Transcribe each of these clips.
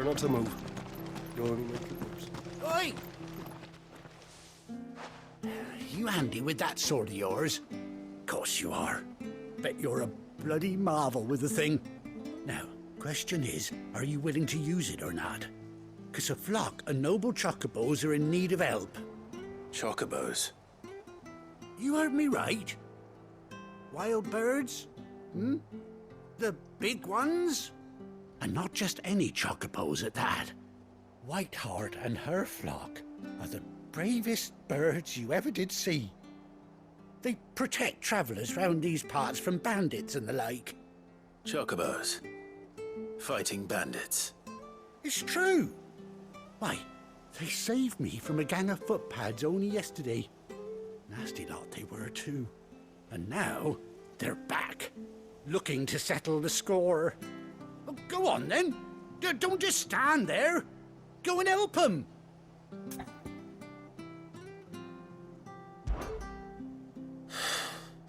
her not to move. You'll only make it worse. Oi! You handy with that sword of yours? Course you are. Bet you're a bloody marvel with the thing. Now, question is, are you willing to use it or not? 'Cause a flock of noble chocobos are in need of help. Chocobos? You heard me right. Wild birds? The big ones? And not just any chocobos at that. Whiteheart and her flock are the bravest birds you ever did see. They protect travellers round these parts from bandits and the like. Chocobos? Fighting bandits? It's true. Why, they saved me from a gang of footpads only yesterday. Nasty lot they were too. And now they're back, looking to settle the score. Oh, go on then. Don't just stand there. Go and help them.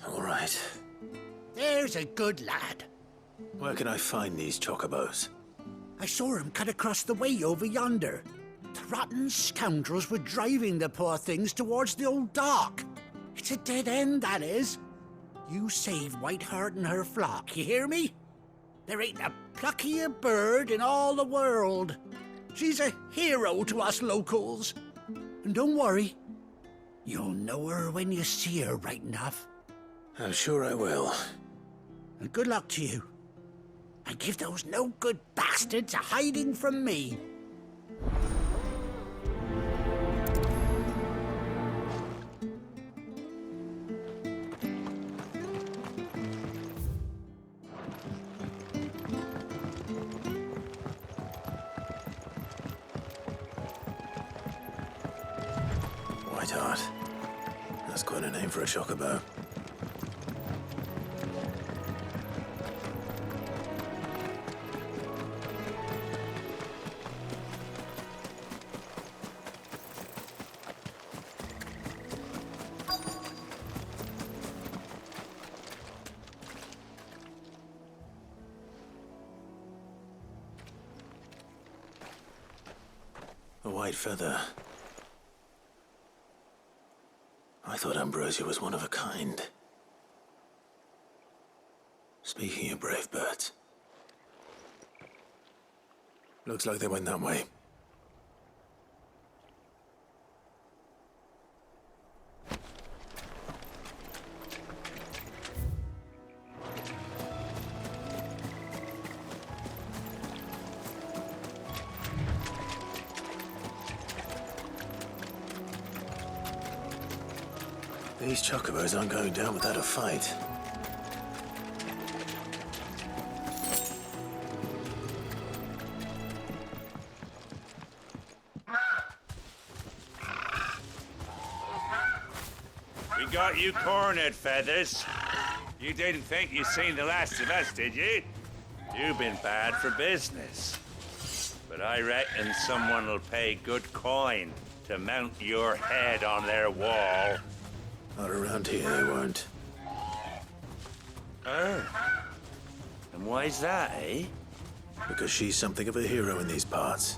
All right. There's a good lad. Where can I find these chocobos? I saw him cut across the way over yonder. The rotten scoundrels were driving the poor things towards the old dock. It's a dead end, that is. You save Whiteheart and her flock, you hear me? There ain't a pluckier bird in all the world. She's a hero to us locals. And don't worry, you'll know her when you see her right enough. I'm sure I will. And good luck to you. And give those no-good bastards a hiding from me. Whiteheart. That's quite a name for a chocobo. A white feather. I thought Ambrosia was one of a kind. Speaking of brave birds. Looks like they went that way. These chocobos aren't going down without a fight. We got you cornered, Feathers. You didn't think you'd seen the last of us, did you? You've been bad for business. But I reckon someone will pay good coin to mount your head on their wall. Not around here, they weren't. Oh. And why's that, eh? Because she's something of a hero in these parts.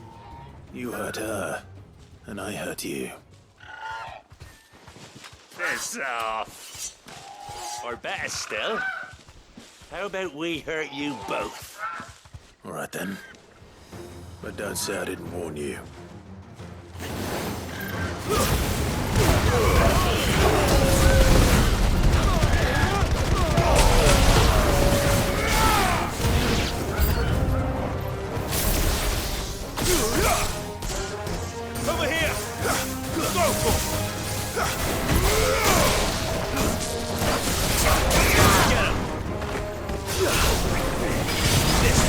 You hurt her, and I hurt you. Piss off. Or better still, how about we hurt you both? All right then. But don't say I didn't warn you. Over here! Go! Get him! This.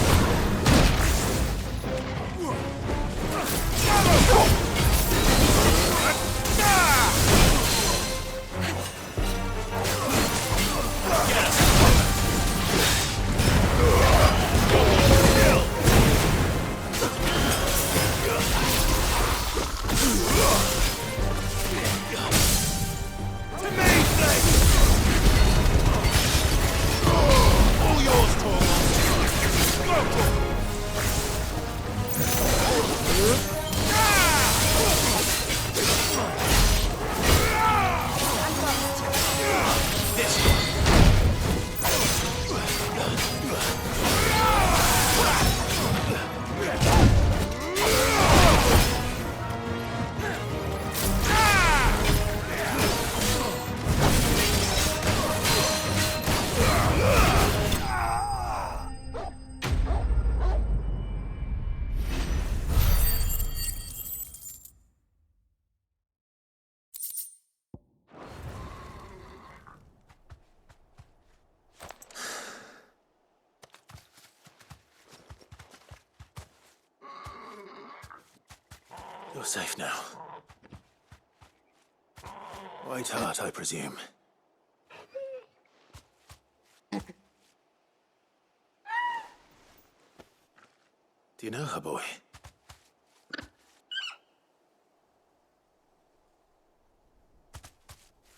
You're safe now. White Heart, I presume. Do you know her, boy?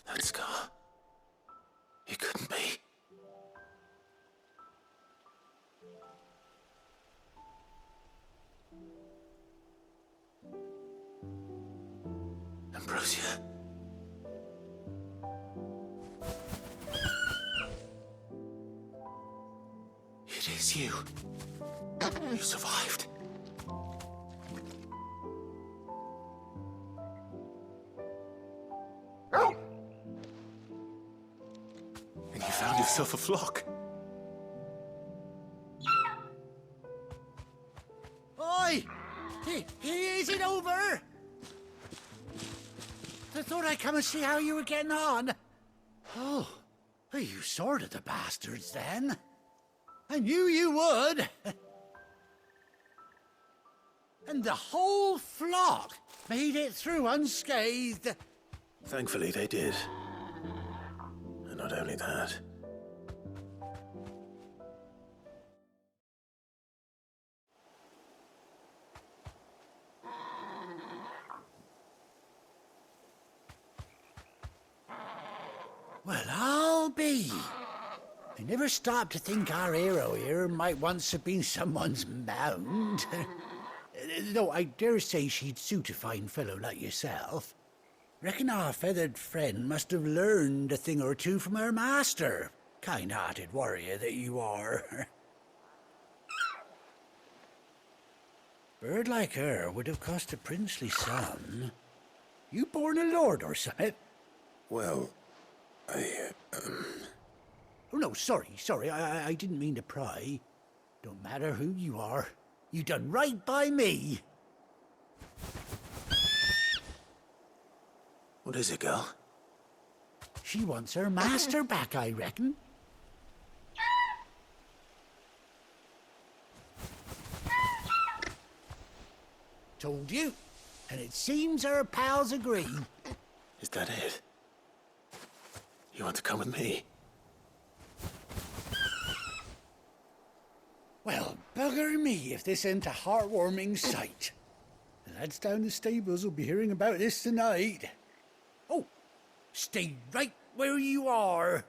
That scar. It couldn't be. Ambrosia. It is you. You survived. And you found yourself a flock. Oi! Is it over? I thought I'd come and see how you were getting on. Oh, you sorted the bastards then. I knew you would. And the whole flock made it through unscathed. Thankfully, they did. And not only that. Well, I'll be. I never stopped to think our hero here might once have been someone's mount. Though I dare say she'd suit a fine fellow like yourself. Reckon our feathered friend must have learned a thing or two from her master. Kind-hearted warrior that you are. Bird like her would have cost a princely sum. You born a lord or something? Well, Oh, no, sorry, I didn't mean to pry. Don't matter who you are. You done right by me. What is it, girl? She wants her master back, I reckon. Told you. And it seems her pals agree. Is that it? You want to come with me? Well, bugger me if this ain't a heartwarming sight. The lads down the stables will be hearing about this tonight. Oh, stay right where you are.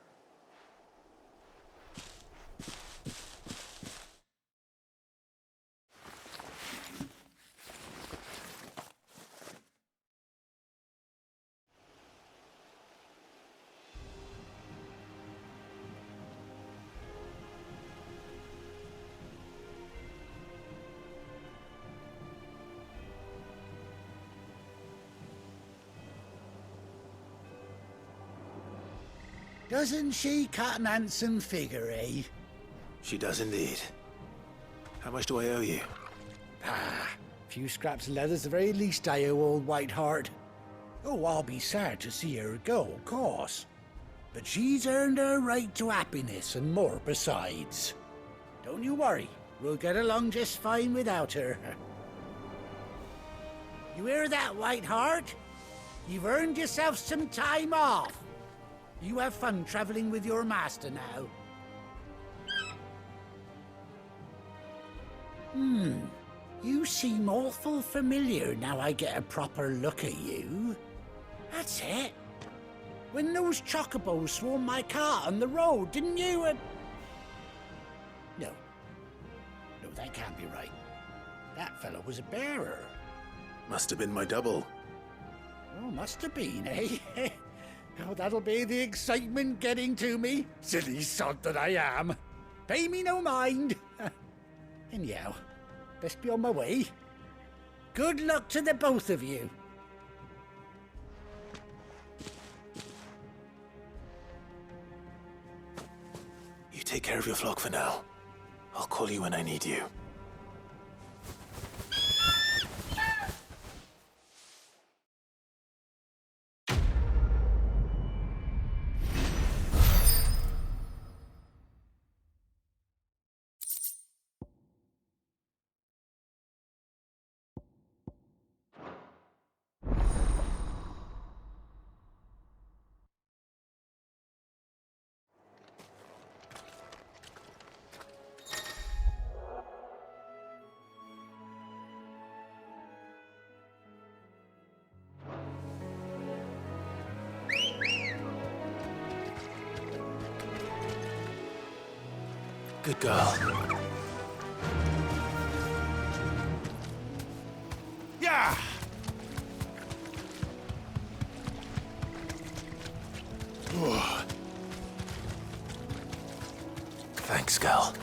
Doesn't she cut an handsome figure, eh? She does indeed. How much do I owe you? Ah, a few scraps of leather's the very least I owe old White Heart. Oh, I'll be sad to see her go, of course. But she's earned her right to happiness and more besides. Don't you worry, we'll get along just fine without her. You hear that, White Heart? You've earned yourself some time off. You have fun traveling with your master now. You seem awful familiar now I get a proper look at you. That's it. When those chocobos swarmed my cart on the road, didn't you? No, that can't be right. That fellow was a bearer. Must have been my double. Oh, must have been, eh? Oh, that'll be the excitement getting to me. Silly sod that I am. Pay me no mind. Anyhow, best be on my way. Good luck to the both of you. You take care of your flock for now. I'll call you when I need you. Good girl. Yeah! Thanks, girl.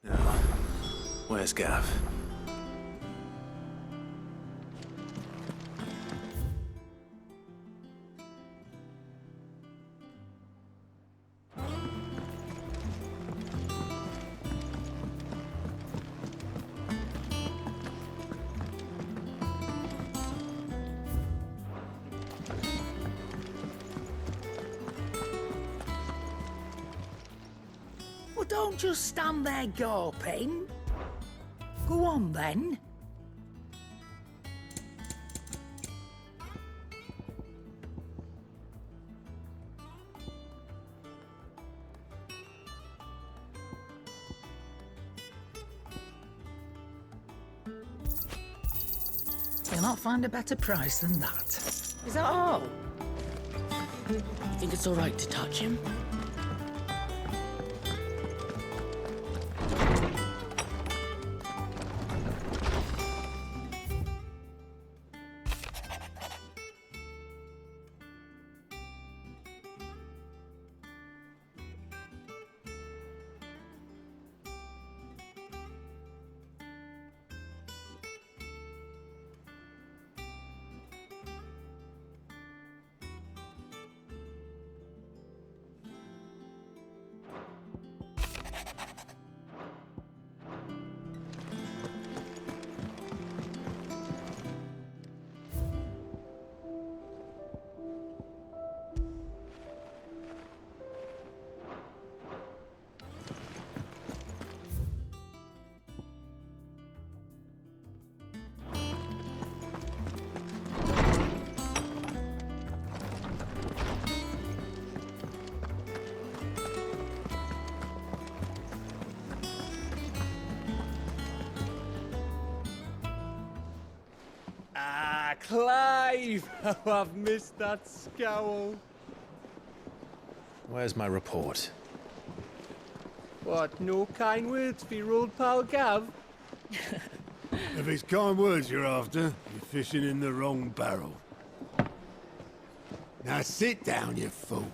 Now, where's Gav? Well, don't just stand there gawping. Go on, then. You'll not find a better price than that. Is that all? You think it's all right to touch him? Clive! Oh, I've missed that scowl. Where's my report? What, no kind words for your old pal Gav? If it's kind words you're after, you're fishing in the wrong barrel. Now sit down, you fool.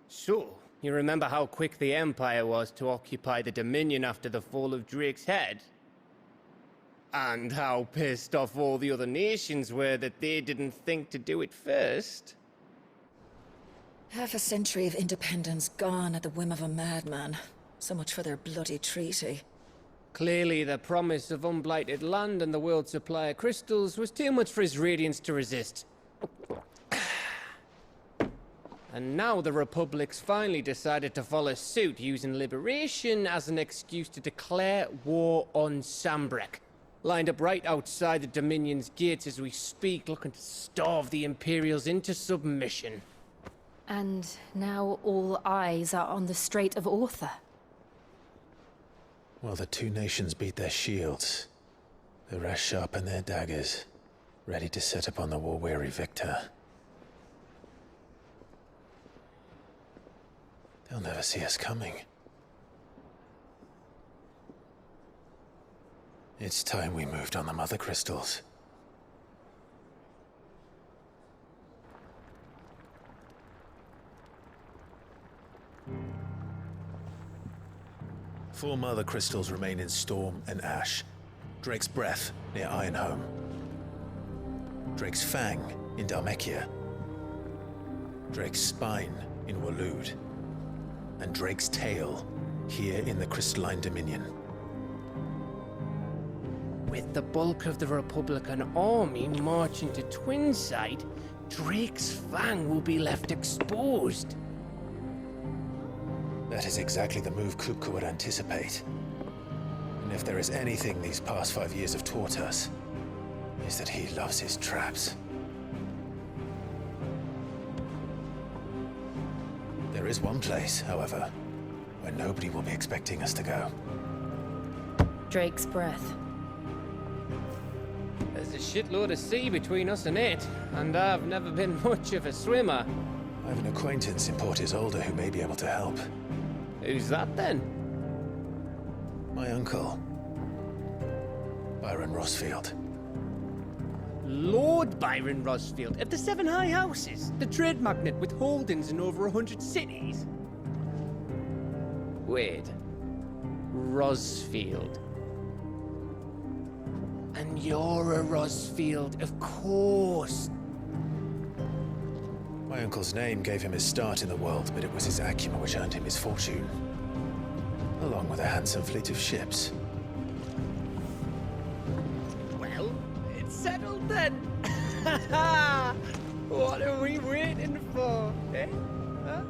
So, you remember how quick the Empire was to occupy the Dominion after the fall of Drake's head? And how pissed off all the other nations were that they didn't think to do it first? Half a century of independence gone at the whim of a madman. So much for their bloody treaty. Clearly, the promise of unblighted land and the world's supply of crystals was too much for his radiance to resist. And now the Republic's finally decided to follow suit, using liberation as an excuse to declare war on Sambrek. Lined up right outside the Dominion's gates as we speak, looking to starve the Imperials into submission. And now all eyes are on the Strait of Author. Well, the two nations beat their shields. The rest sharpen their daggers, ready to set upon the war-weary victor. They'll never see us coming. It's time we moved on the mother crystals. Four mother crystals remain in Storm and Ash. Drake's Breath near Ironhome. Drake's Fang in Dhalmekia. Drake's Spine in Waloed. And Drake's Tail here in the Crystalline Dominion. With the bulk of the Republican army marching to Twinside, Drake's Fang will be left exposed. That is exactly the move Kupka would anticipate. And if there is anything these past 5 years have taught us, is that he loves his traps. There is one place, however, where nobody will be expecting us to go. Drake's breath. There's a shitload of sea between us and it, and I've never been much of a swimmer. I have an acquaintance in Port Isolde who may be able to help. Who's that then? My uncle, Byron Rosfield. Lord Byron Rosfield of the Seven High Houses, the trade magnate with holdings in over 100 cities. Wait, Rosfield. And you're a Rosfield, of course. My uncle's name gave him his start in the world, but it was his acumen which earned him his fortune, along with a handsome fleet of ships. Well, it's settled then. What are we waiting for, eh? Huh?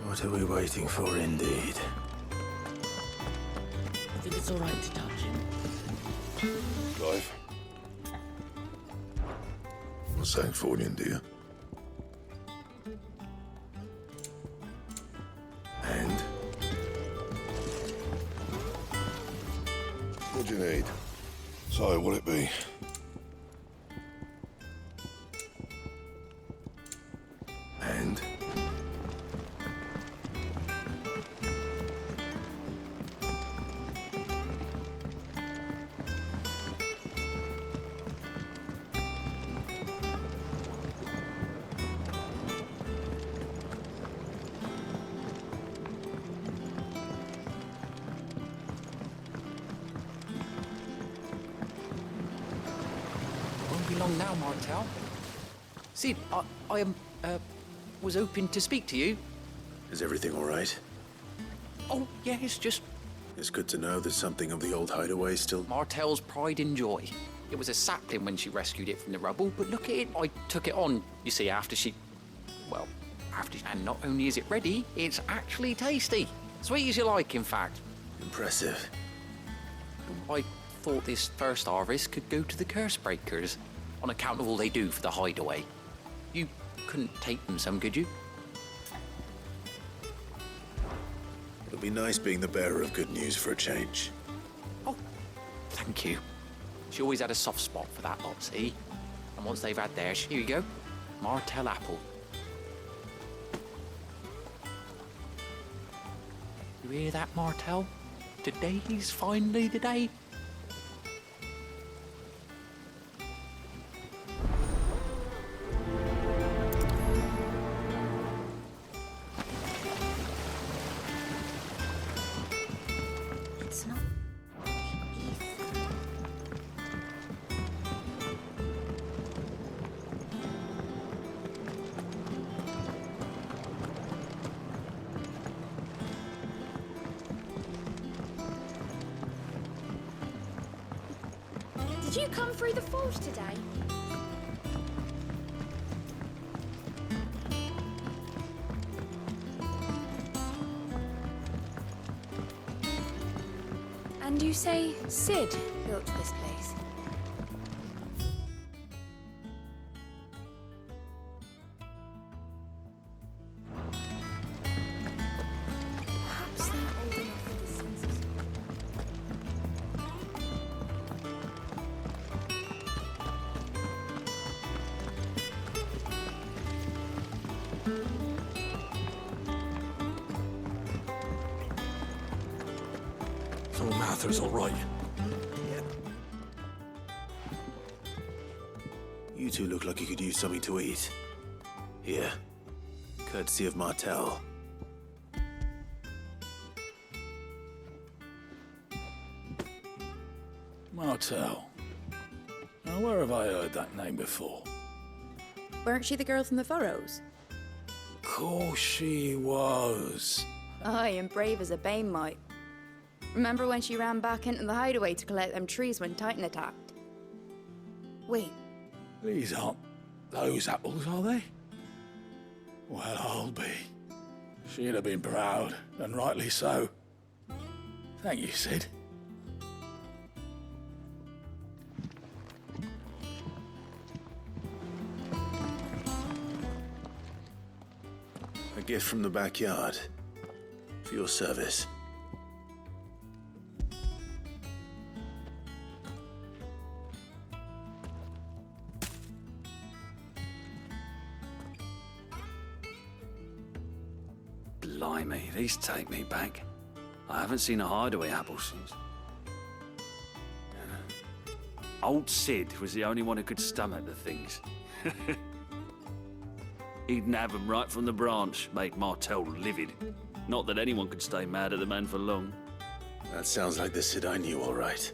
What are we waiting for, indeed? I think it's all right to touch him. Clive. What's that for you, dear? And? What do you need? So, what'll it be? And? Won't be long now, Martel. Sid, I was hoping to speak to you. Is everything all right? Oh, yeah, it's just It's good to know there's something of the old hideaway still. Martel's pride and joy. It was a sapling when she rescued it from the rubble, but look at it. I took it on, you see, after she... Well, after... And not only is it ready, it's actually tasty. Sweet as you like, in fact. Impressive. I thought this first harvest could go to the curse breakers, on account of all they do for the hideaway. You couldn't take them some, could you? It'll be nice being the bearer of good news for a change. Oh, thank you. She always had a soft spot for that lot, see? And once they've had theirs, here you go. Martel apple. You hear that, Martel? Today's finally the day. It's not. Did you come through the forge today? And you say Sid built this place? Perhaps they're old enough for the census. So Mather's all right. You two look like you could use something to eat. Here, courtesy of Martel. Martel. Now, where have I heard that name before? Weren't she the girl from the Furrows? Course she was. Aye, and brave as a bane mite. Remember when she ran back into the hideaway to collect them trees when Titan attacked? Wait, These aren't those apples, are they? Well, I'll be. She'd have been proud, and rightly so. Thank you, Sid. A gift from the backyard. For your service. Blimey, these take me back. I haven't seen a hideaway apple since. Old Sid was the only one who could stomach the things. He'd nab 'em right from the branch, made Martel livid. Not that anyone could stay mad at the man for long. That sounds like the Sid I knew, all right.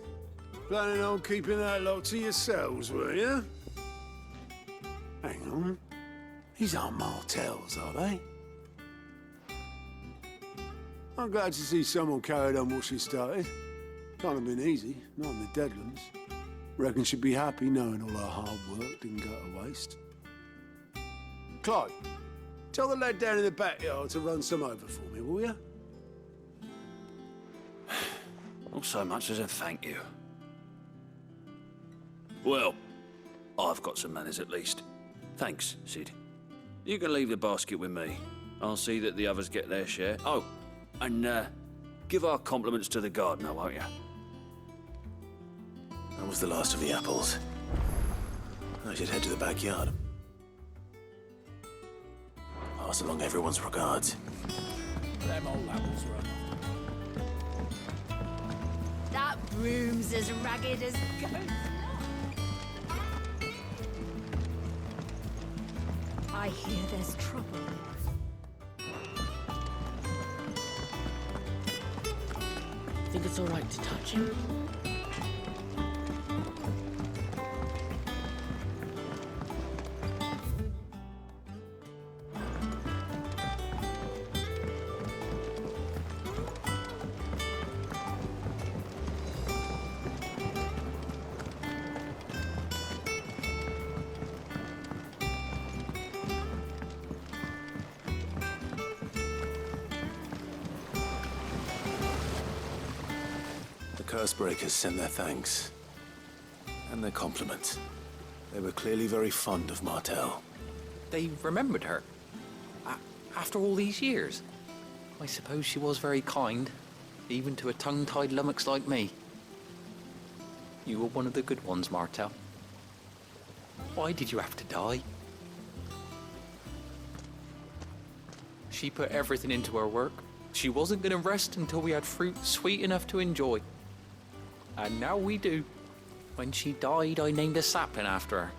Planning on keeping that lot to yourselves, were you? Hang on. These aren't Martels, are they? I'm glad to see someone carried on what she started. Can't have been easy, not in the Deadlands. Reckon she'd be happy knowing all her hard work didn't go to waste. Clive, tell the lad down in the backyard to run some over for me, will you? Not so much as a thank you. Well, I've got some manners at least. Thanks, Sid. You can leave the basket with me. I'll see that the others get their share. Oh, and give our compliments to the gardener, won't you? That was the last of the apples. I should head to the backyard. Pass along everyone's regards. Them old apples run. That broom's as ragged as ghosts. I hear there's trouble. Think it's all right to touch him? The Cursebreakers sent their thanks. And their compliments. They were clearly very fond of Martel. They remembered her. After all these years. I suppose she was very kind, even to a tongue-tied lummox like me. You were one of the good ones, Martel. Why did you have to die? She put everything into her work. She wasn't going to rest until we had fruit sweet enough to enjoy. And now we do. When she died, I named a sapling after her.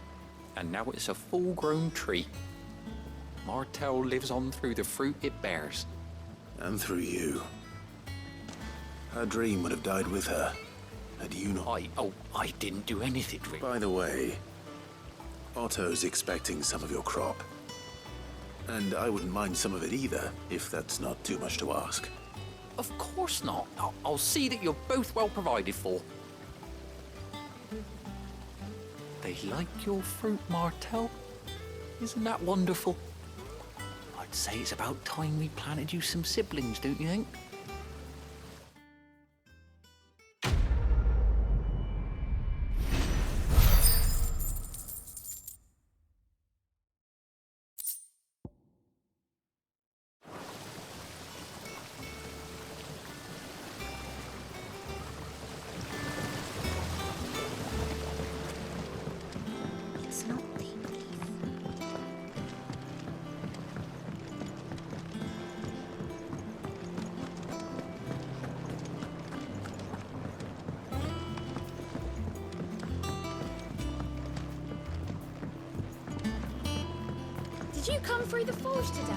And now it's a full-grown tree. Martel lives on through the fruit it bears. And through you. Her dream would have died with her, had you not... I didn't do anything, Rick. By the way, Otto's expecting some of your crop. And I wouldn't mind some of it either, if that's not too much to ask. Of course not. I'll see that you're both well provided for. They like your fruit, Martel. Isn't that wonderful? I'd say it's about time we planted you some siblings, don't you think? It's not the you come through the forge today?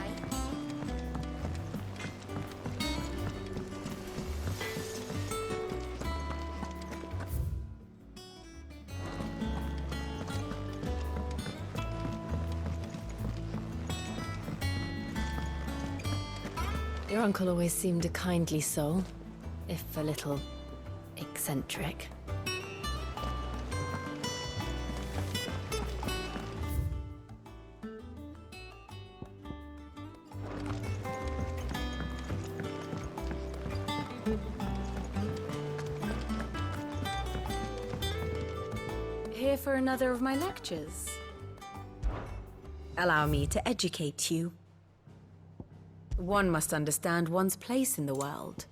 Your uncle always seemed a kindly soul, if a little eccentric. Here for another of my lectures. Allow me to educate you. One must understand one's place in the world.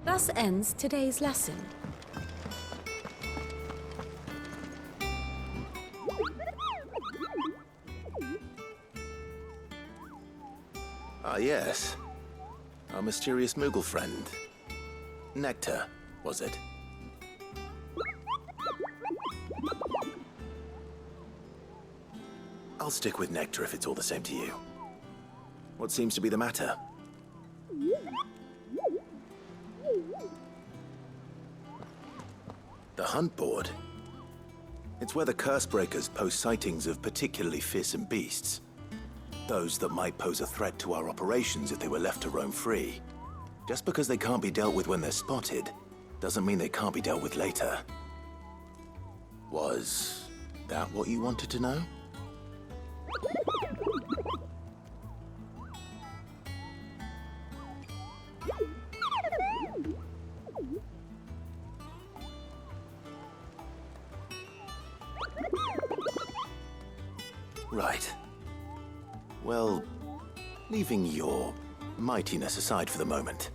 Thus ends today's lesson. Ah, yes. Our mysterious Moogle friend. Nectar, was it? I'll stick with Nectar if it's all the same to you. What seems to be the matter? The hunt board? It's where the Cursebreakers post sightings of particularly fearsome beasts. Those that might pose a threat to our operations if they were left to roam free. Just because they can't be dealt with when they're spotted, doesn't mean they can't be dealt with later. Was that what you wanted to know? Right. Well, leaving your mightiness aside for the moment,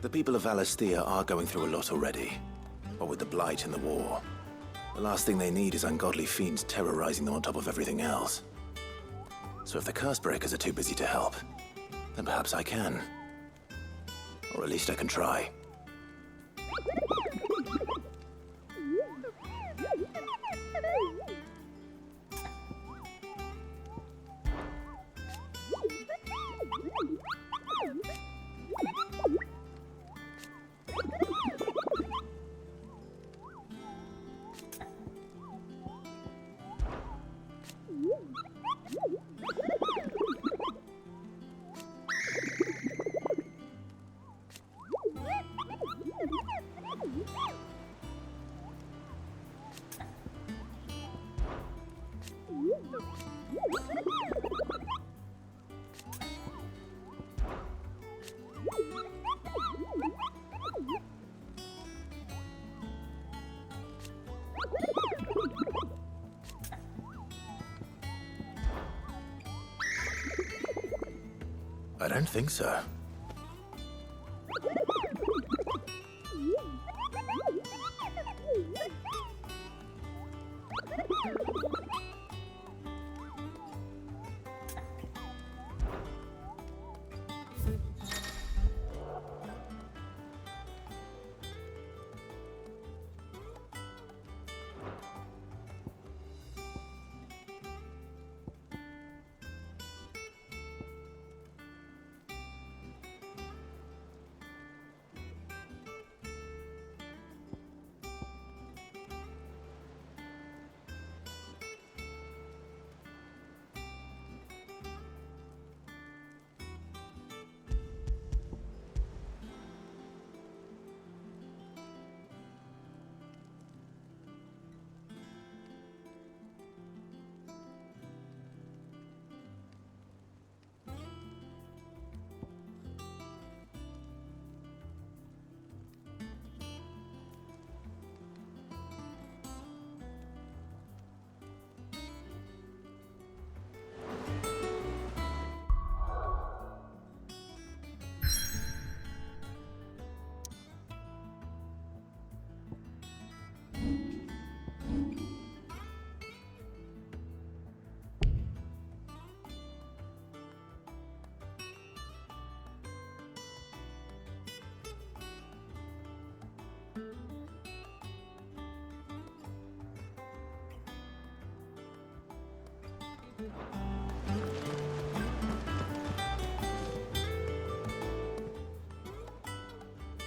the people of Valisthea are going through a lot already. What with the Blight and the war. The last thing they need is ungodly fiends terrorizing them on top of everything else. So if the Cursebreakers are too busy to help, then perhaps I can. Or at least I can try. I don't think so.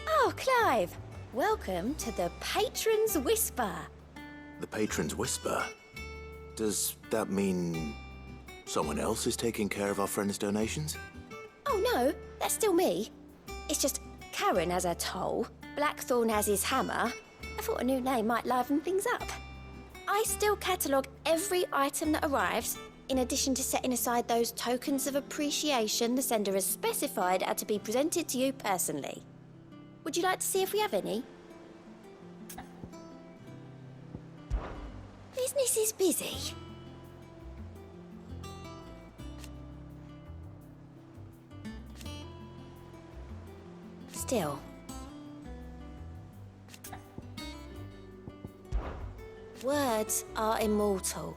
Oh, Clive! Welcome to the Patron's Whisper. The Patron's Whisper? Does that mean someone else is taking care of our friend's donations? Oh no, that's still me. It's just Karen has her toll, Blackthorn has his hammer. I thought a new name might liven things up. I still catalogue every item that arrives, in addition to setting aside those tokens of appreciation the sender has specified are to be presented to you personally. Would you like to see if we have any? Business is busy. Still. Words are immortal.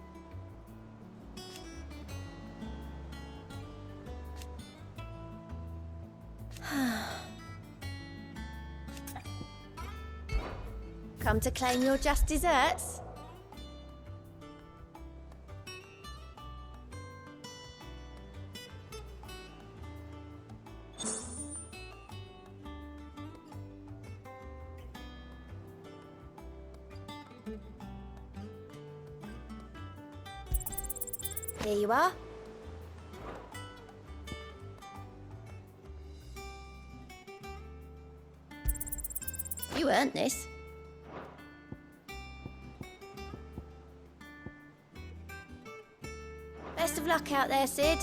Come to claim your just desserts? Here you are. You earned this. Best of luck out there, Sid.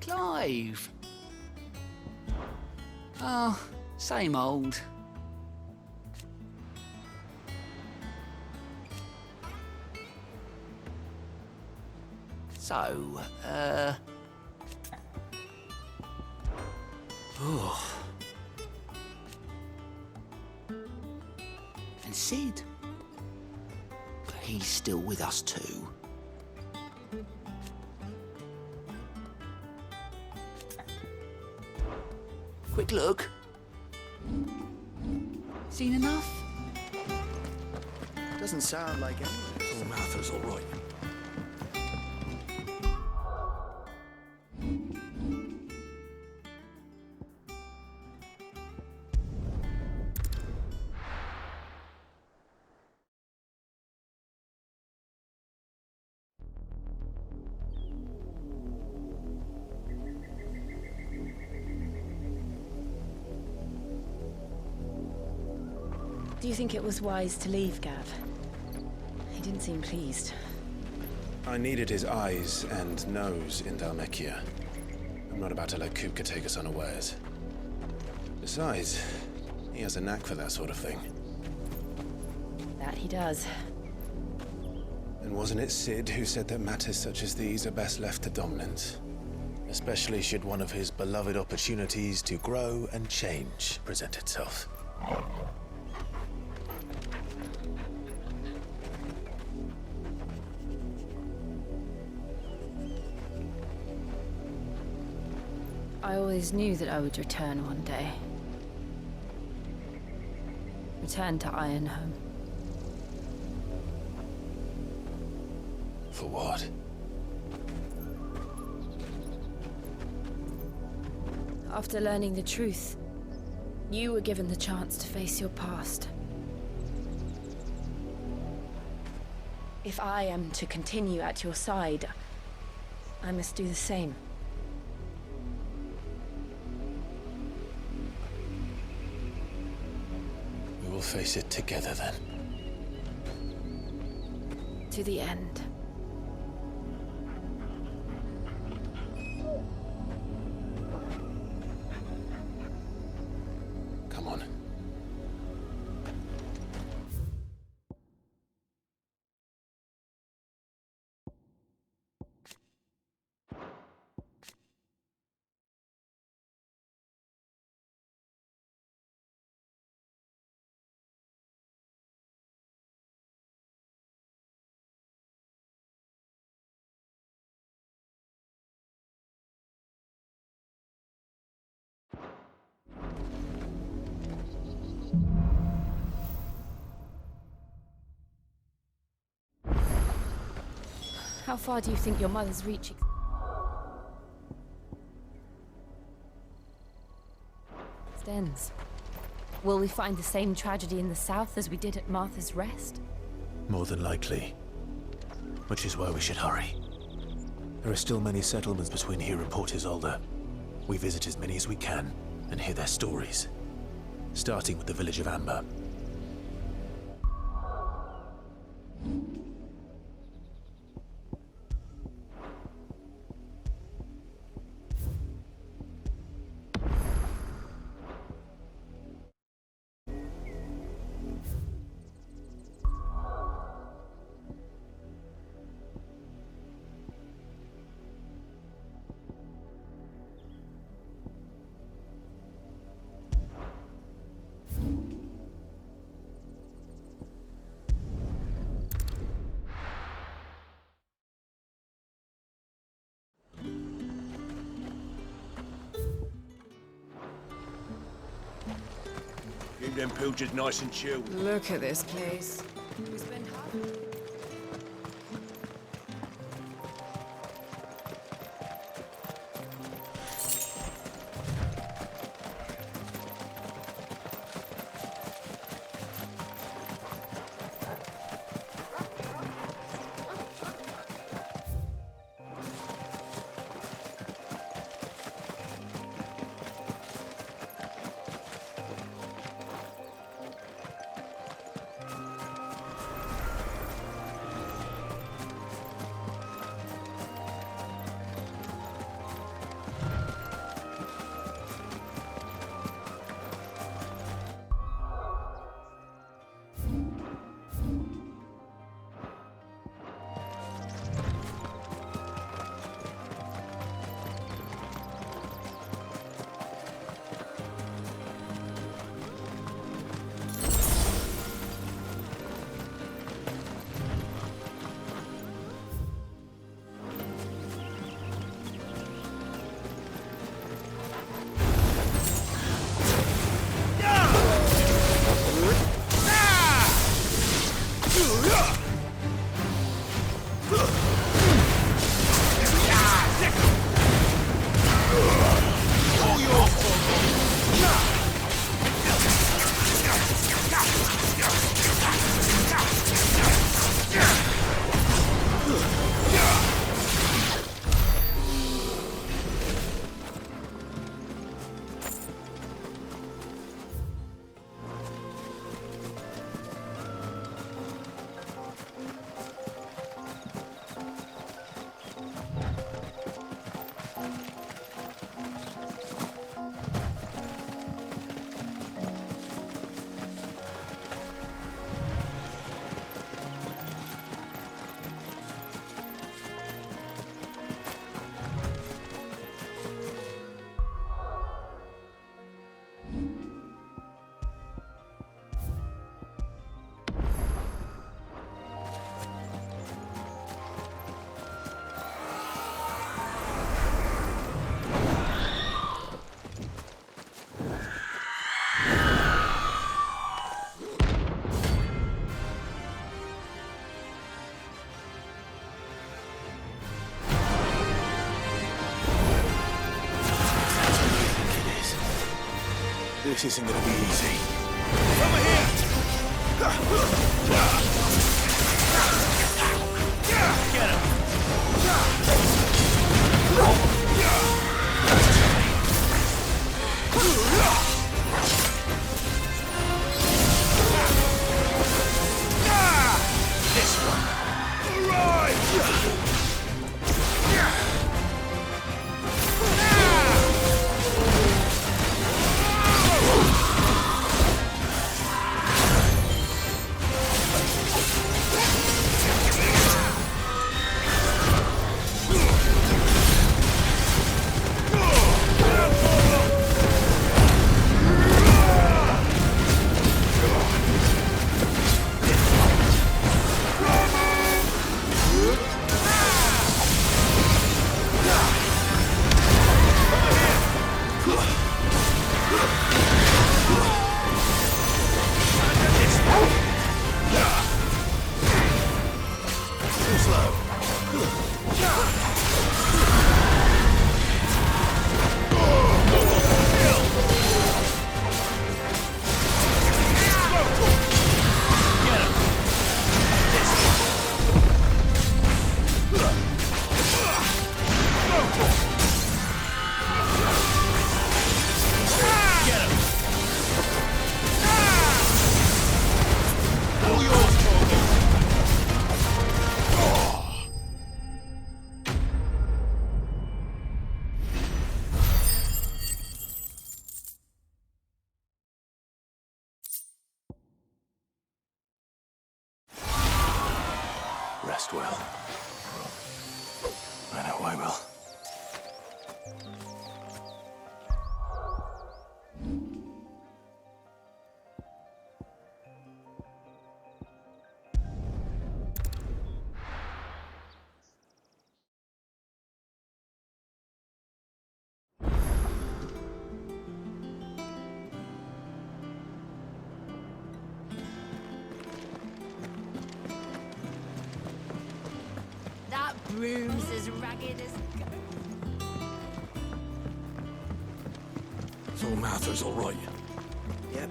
Clive. Oh, same old. So, oh. And Sid? He's still with us too. Quick look. Seen enough? Doesn't sound like anything. Oh, Martha's all right. Do you think it was wise to leave, Gav? He didn't seem pleased. I needed his eyes and nose in Dhalmekia. I'm not about to let Kupka take us unawares. Besides, he has a knack for that sort of thing. That he does. And wasn't it Sid who said that matters such as these are best left to dominance? Especially should one of his beloved opportunities to grow and change present itself. I always knew that I would return one day. Return to Ironhome. For what? After learning the truth, you were given the chance to face your past. If I am to continue at your side, I must do the same. We will face it together then. To the end. Come on. How far do you think your mother's reaching? Extends. Will we find the same tragedy in the south as we did at Martha's Rest? More than likely. Which is why we should hurry. There are still many settlements between here and Port Isolde. We visit as many as we can and hear their stories. Starting with the village of Amber. Keep them pilchards nice and chilled. Look at this place. This isn't gonna be easy. Over here! Get him! This one! All right! Rest well. I know I will. That broom's as ragged as... So Martha's all right. Yep.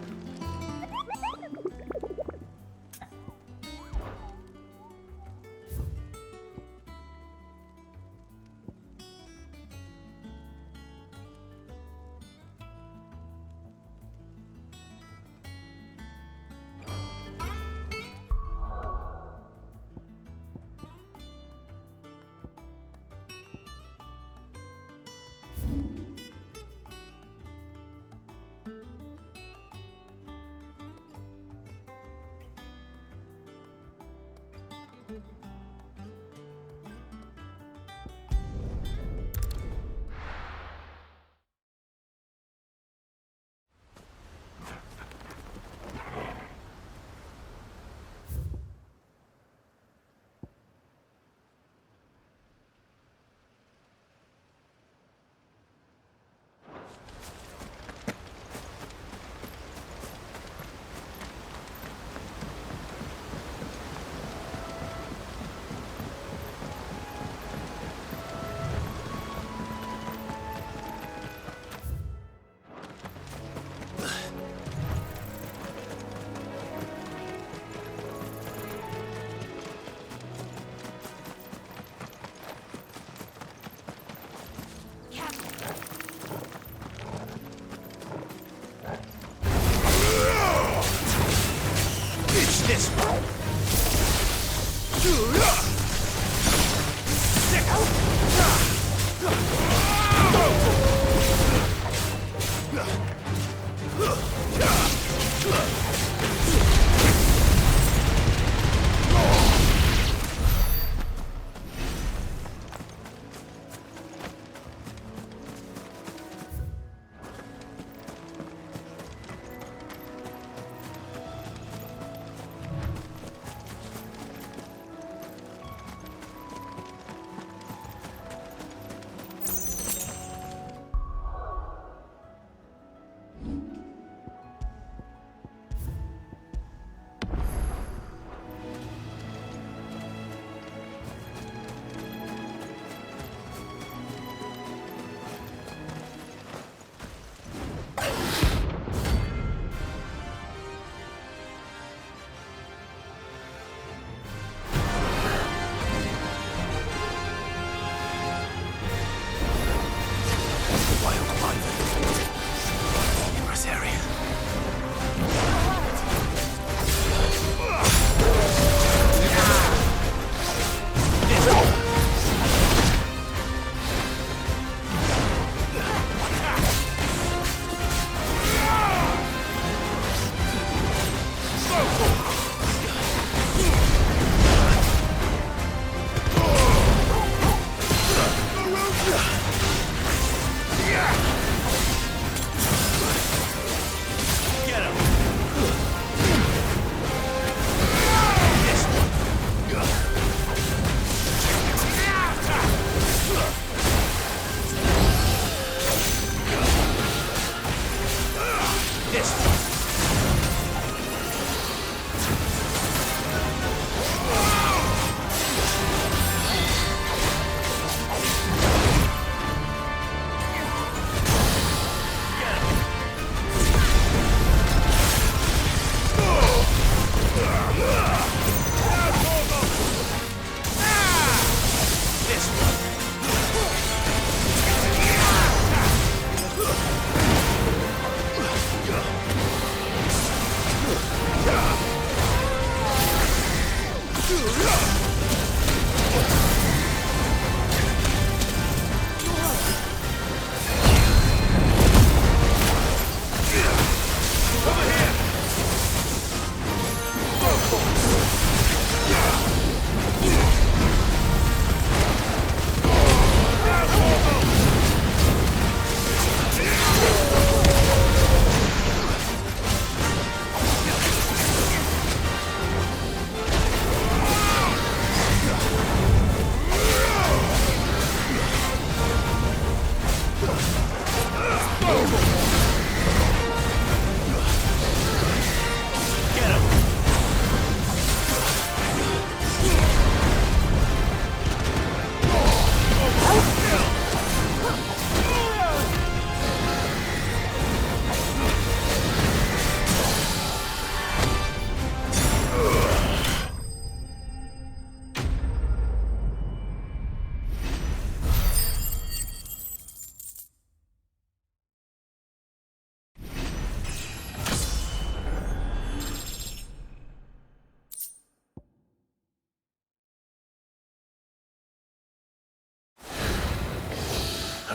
This one.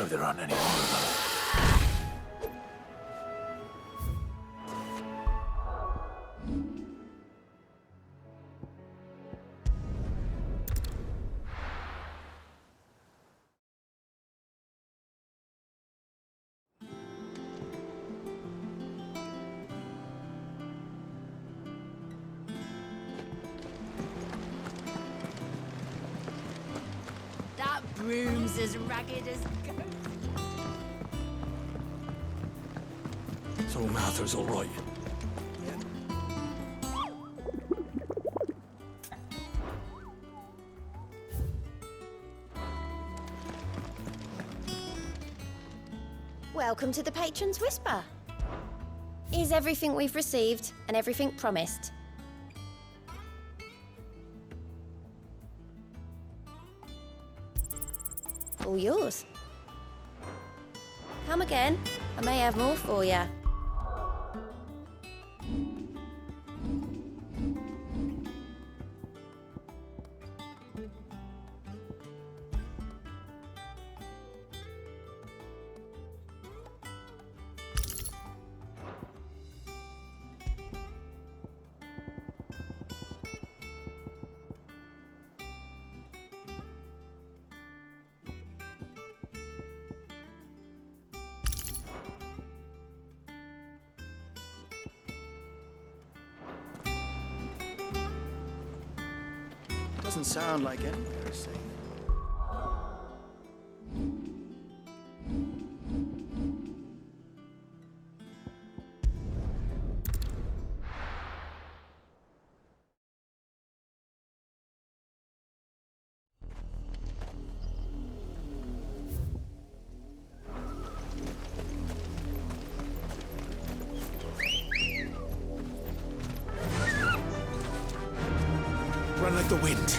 there aren't any more of them. That broom's as ragged as ghost. So Martha's all right. Welcome to the Patron's Whisper. Is everything we've received and everything promised? All yours. Come again. I may have more for you. Doesn't sound like anywhere is safe. Run like the wind.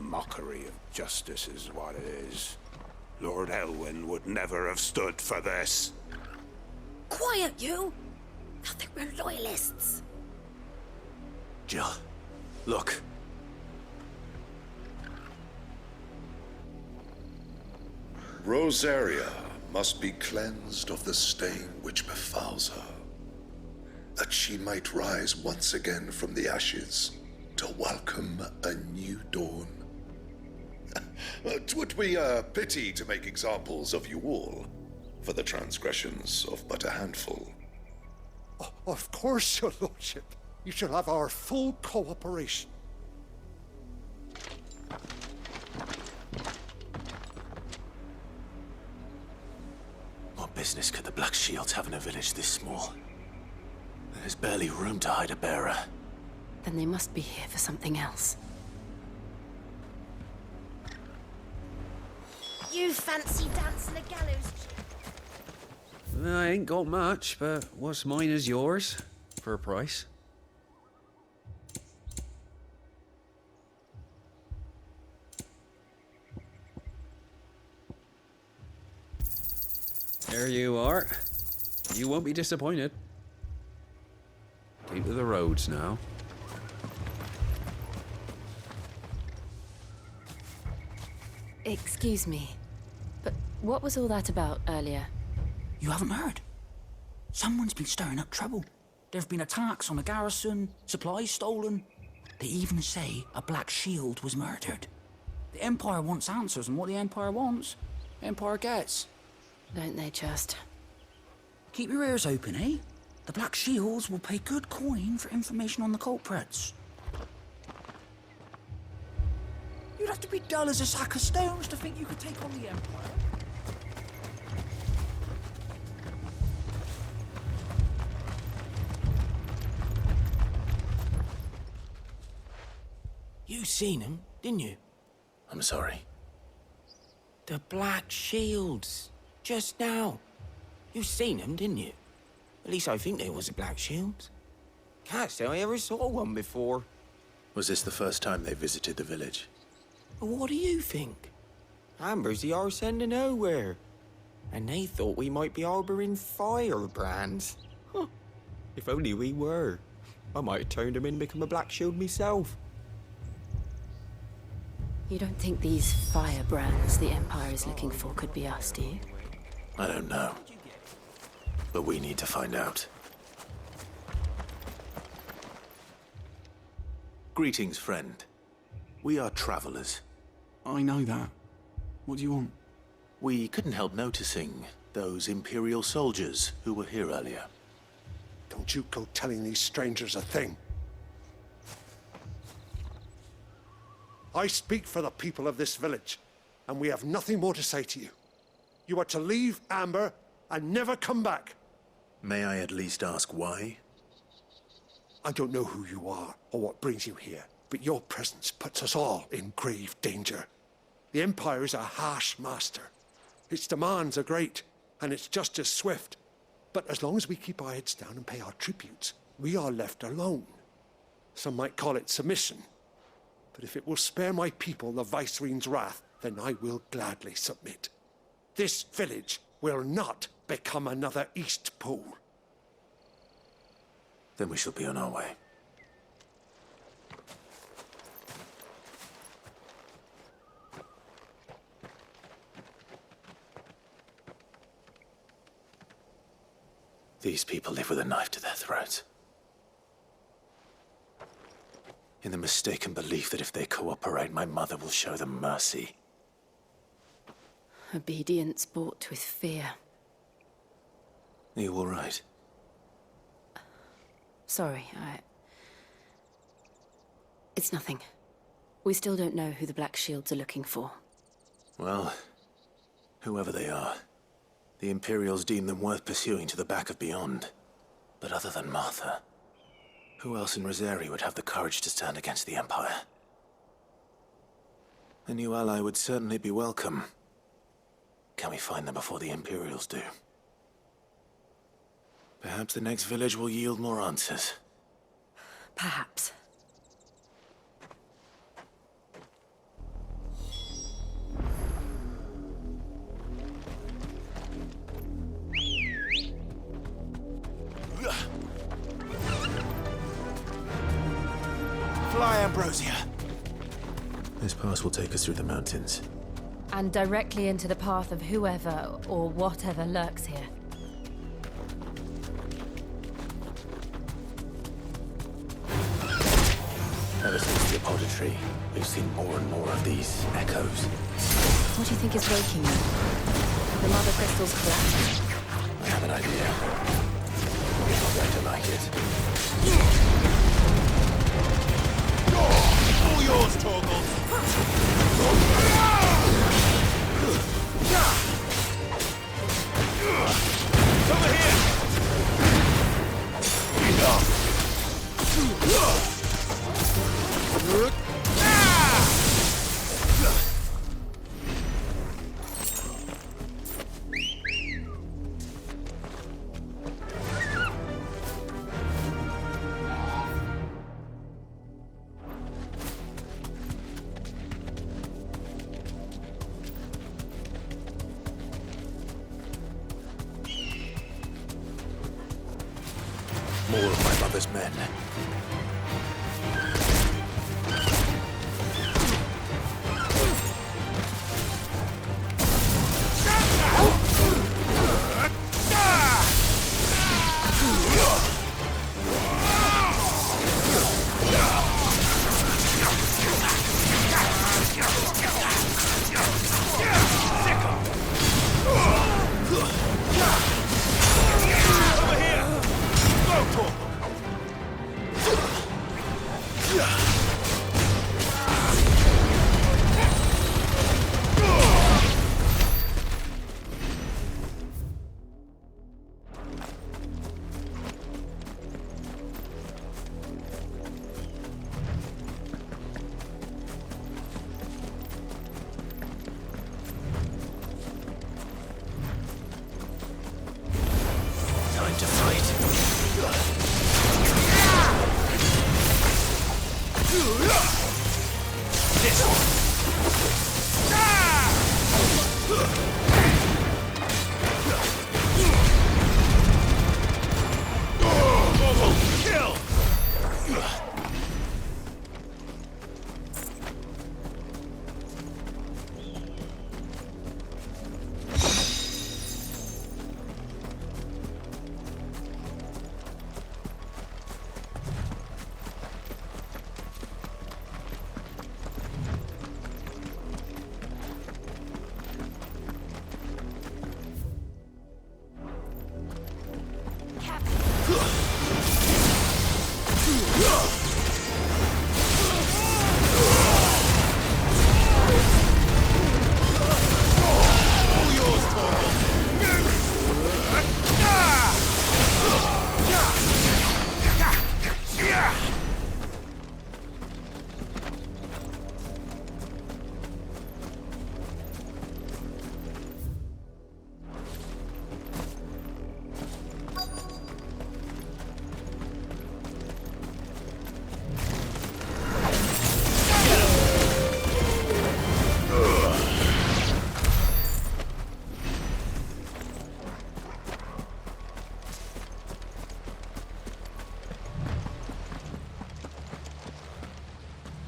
Mockery of justice is what it is. Lord Elwyn would never have stood for this. Quiet, you! Thought they were loyalists. Jill, look. Rosaria must be cleansed of the stain which befouls her, that she might rise once again from the ashes to welcome a new dawn. 'Twould be a pity to make examples of you all, for the transgressions of but a handful. Of course, your lordship. You shall have our full cooperation. What business could the Black Shields have in a village this small? There's barely room to hide a bearer. Then they must be here for something else. You fancy dancing a gallows? I ain't got much, but what's mine is yours, for a price. There you are. You won't be disappointed. Keep to the roads now. Excuse me, but what was all that about earlier? You haven't heard? Someone's been stirring up trouble. There have been attacks on the garrison, supplies stolen. They even say a Black Shield was murdered. The Empire wants answers, and what the Empire wants, the Empire gets. Don't they just? Keep your ears open, eh? The Black Shields will pay good coin for information on the culprits. You'd have to be dull as a sack of stones to think you could take on the Empire. You seen him, didn't you? I'm sorry. The Black Shields. Just now. You seen them, didn't you? At least I think there was a Black Shield. Can't say I ever saw one before. Was this the first time they visited the village? What do you think? Amber's the arse end of nowhere. And they thought we might be harboring firebrands. Huh. If only we were. I might have turned them in and become a Black Shield myself. You don't think these firebrands the Empire is looking for could be us, do you? I don't know. But we need to find out. Greetings, friend. We are travelers. I know that. What do you want? We couldn't help noticing those Imperial soldiers who were here earlier. Don't you go telling these strangers a thing. I speak for the people of this village, and we have nothing more to say to you. You are to leave Amber and never come back. May I at least ask why? I don't know who you are or what brings you here, but your presence puts us all in grave danger. The Empire is a harsh master. Its demands are great, and its justice swift. But as long as we keep our heads down and pay our tributes, we are left alone. Some might call it submission. But if it will spare my people the Viceroy's wrath, then I will gladly submit. This village will not become another East Pole. Then we shall be on our way. These people live with a knife to their throats. In the mistaken belief that if they cooperate, my mother will show them mercy. Obedience bought with fear. Are you all right? Sorry, It's nothing. We still don't know who the Black Shields are looking for. Well, whoever they are, the Imperials deem them worth pursuing to the back of beyond. But other than Martha, who else in Rosari would have the courage to stand against the Empire? A new ally would certainly be welcome. Can we find them before the Imperials do? Perhaps the next village will yield more answers. Perhaps. Fly, Ambrosia! This pass will take us through the mountains. And directly into the path of whoever or whatever lurks here. Ever since the Apoditry, we've seen more and more of these echoes. What do you think is waking them? The Mother Crystal's collapse? I have an idea. You're not going to like it. All yours, Torgal! Over here! Enough! More of my mother's men.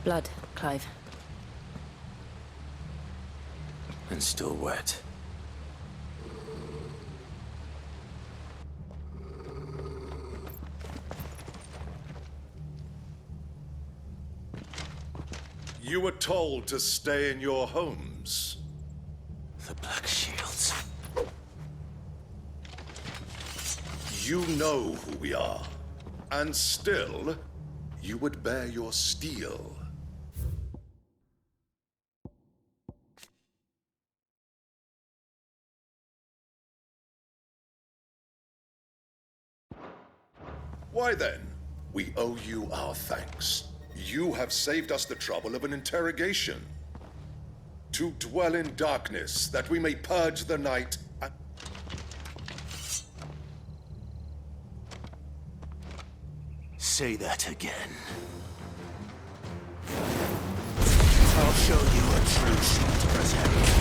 Blood, Clive. And still wet. You were told to stay in your homes. The Black Shields. You know who we are. And still, you would bear your steel. Why then, we owe you our thanks. You have saved us the trouble of an interrogation. To dwell in darkness, that we may purge the night and... Say that again. I'll show you a true shield protect.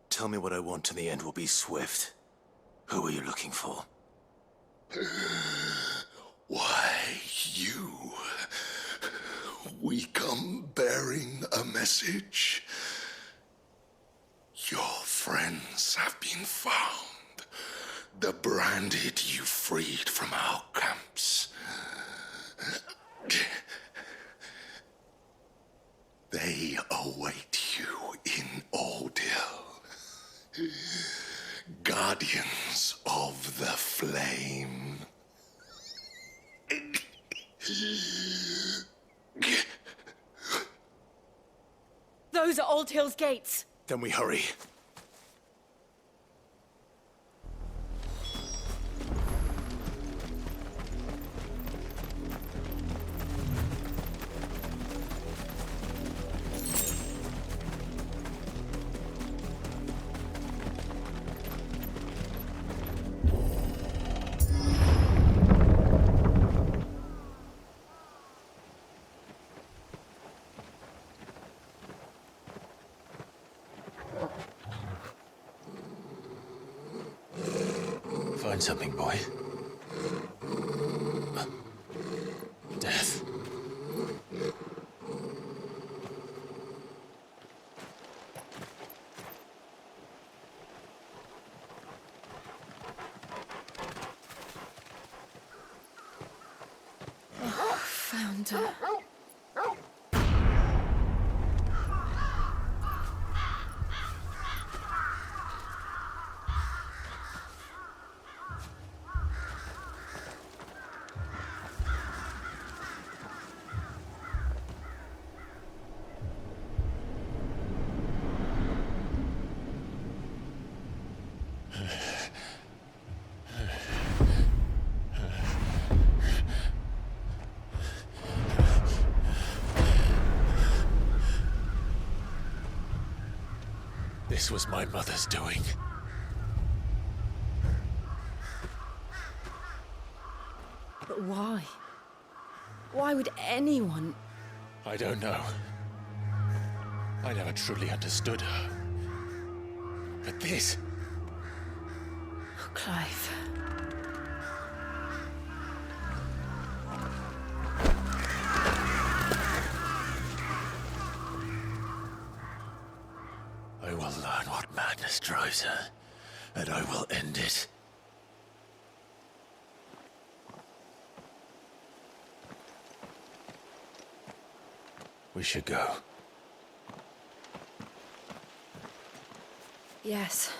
Tell me what I want and the end will be swift. Who are you looking for? Why, you... We come bearing a message. Your friends have been found. The branded you freed from our camps. They await you in Ordeal. Guardians of the Flame. Those are Old Hill's gates. Then we hurry. Find something, boy. Death. Found her. This was my mother's doing. But why? Why would anyone... I don't know. I never truly understood her. But this... Oh, Clive. I will learn what madness drives her, and I will end it. We should go. Yes.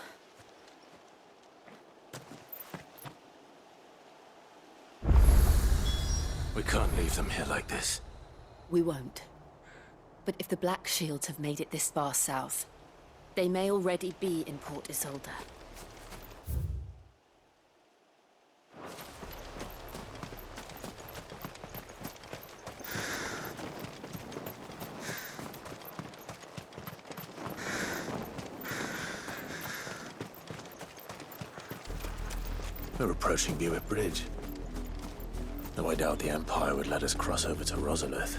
We can't leave them here like this. We won't. But if the Black Shields have made it this far south, they may already be in Port Isolde. We're approaching Buick Bridge. Though I doubt the Empire would let us cross over to Rosalith.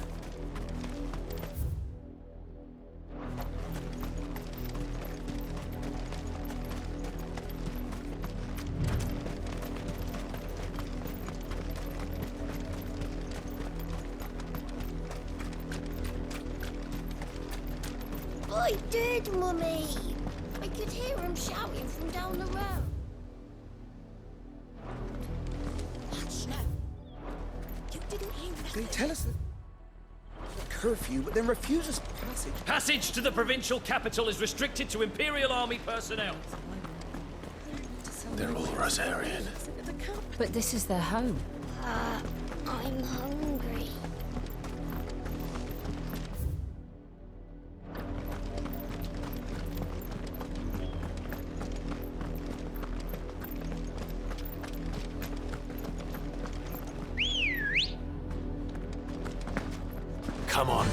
I did, Mummy. I could hear him shouting from down the road. They tell us that curfew, but then refuse us passage. Passage to the provincial capital is restricted to Imperial Army personnel. They're all Rosarian. But this is their home. I'm hungry. Come on.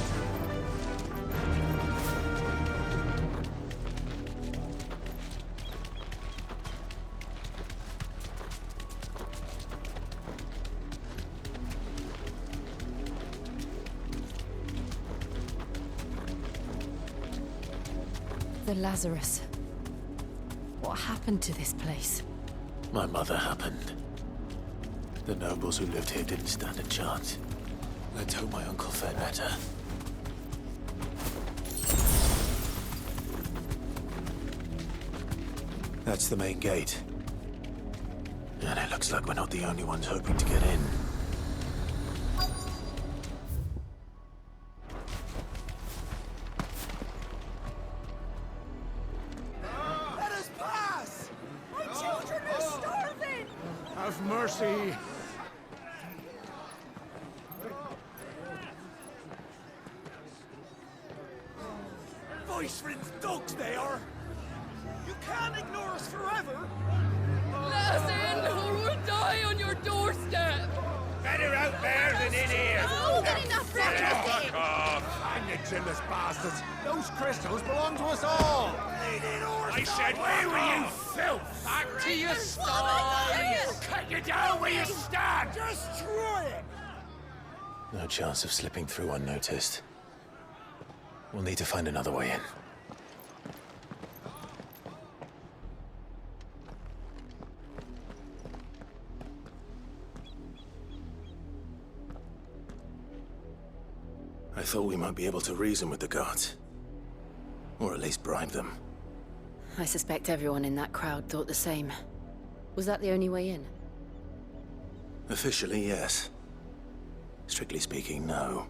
The Lazarus. What happened to this place? My mother happened. The nobles who lived here didn't stand a chance. Let's hope my uncle fared better. That's the main gate. And it looks like we're not the only ones hoping to get in. Let us pass! My children are starving! Have mercy! Voice-rinse dogs they are! You can't ignore us forever! Let us in, or we'll die on your doorstep! Better out there than in here! Oh, good enough for Fuck off! Hang it, chinless bastards! Those crystals belong to us all! I said, where were you, filth? Back to your stall! Cut you down where you stand! Destroy it! No chance of slipping through unnoticed. We'll need to find another way in. I thought we might be able to reason with the guards. Or at least bribe them. I suspect everyone in that crowd thought the same. Was that the only way in? Officially, yes. Strictly speaking, no.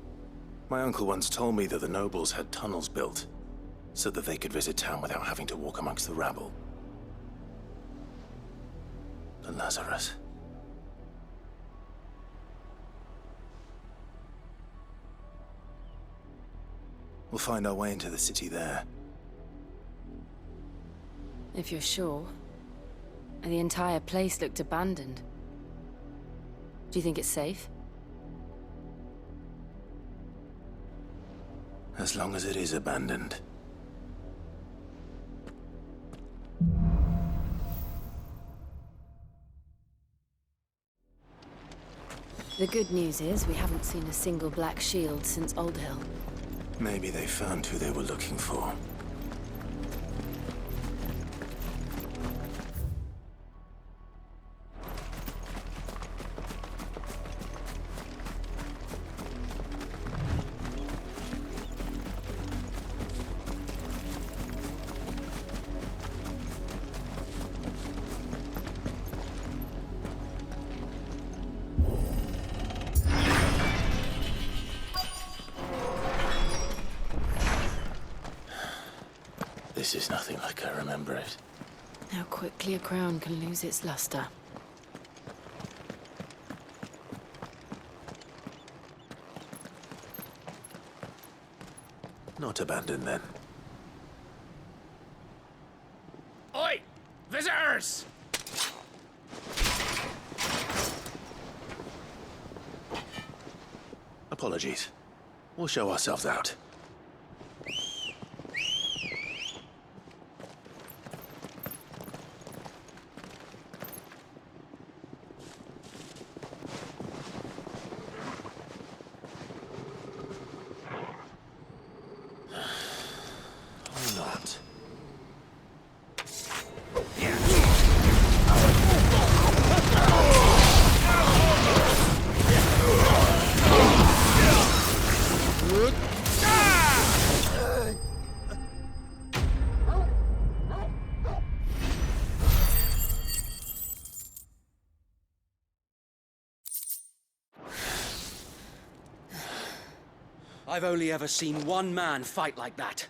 My uncle once told me that the nobles had tunnels built, so that they could visit town without having to walk amongst the rabble. The Lazarus. We'll find our way into the city there. If you're sure. The entire place looked abandoned. Do you think it's safe? As long as it is abandoned. The good news is we haven't seen a single black shield since Old Hill. Maybe they found who they were looking for. This is nothing like I remember it. How quickly a crown can lose its luster. Not abandoned, then. Oi! Visitors! Apologies. We'll show ourselves out. Or not. I've only ever seen one man fight like that.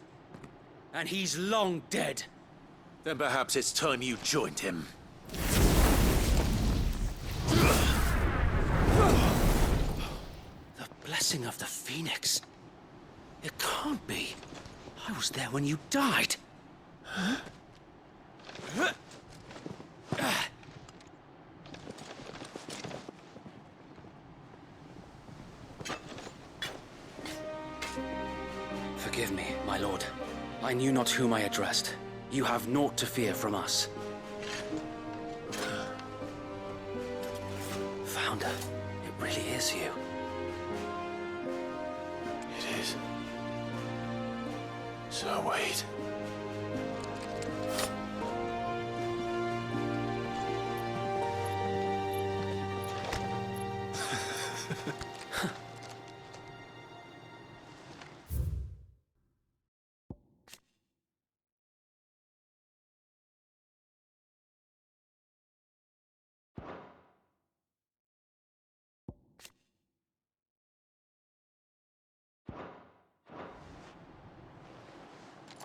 And he's long dead. Then perhaps it's time you joined him. The blessing of the Phoenix. It can't be. I was there when you died. Forgive me, my lord. I knew not whom I addressed. You have naught to fear from us. Founder, it really is you. It is. So wait.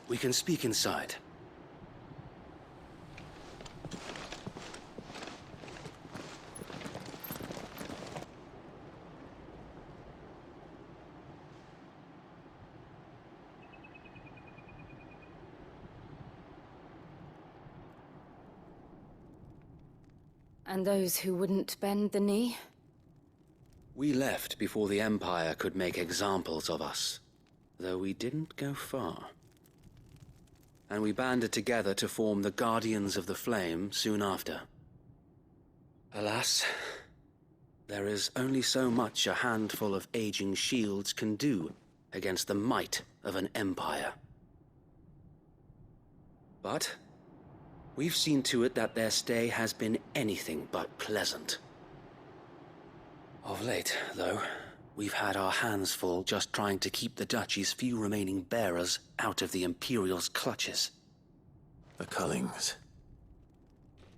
We can speak inside. And those who wouldn't bend the knee? We left before the Empire could make examples of us, though we didn't go far. And we banded together to form the Guardians of the Flame soon after. Alas, there is only so much a handful of aging shields can do against the might of an empire. But we've seen to it that their stay has been anything but pleasant. Of late, though, we've had our hands full just trying to keep the Duchy's few remaining bearers out of the Imperial's clutches. The Cullings.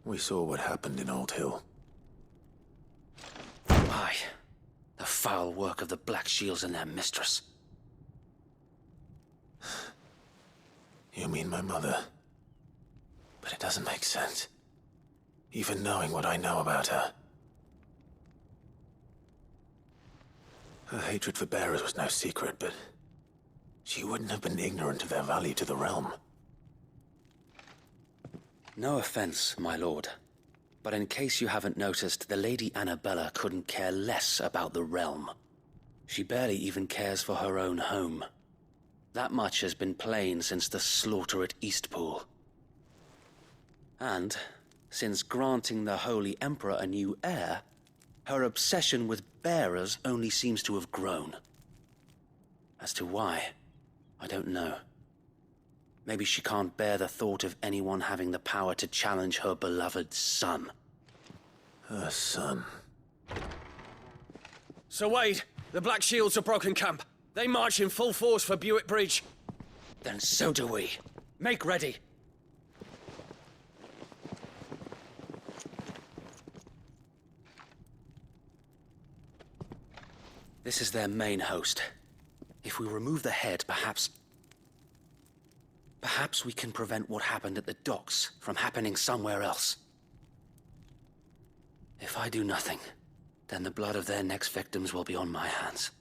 We saw what happened in Old Hill. Aye. The foul work of the Black Shields and their mistress. You mean my mother? But it doesn't make sense. Even knowing what I know about her. Her hatred for bearers was no secret, but she wouldn't have been ignorant of their value to the realm. No offense, my lord, but in case you haven't noticed, the Lady Annabella couldn't care less about the realm. She barely even cares for her own home. That much has been plain since the slaughter at Eastpool. And since granting the Holy Emperor a new heir, Her obsession with bearers only seems to have grown. As to why, I don't know. Maybe she can't bear the thought of anyone having the power to challenge her beloved son. Her son. Sir Wade, the Black Shields have broken camp. They march in full force for Buick Bridge. Then so do we. Make ready. This is their main host. If we remove the head, perhaps we can prevent what happened at the docks from happening somewhere else. If I do nothing, then the blood of their next victims will be on my hands.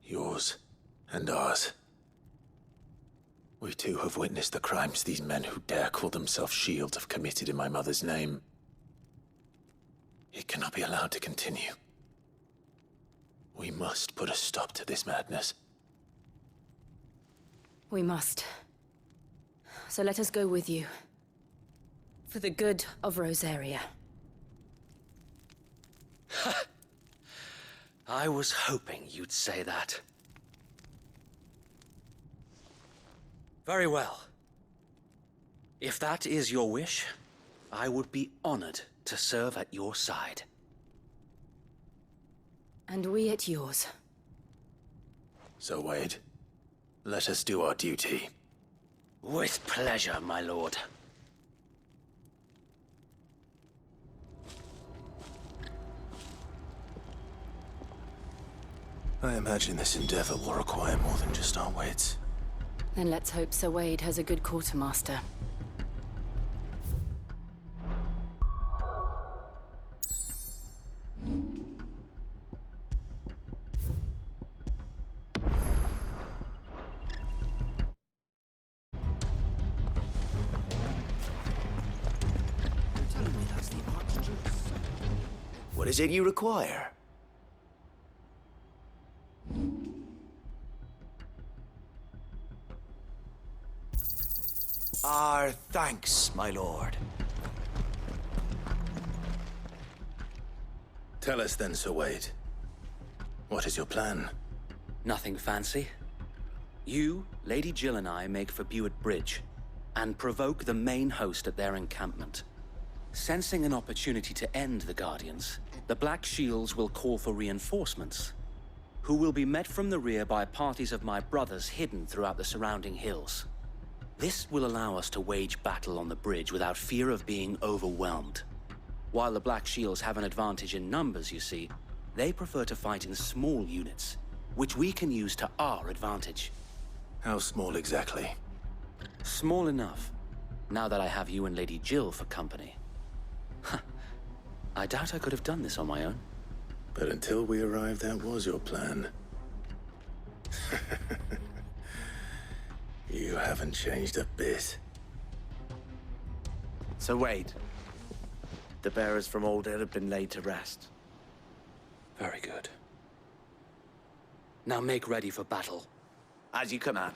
Yours and ours. We too have witnessed the crimes these men who dare call themselves shields have committed in my mother's name. It cannot be allowed to continue. We must put a stop to this madness. We must. So let us go with you. For the good of Rosaria. I was hoping you'd say that. Very well. If that is your wish, I would be honored to serve at your side. And we at yours. So, Wade, let us do our duty. With pleasure, my lord. I imagine this endeavor will require more than just our wits. Then let's hope Sir Wade has a good quartermaster. What is it you require? Our thanks, my lord. Tell us then, Sir Wade. What is your plan? Nothing fancy. You, Lady Jill and I make for Buick Bridge, and provoke the main host at their encampment. Sensing an opportunity to end the Guardians, the Black Shields will call for reinforcements, who will be met from the rear by parties of my brothers hidden throughout the surrounding hills. This will allow us to wage battle on the bridge without fear of being overwhelmed. While the Black Shields have an advantage in numbers, you see, they prefer to fight in small units, which we can use to our advantage. How small exactly? Small enough, now that I have you and Lady Jill for company. I doubt I could have done this on my own. But until we arrived, that was your plan. You haven't changed a bit. So Wade, the bearers from Alder have been laid to rest. Very good. Now make ready for battle. As you command.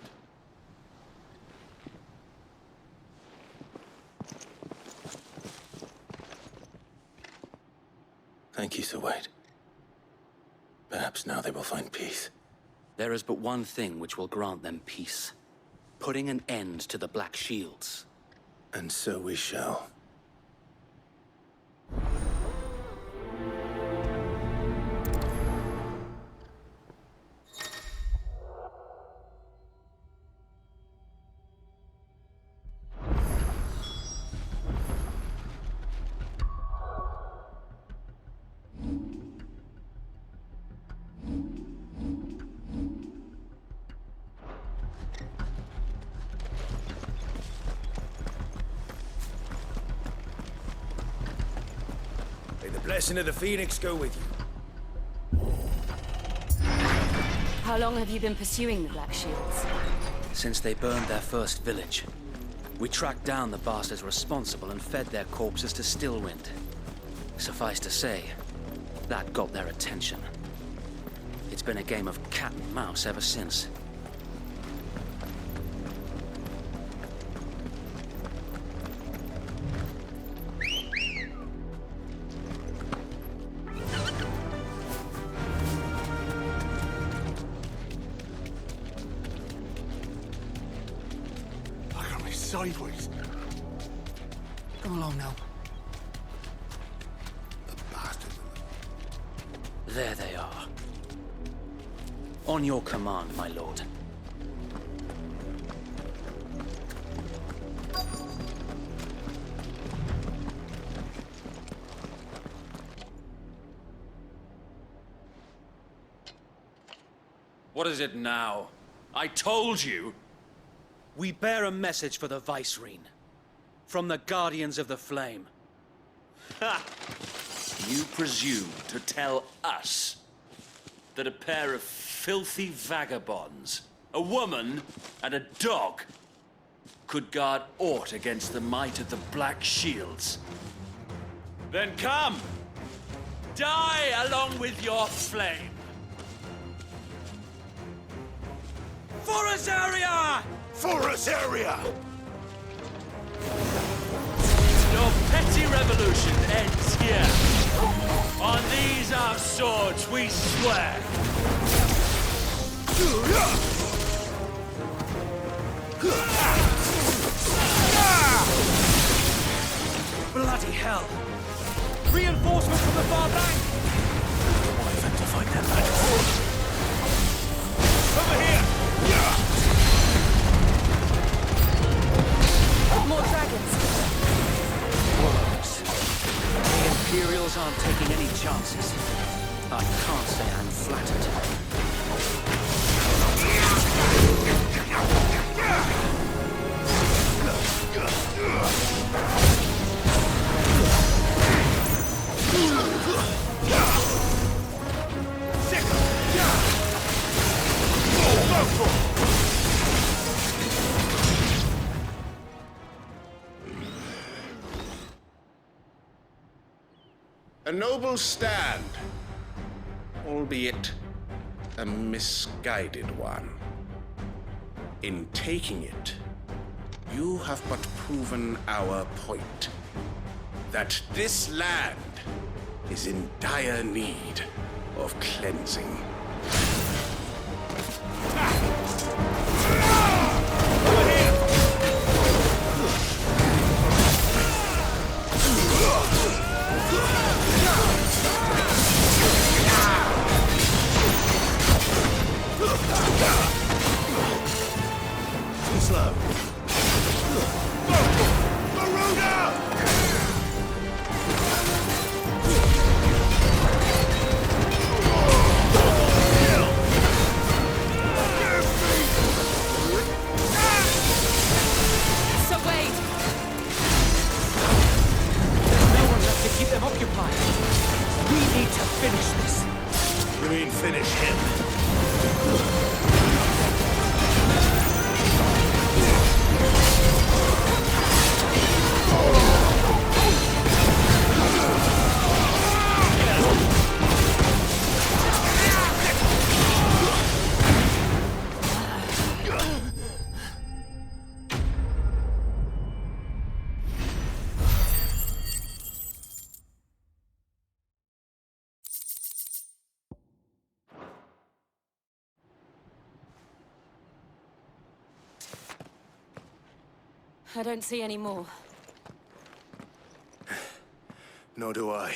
Thank you, Sir Wade. Perhaps now they will find peace. There is but one thing which will grant them peace. Putting an end to the Black Shields. And so we shall. May the blessing of the Phoenix go with you. How long have you been pursuing the Black Shields? Since they burned their first village. We tracked down the bastards responsible and fed their corpses to Stillwind. Suffice to say, that got their attention. It's been a game of cat and mouse ever since. sideways. Come along now. There they are. On your command, my lord. What is it now? I told you! We bear a message for the Vicereine. From the Guardians of the Flame. Ha! You presume to tell us that a pair of filthy vagabonds, a woman and a dog, could guard aught against the might of the Black Shields? Then come! Die along with your flame! For Azaria! For Azaria! Your petty revolution ends here. On these our swords we swear. Bloody hell! Reinforcements from the far bank! Why event to fight them back? Over here! More dragons. Worms. The Imperials aren't taking any chances. I can't say I'm flattered. A noble stand, albeit a misguided one. In taking it, you have but proven our point. That this land is in dire need of cleansing. Too slow. So wait! There's no one left to keep them occupied. We need to finish this. You mean finish him? I don't see any more. Nor do I.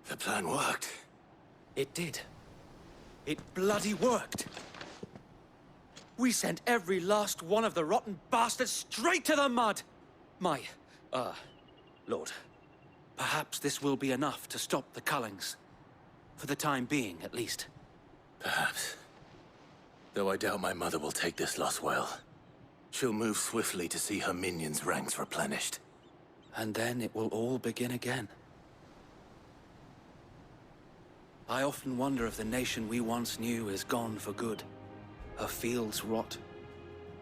The plan worked. It did. It bloody worked. We sent every last one of the rotten bastards straight to the mud! Lord. Perhaps this will be enough to stop the Cullings. For the time being, at least. Perhaps. Though I doubt my mother will take this loss well. She'll move swiftly to see her minions' ranks replenished. And then it will all begin again. I often wonder if the nation we once knew is gone for good. Her fields rot.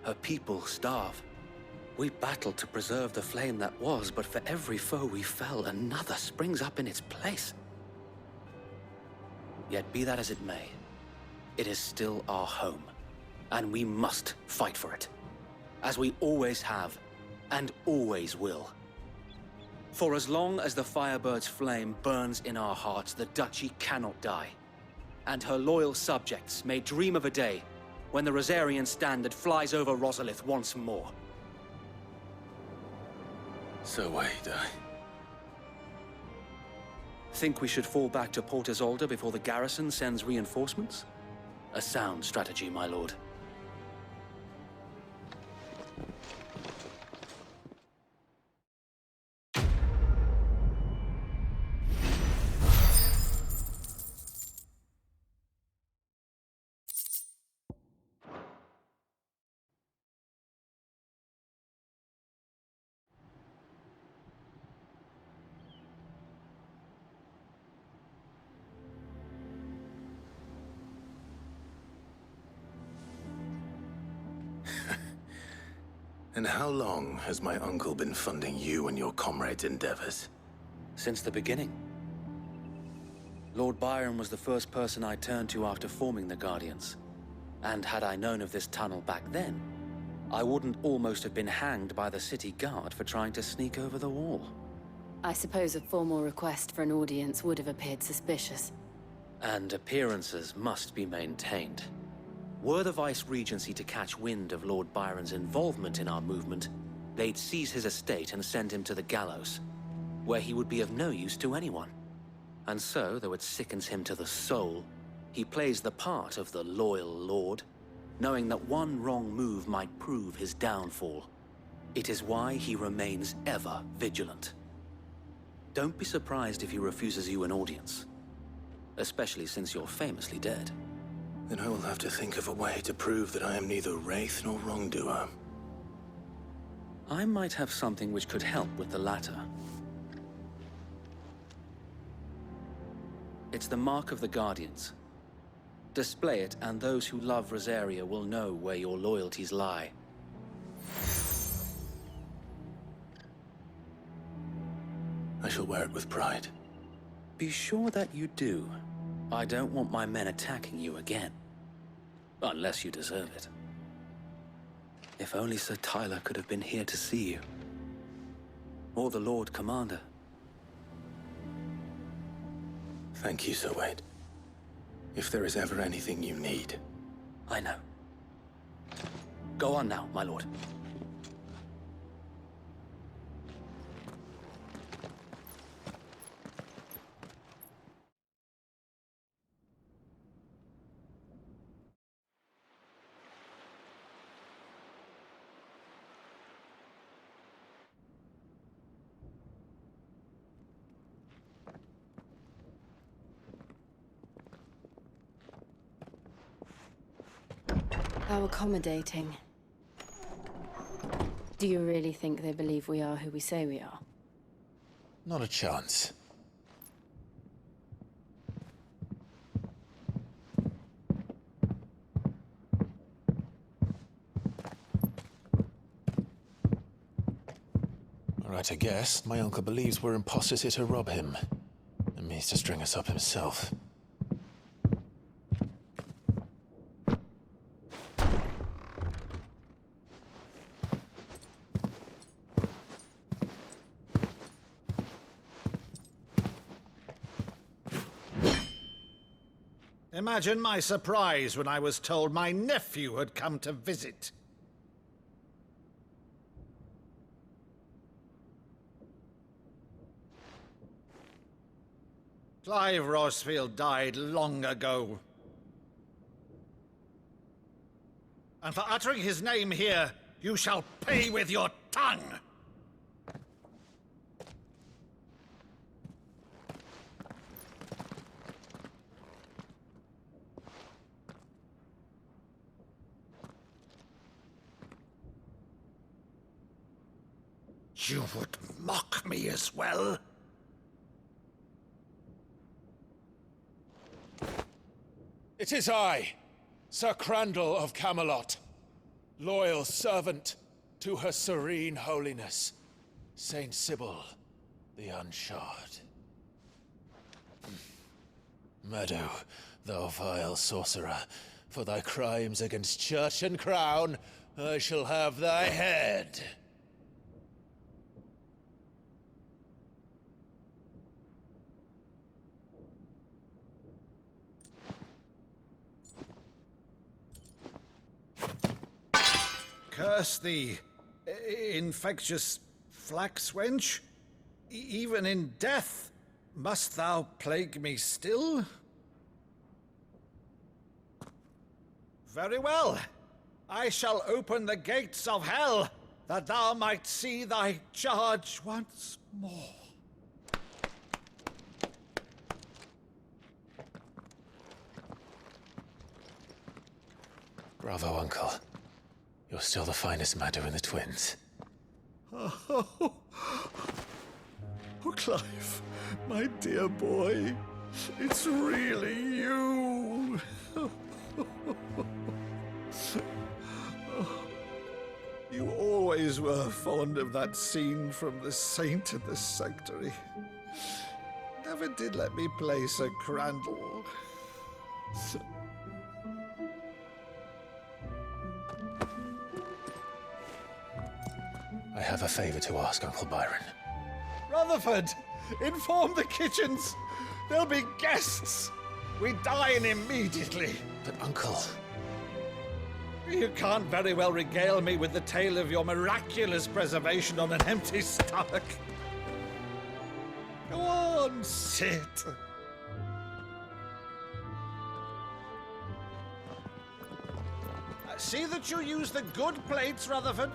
Her people starve. We battled to preserve the flame that was, but for every foe we fell, another springs up in its place. Yet be that as it may, it is still our home, and we must fight for it. As we always have, and always will. For as long as the Firebird's flame burns in our hearts, the Duchy cannot die. And her loyal subjects may dream of a day when the Rosarian standard flies over Rosalith once more. So wait, Think we should fall back to Port Isolde before the garrison sends reinforcements? A sound strategy, my lord. And how long has my uncle been funding you and your comrades' endeavors? Since the beginning. Lord Byron was the first person I turned to after forming the Guardians. And had I known of this tunnel back then, I wouldn't almost have been hanged by the city guard for trying to sneak over the wall. I suppose a formal request for an audience would have appeared suspicious. And appearances must be maintained. Were the Vice-Regency to catch wind of Lord Byron's involvement in our movement, they'd seize his estate and send him to the gallows, where he would be of no use to anyone. And so, though it sickens him to the soul, he plays the part of the loyal lord, knowing that one wrong move might prove his downfall. It is why he remains ever vigilant. Don't be surprised if he refuses you an audience, especially since you're famously dead. Then I will have to think of a way to prove that I am neither wraith nor wrongdoer. I might have something which could help with the latter. It's the mark of the Guardians. Display it, and those who love Rosaria will know where your loyalties lie. I shall wear it with pride. Be sure that you do. I don't want my men attacking you again. Unless you deserve it. If only Sir Tyler could have been here to see you. Or the Lord Commander. Thank you, Sir Wade. If there is ever anything you need. I know. Go on now, my lord. How accommodating. Do you really think they believe we are who we say we are? Not a chance. Right, I guess. My uncle believes we're imposters here to rob him. And means to string us up himself. Imagine my surprise when I was told my nephew had come to visit. Clive Rosfield died long ago. And for uttering his name here, you shall pay with your tongue! You would mock me as well? It is I, Sir Crandall of Camelot, loyal servant to Her Serene Holiness, Saint Sybil the Unshod. Meadow, thou vile sorcerer, for thy crimes against church and crown, I shall have thy head. Curse thee, infectious flax wench? Even in death, must thou plague me still? Very well. I shall open the gates of hell, that thou might see thy charge once more. Bravo, Uncle. You're still the finest Maddu in the twins. Oh, Clive, my dear boy, it's really you. You always were fond of that scene from The Saint in the Sanctuary. Never did let me play Sir Crandall. I have a favor to ask, Uncle Byron. Rutherford, inform the kitchens. There'll be guests. We dine immediately. But, Uncle... You can't very well regale me with the tale of your miraculous preservation on an empty stomach. Go on, sit. See that you use the good plates, Rutherford.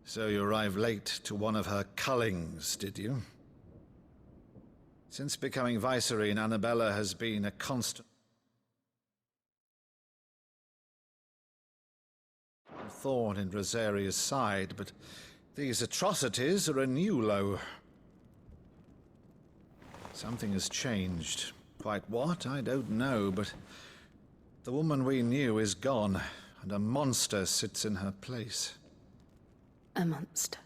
So you arrived late to one of her cullings, did you? Since becoming Vicereine, Annabella has been a constant thorn in Rosaria's side, but these atrocities are a new low. Something has changed. Quite what, I don't know, but the woman we knew is gone, and a monster sits in her place. A monster?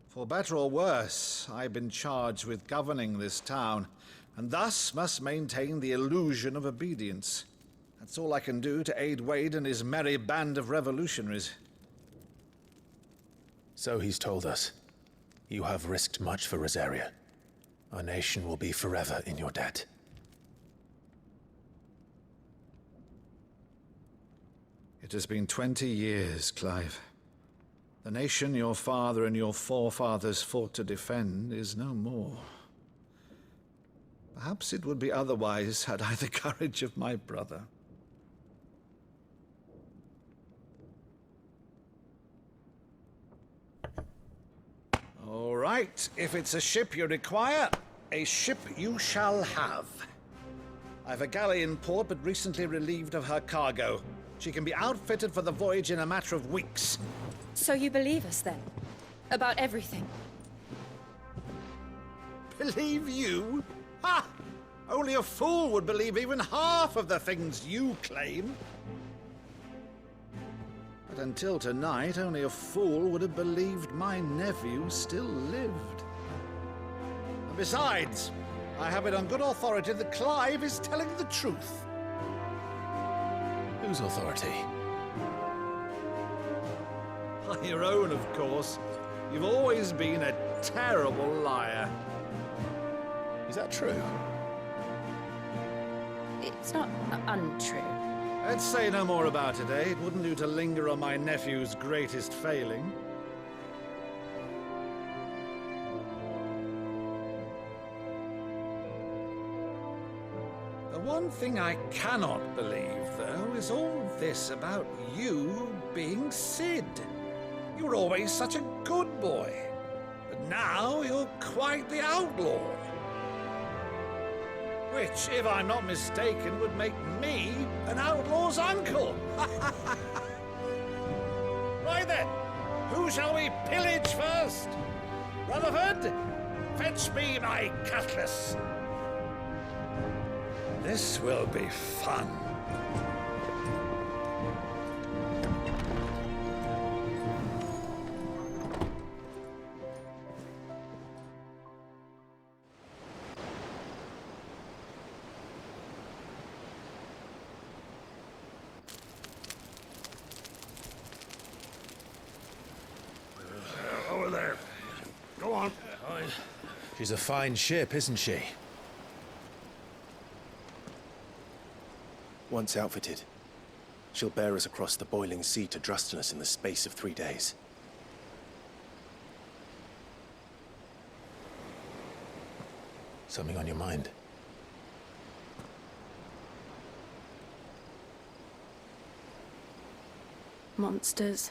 For better or worse, I've been charged with governing this town, and thus must maintain the illusion of obedience. That's all I can do to aid Wade and his merry band of revolutionaries. So he's told us. You have risked much for Rosaria. Our nation will be forever in your debt. It has been 20 years, Clive. The nation your father and your forefathers fought to defend is no more. Perhaps it would be otherwise had I the courage of my brother. All right, if it's a ship you require, a ship you shall have. I've a galley in port, but recently relieved of her cargo. She can be outfitted for the voyage in a matter of weeks. So you believe us, then? About everything? Believe you? Ha! Only a fool would believe even half of the things you claim. But until tonight, only a fool would have believed my nephew still lived. And besides, I have it on good authority that Clive is telling the truth. Whose authority? Your own, of course. You've always been a terrible liar. Is that true? It's not untrue. Let's say no more about it, eh? It wouldn't do to linger on my nephew's greatest failing. The one thing I cannot believe, though, is all this about you being Sid. You were always such a good boy, but now you're quite the outlaw. Which, if I'm not mistaken, would make me an outlaw's uncle. Right then, who shall we pillage first? Rutherford, fetch me my cutlass. This will be fun. Over there. Go on. She's a fine ship, isn't she? Once outfitted, she'll bear us across the boiling sea to Drustinus in the space of 3 days. Something on your mind? Monsters.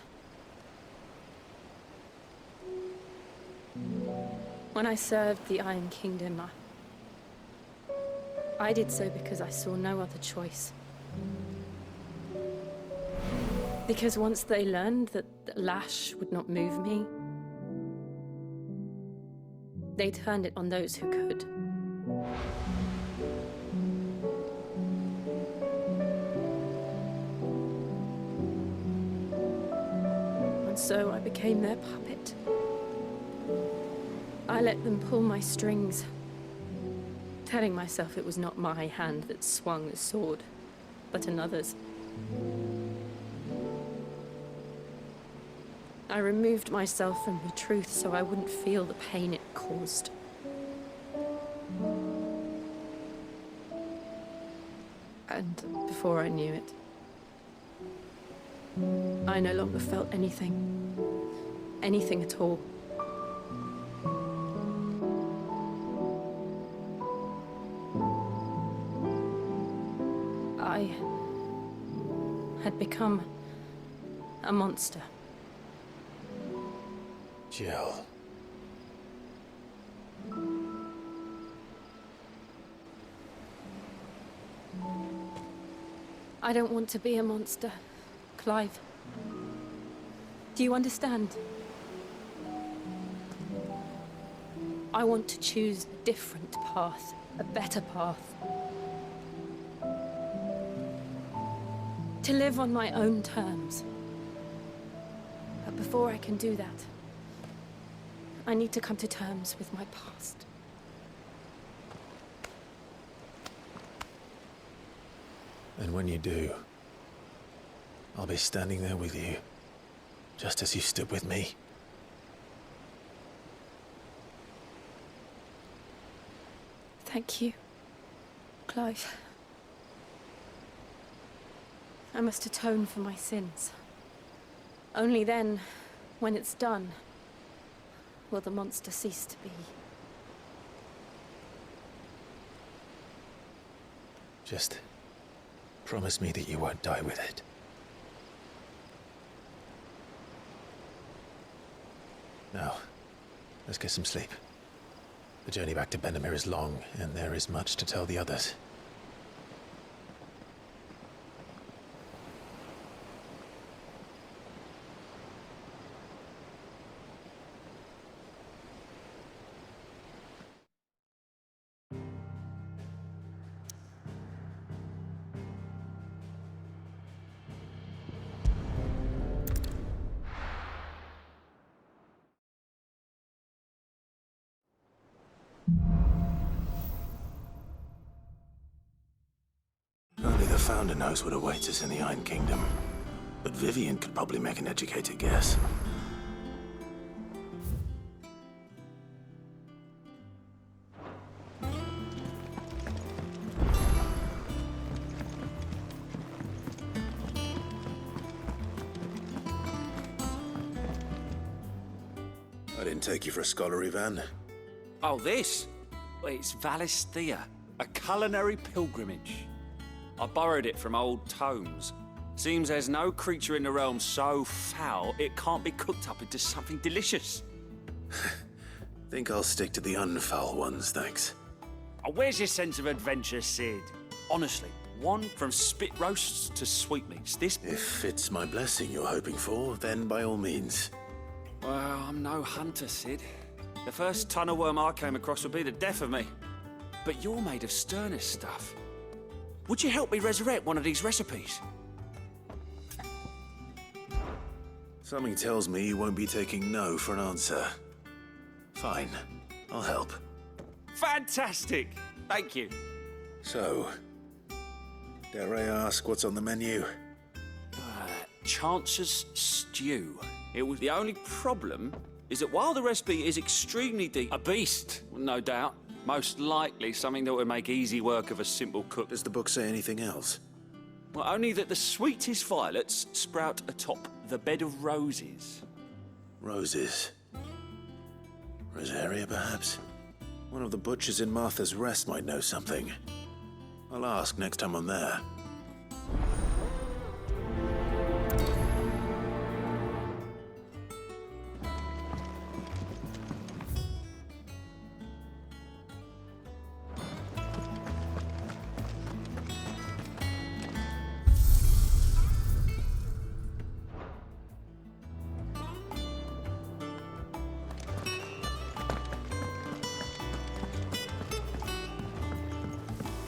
When I served the Iron Kingdom, I did so because I saw no other choice. Because once they learned that the lash would not move me, they turned it on those who could. And so I became their puppet. I let them pull my strings, telling myself it was not my hand that swung the sword, but another's. I removed myself from the truth so I wouldn't feel the pain it caused. And before I knew it, I no longer felt anything. Anything at all. I had become a monster. Jill. I don't want to be a monster, Clive. Do you understand? I want to choose a different path, a better path. To live on my own terms. But before I can do that, I need to come to terms with my past. And when you do, I'll be standing there with you, just as you stood with me. Thank you, Clive. I must atone for my sins. Only then, when it's done, will the monster cease to be. Just promise me that you won't die with it. Now, let's get some sleep. The journey back to Benamir is long, and there is much to tell the others. Only the Founder knows what awaits us in the Iron Kingdom. But Vivian could probably make an educated guess. I didn't take you for a scholarly van. Oh, this? Well, it's Valisthea, a culinary pilgrimage. I borrowed it from old tomes. Seems there's no creature in the realm so foul it can't be cooked up into something delicious. Think I'll stick to the unfoul ones, thanks. Oh, where's your sense of adventure, Sid? Honestly, one from spit roasts to sweetmeats. This... If it's my blessing you're hoping for, then by all means. Well, I'm no hunter, Sid. The first ton of worm I came across would be the death of me. But you're made of sterner stuff. Would you help me resurrect one of these recipes? Something tells me you won't be taking no for an answer. Fine, I'll help. Fantastic! Thank you. So, dare I ask what's on the menu? Chancer's stew. It was the only problem is that while the recipe is extremely deep, a beast, no doubt. Most likely something that would make easy work of a simple cook. Does the book say anything else? Well, only that the sweetest violets sprout atop the bed of roses. Roses. Rosaria, perhaps? One of the butchers in Martha's Rest might know something. I'll ask next time I'm there.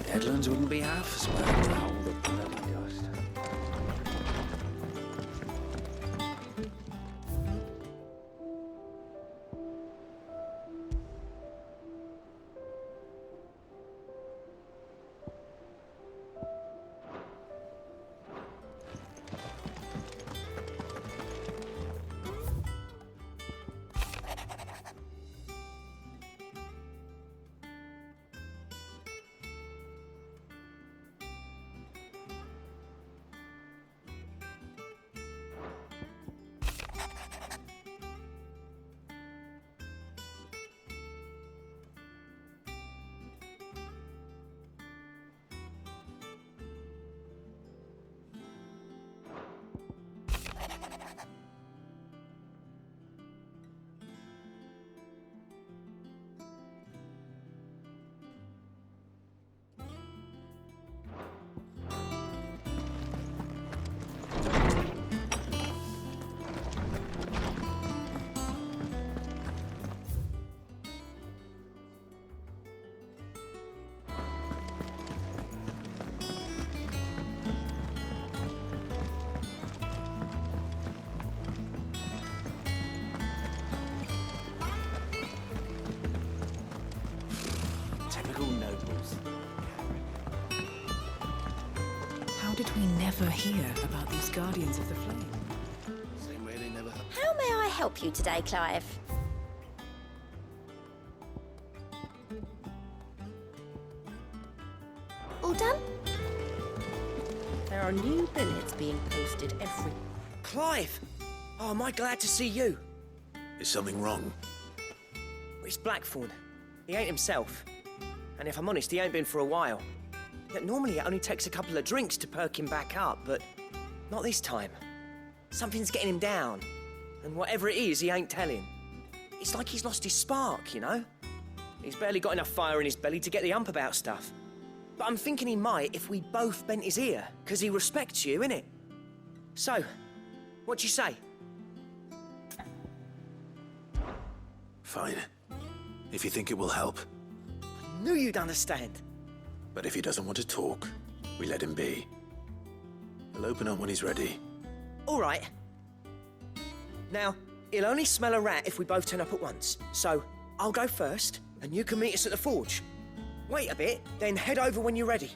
Deadlands wouldn't be half as bad without all the bloody dust. Typical nobles. How did we never hear about these Guardians of the Flame? Same way they never... How may I help you today, Clive? All done? There are new billets being posted every... Clive! Oh, am I glad to see you? Is something wrong? It's Blackthorn. He ain't himself. And if I'm honest, he ain't been for a while. Yet normally it only takes a couple of drinks to perk him back up, but not this time. Something's getting him down. And whatever it is, he ain't telling. It's like he's lost his spark, you know? He's barely got enough fire in his belly to get the ump about stuff. But I'm thinking he might if we both bent his ear, because he respects you, innit? So, what do you say? Fine. If you think it will help. Knew you'd understand. But if he doesn't want to talk, we let him be. He'll open up when he's ready. All right. Now, he'll only smell a rat if we both turn up at once. So, I'll go first, and you can meet us at the forge. Wait a bit, then head over when you're ready.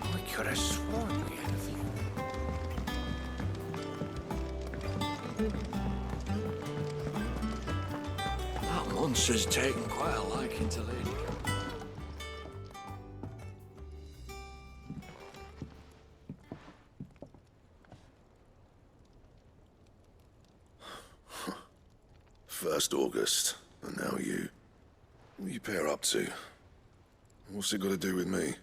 I could have sworn we had a few. That monster's taken quite a liking to Lady. First August, and now you. What are you pair up to? What's it got to do with me?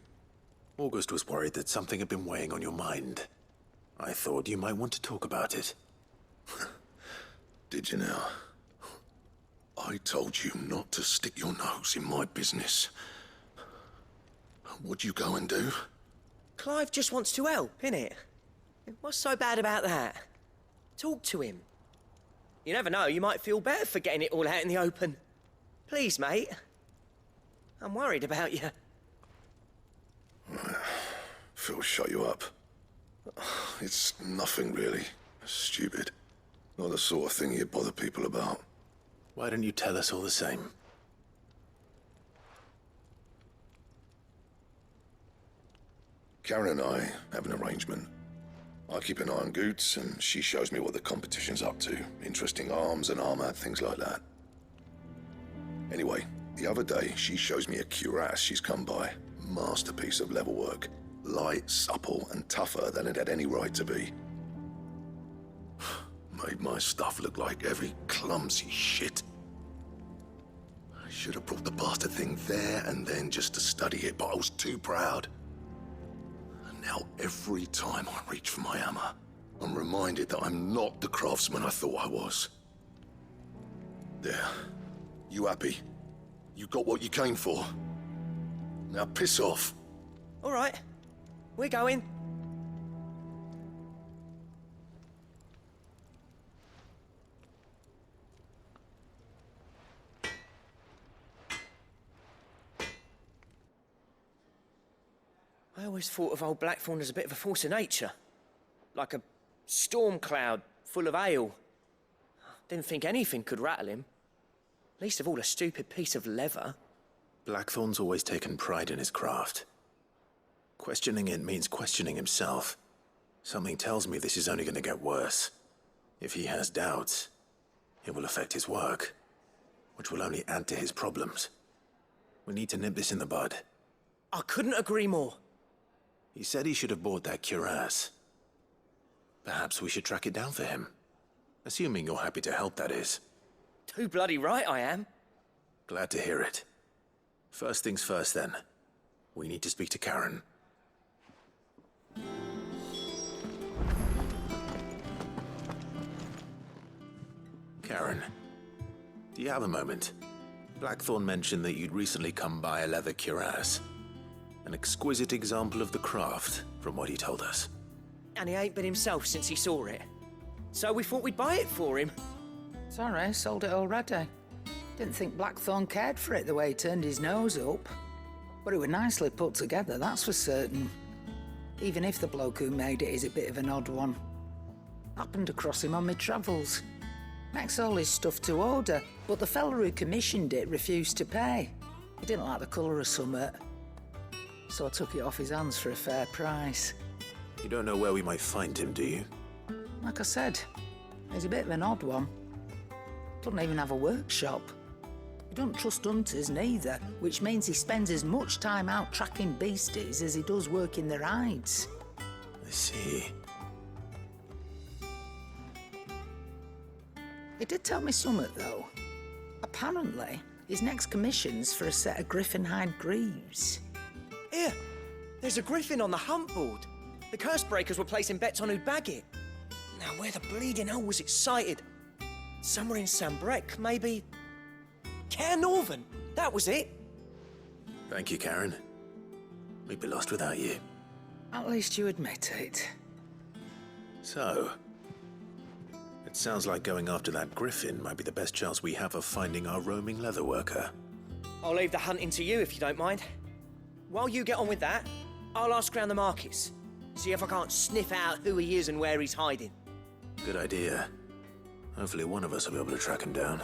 August was worried that something had been weighing on your mind. I thought you might want to talk about it. Did you now? I told you not to stick your nose in my business. What'd you go and do? Clive just wants to help, innit? What's so bad about that? Talk to him. You never know, you might feel better for getting it all out in the open. Please, mate. I'm worried about you. Phil shut you up. It's nothing really. Stupid. Not the sort of thing you bother people about. Why don't you tell us all the same? Karen and I have an arrangement. I keep an eye on Goots, and she shows me what the competition's up to. Interesting arms and armor, things like that. Anyway, the other day, she shows me a cuirass she's come by. Masterpiece of level work. Light, supple, and tougher than it had any right to be. Made my stuff look like every clumsy shit. I should have brought the bastard thing there and then just to study it, but I was too proud. And now every time I reach for my hammer, I'm reminded that I'm not the craftsman I thought I was. There. You happy? You got what you came for. Now piss off. All right. We're going. I always thought of old Blackthorn as a bit of a force of nature. Like a storm cloud full of ale. Didn't think anything could rattle him. Least of all a stupid piece of leather. Blackthorn's always taken pride in his craft. Questioning it means questioning himself. Something tells me this is only going to get worse. If he has doubts, it will affect his work, which will only add to his problems. We need to nip this in the bud. I couldn't agree more. He said he should have bought that cuirass. Perhaps we should track it down for him. Assuming you're happy to help, that is. Too bloody right I am. Glad to hear it. First things first, then. We need to speak to Karen. Karen, do you have a moment? Blackthorn mentioned that you'd recently come by a leather cuirass. An exquisite example of the craft, from what he told us. And he ain't been himself since he saw it. So we thought we'd buy it for him. Sorry, sold it already. Didn't think Blackthorn cared for it the way he turned his nose up. But it was nicely put together, that's for certain. Even if the bloke who made it is a bit of an odd one. Happened across him on my travels. Makes all his stuff to order, but the fella who commissioned it refused to pay. He didn't like the colour of summit. So I took it off his hands for a fair price. You don't know where we might find him, do you? Like I said, he's a bit of an odd one. Doesn't even have a workshop. He don't trust hunters neither, which means he spends as much time out tracking beasties as he does working their hides. I see. He did tell me something, though. Apparently, his next commission's for a set of griffin hide greaves. Here, there's a griffin on the hunt board. The curse breakers were placing bets on who'd bag it. Now, where the bleeding hell was it sighted? Somewhere in Sambrec, maybe... Care Northern, that was it. Thank you, Karen. We'd be lost without you. At least you admit it. So, it sounds like going after that griffin might be the best chance we have of finding our roaming leather worker. I'll leave the hunting to you if you don't mind. While you get on with that, I'll ask around the markets. See if I can't sniff out who he is and where he's hiding. Good idea. Hopefully one of us will be able to track him down.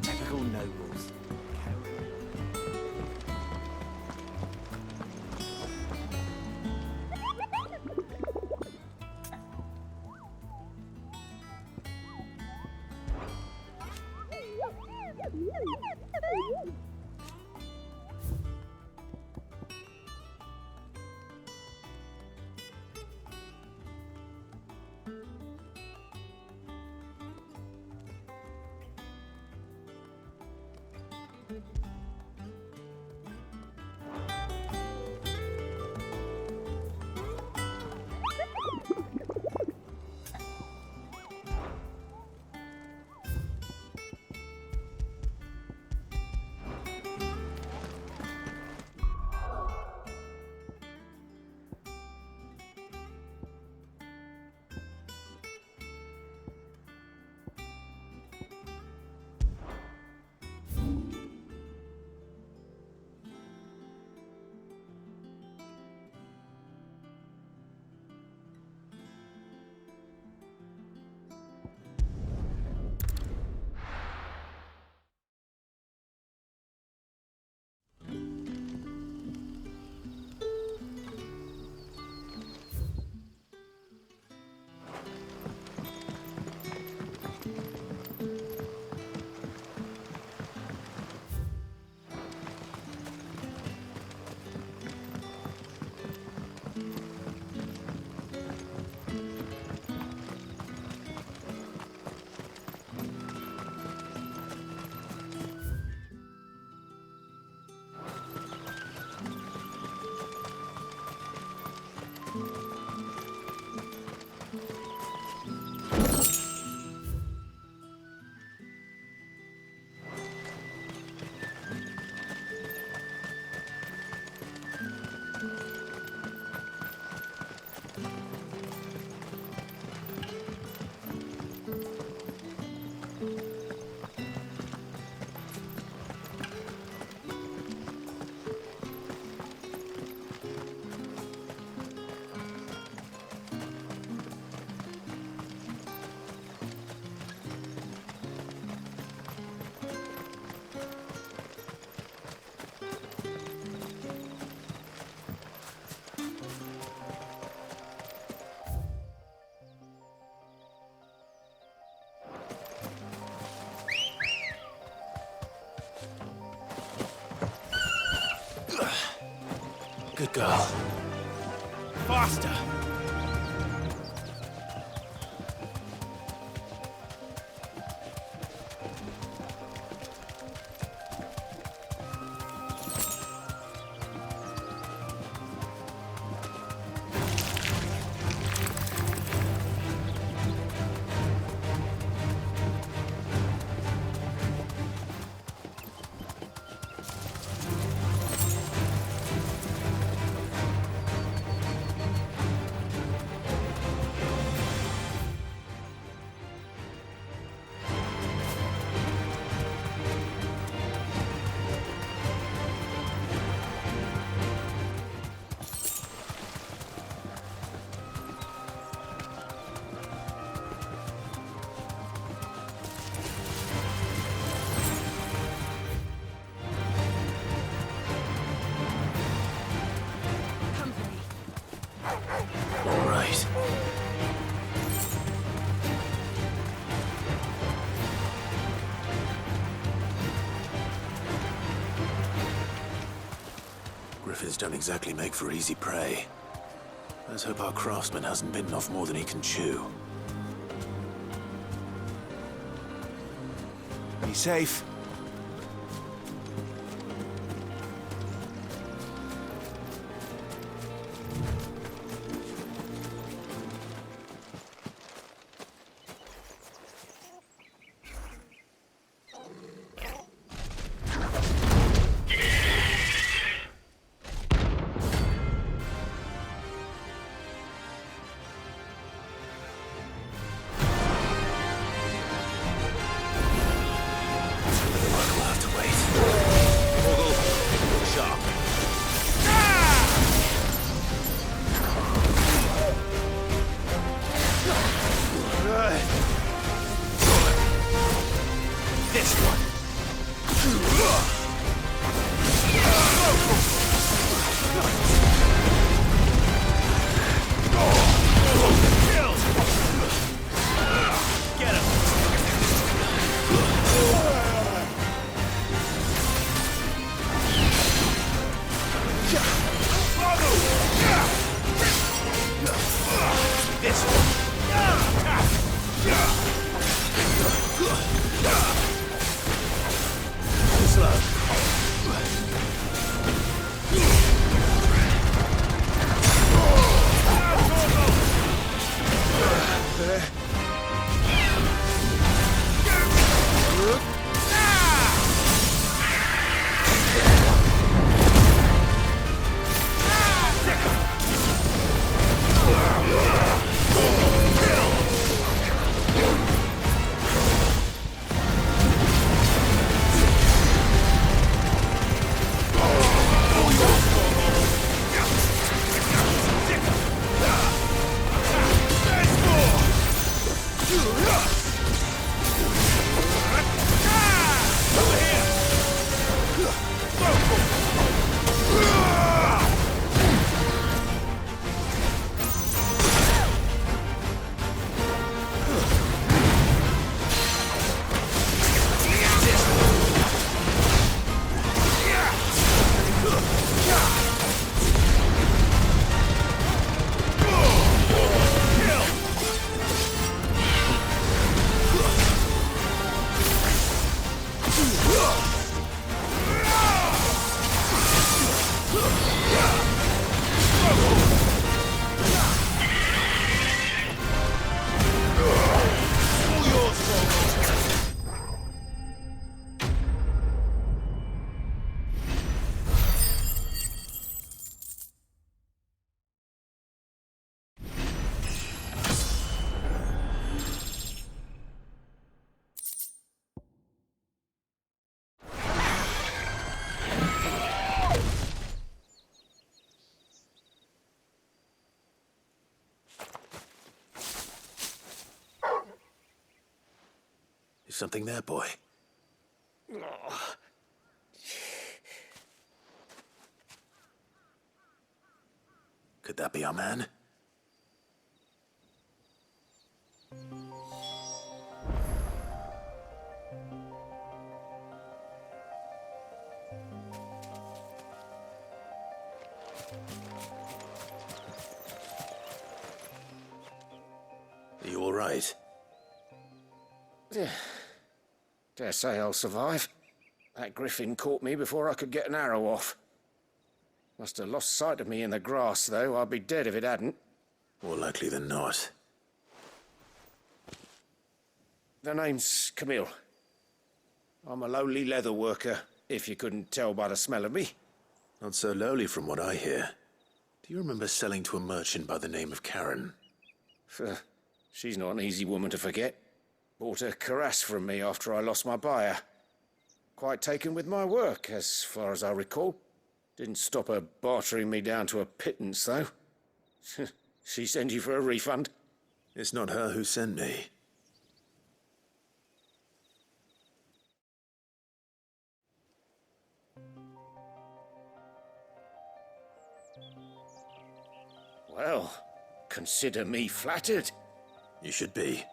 Typical nobles. Good girl. Faster! All right. Griffins don't exactly make for easy prey. Let's hope our craftsman hasn't bitten off more than he can chew. Be safe. Is something there, boy? Could that be our man? right? Dare say I'll survive. That griffin caught me before I could get an arrow off. Must have lost sight of me in the grass, though. I'd be dead if it hadn't. More likely than not. The name's Camille. I'm a lowly leather worker, if you couldn't tell by the smell of me. Not so lowly from what I hear. Do you remember selling to a merchant by the name of Karen? She's not an easy woman to forget. Bought a cuirass from me after I lost my buyer. Quite taken with my work, as far as I recall. Didn't stop her bartering me down to a pittance, though. She sent you for a refund? It's not her who sent me. Well, consider me flattered. You should be.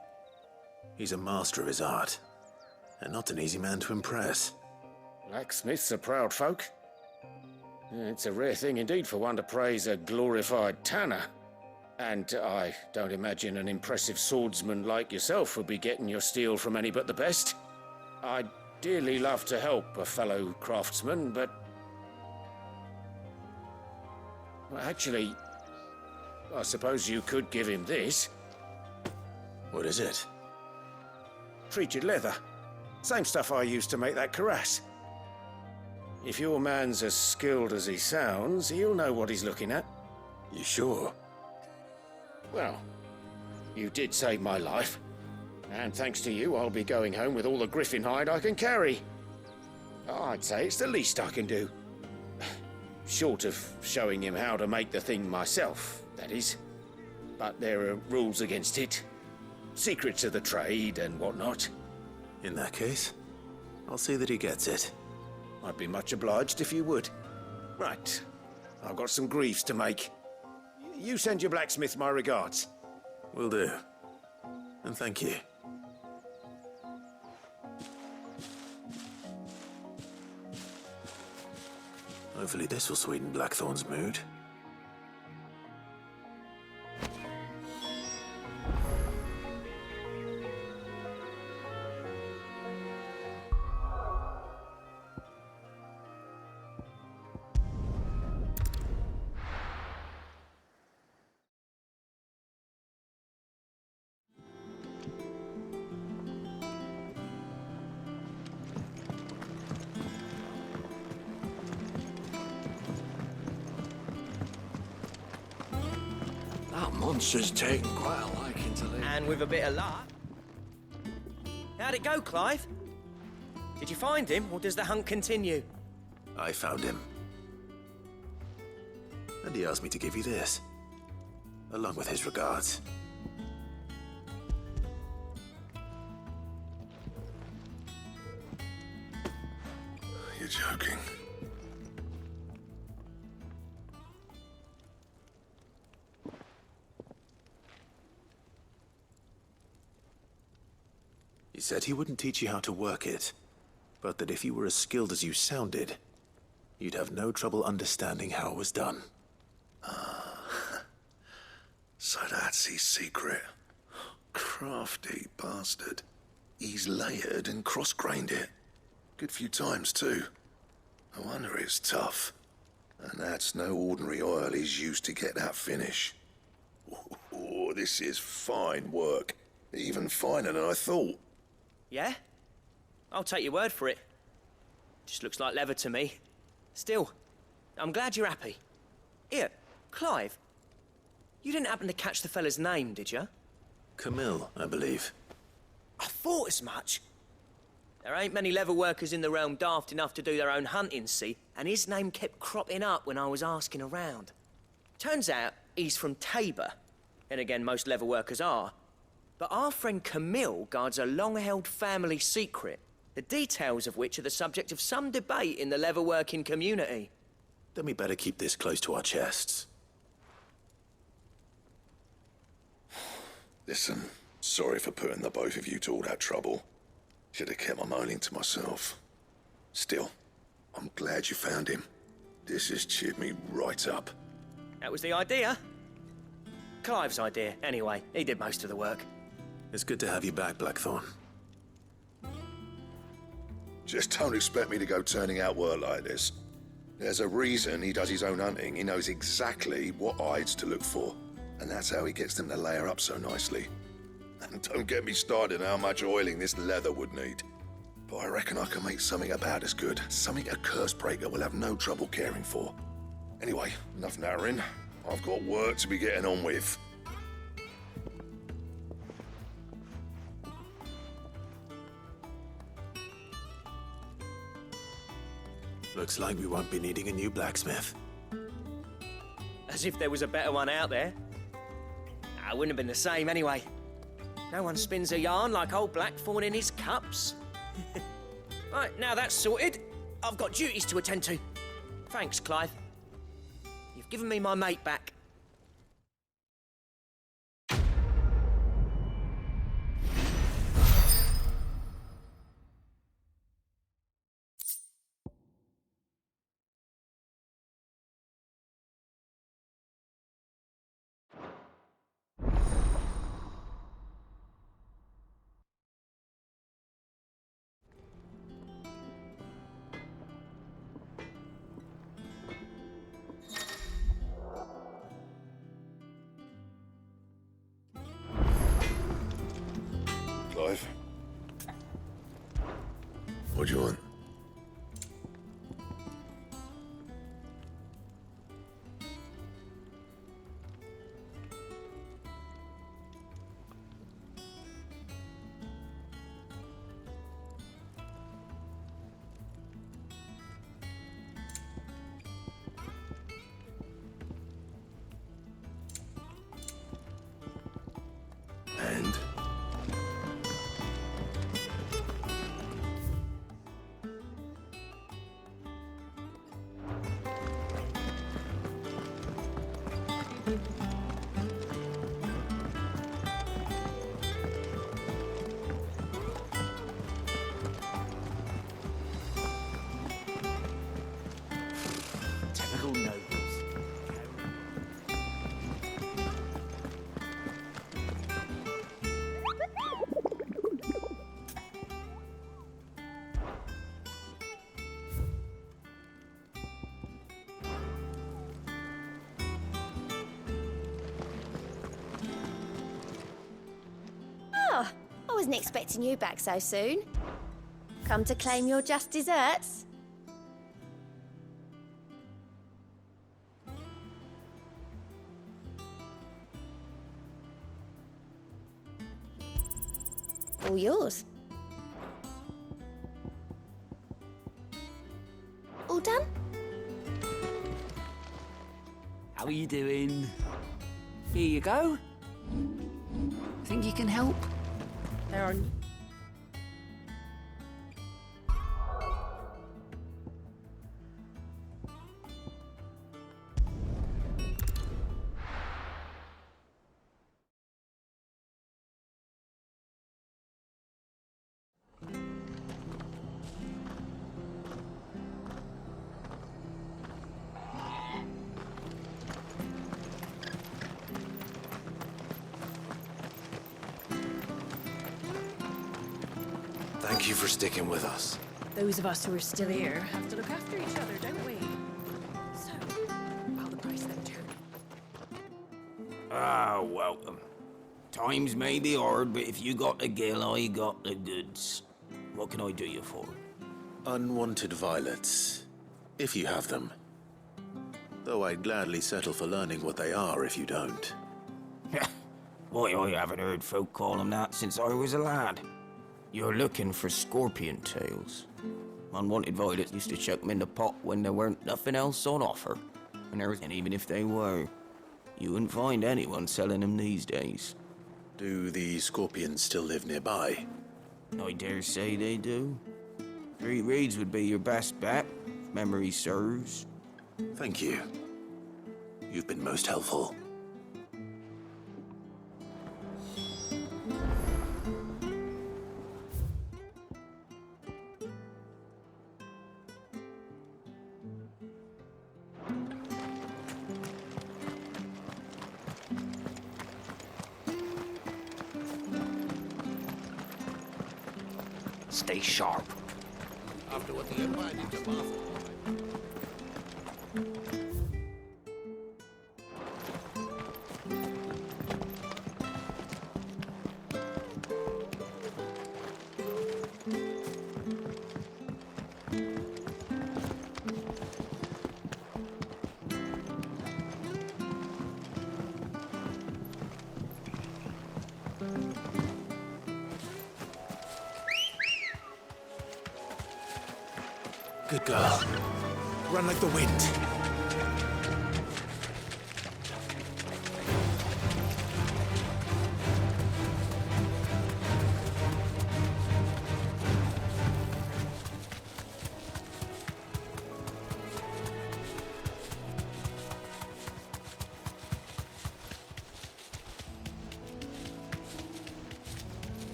He's a master of his art, and not an easy man to impress. Blacksmiths are proud folk. It's a rare thing indeed for one to praise a glorified tanner. And I don't imagine an impressive swordsman like yourself would be getting your steel from any but the best. I'd dearly love to help a fellow craftsman, but... Well, actually, I suppose you could give him this. What is it? Treated leather. Same stuff I used to make that cuirass. If your man's as skilled as he sounds, he'll know what he's looking at. You sure? Well, you did save my life. And thanks to you, I'll be going home with all the griffin hide I can carry. I'd say it's the least I can do. Short of showing him how to make the thing myself, that is. But there are rules against it. Secrets of the trade and whatnot. In that case, I'll see that he gets it. I'd be much obliged if you would. Right. I've got some greaves to make. You send your blacksmith my regards. Will do. And thank you. Hopefully this will sweeten Blackthorn's mood. That monster's taken quite a liking to Lee. And with a bit of luck. How'd it go, Clive? Did you find him, or does the hunt continue? I found him. And he asked me to give you this, along with his regards. You're joking. He said he wouldn't teach you how to work it, but that if you were as skilled as you sounded, you'd have no trouble understanding how it was done. So that's his secret. Crafty bastard. He's layered and cross-grained it. Good few times, too. No wonder it's tough. And that's no ordinary oil he's used to get that finish. Oh, this is fine work. Even finer than I thought. Yeah? I'll take your word for it. Just looks like leather to me. Still, I'm glad you're happy. Here, Clive. You didn't happen to catch the fella's name, did you? Camille, I believe. I thought as much. There ain't many leather workers in the realm daft enough to do their own hunting, see? And his name kept cropping up when I was asking around. Turns out he's from Tabor. And again, most leather workers are. But our friend Camille guards a long-held family secret, the details of which are the subject of some debate in the leather-working community. Then we better keep this close to our chests. Listen, sorry for putting the both of you to all that trouble. Should have kept my moaning to myself. Still, I'm glad you found him. This has cheered me right up. That was the idea. Clive's idea, anyway. He did most of the work. It's good to have you back, Blackthorn. Just don't expect me to go turning out work like this. There's a reason he does his own hunting. He knows exactly what hides to look for. And that's how he gets them to layer up so nicely. And don't get me started on how much oiling this leather would need. But I reckon I can make something about as good. Something a curse breaker will have no trouble caring for. Anyway, enough nattering. I've got work to be getting on with. Looks like we won't be needing a new blacksmith. As if there was a better one out there. Nah, it wouldn't have been the same anyway. No one spins a yarn like old Blackthorn in his cups. Right, now that's sorted, I've got duties to attend to. Thanks, Clive. You've given me my mate back. Clive? What do you want? And? Typical nobles. Oh, I wasn't expecting you back so soon. Come to claim your just desserts? All yours. All done? How are you doing? Here you go. Think you can help? There are... Thank you for sticking with us. Those of us who are still here have to look after each other, don't we? So, about the price then, too. Ah, welcome. Times may be hard, but if you got the gill, I got the goods. What can I do you for? Unwanted violets, if you have them. Though I'd gladly settle for learning what they are if you don't. Why, I haven't heard folk call them that since I was a lad. You're looking for scorpion tails. Unwanted violets used to chuck them in the pot when there weren't nothing else on offer. And even if they were, you wouldn't find anyone selling them these days. Do the scorpions still live nearby? I dare say they do. 3 Reeds would be your best bet, if memory serves. Thank you. You've been most helpful. Stay sharp. After what the Empire did to Martha. Good girl. Run like the wind.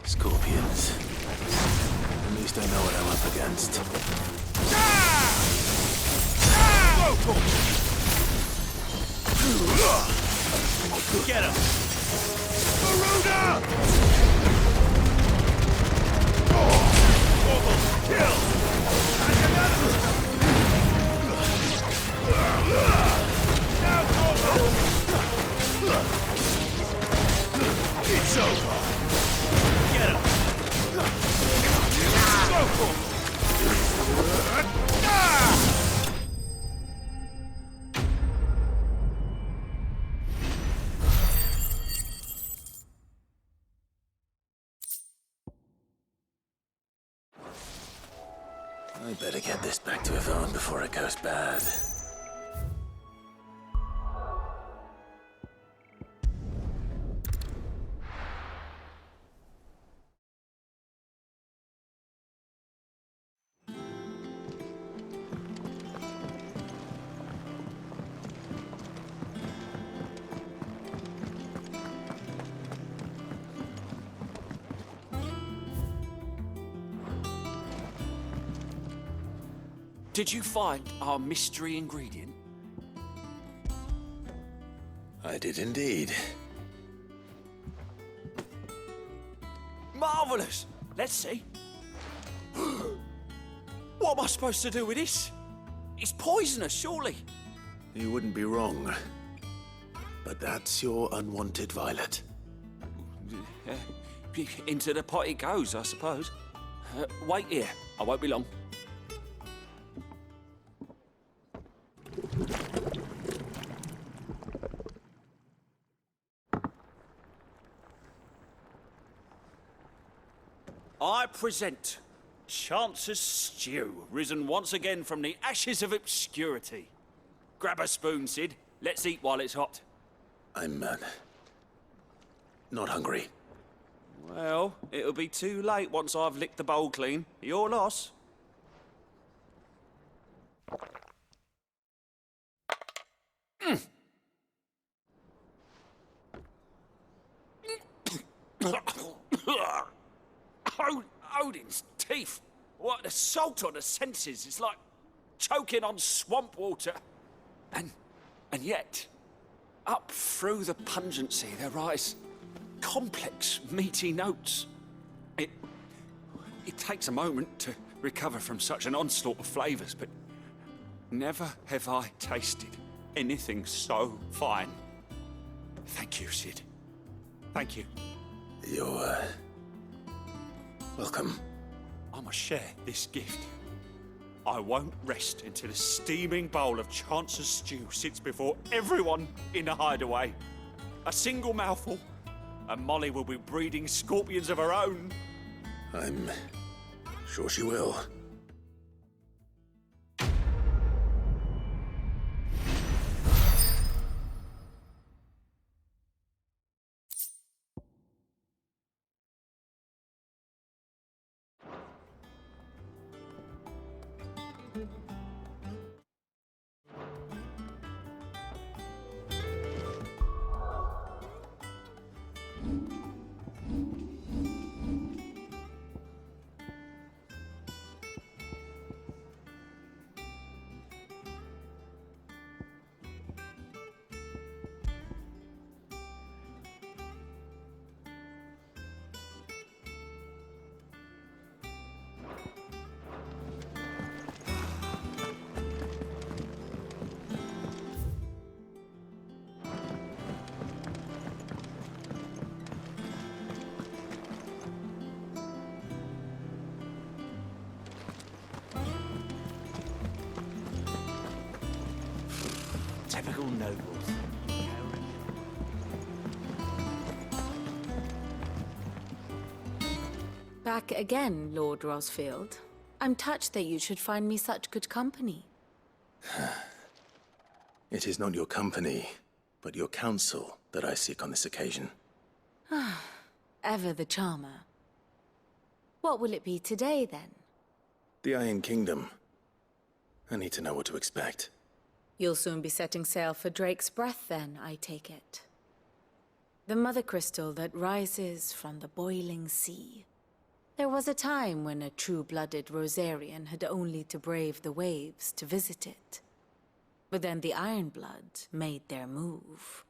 Scorpions. At least I know what I'm up against. Get him! It's over. Get him! I better get this back to Yvonne before it goes bad. Did you find our mystery ingredient? I did indeed. Marvelous! Let's see. What am I supposed to do with this? It's poisonous, surely. You wouldn't be wrong. But that's your unwanted violet. Into the pot it goes, I suppose. Wait here. I won't be long. I present Chance's stew, risen once again from the ashes of obscurity. Grab a spoon, Sid. Let's eat while it's hot. I'm, not hungry. Well, it'll be too late once I've licked the bowl clean. Your loss. Odin's teeth. What, the salt on the senses. It's like choking on swamp water. And yet, up through the pungency, there rise complex, meaty notes. It takes a moment to recover from such an onslaught of flavors, but never have I tasted anything so fine. Thank you, Sid. Thank you. You're, welcome. I must share this gift. I won't rest until a steaming bowl of Chance's stew sits before everyone in the hideaway. A single mouthful, and Molly will be breeding scorpions of her own. I'm sure she will. Typical nobles. Back again, Lord Rosfield. I'm touched that you should find me such good company. It is not your company, but your counsel that I seek on this occasion. Ever the charmer. What will it be today, then? The Iron Kingdom. I need to know what to expect. You'll soon be setting sail for Drake's Breath, then, I take it. The mother crystal that rises from the boiling sea. There was a time when a true-blooded Rosarian had only to brave the waves to visit it. But then the Ironblood made their move.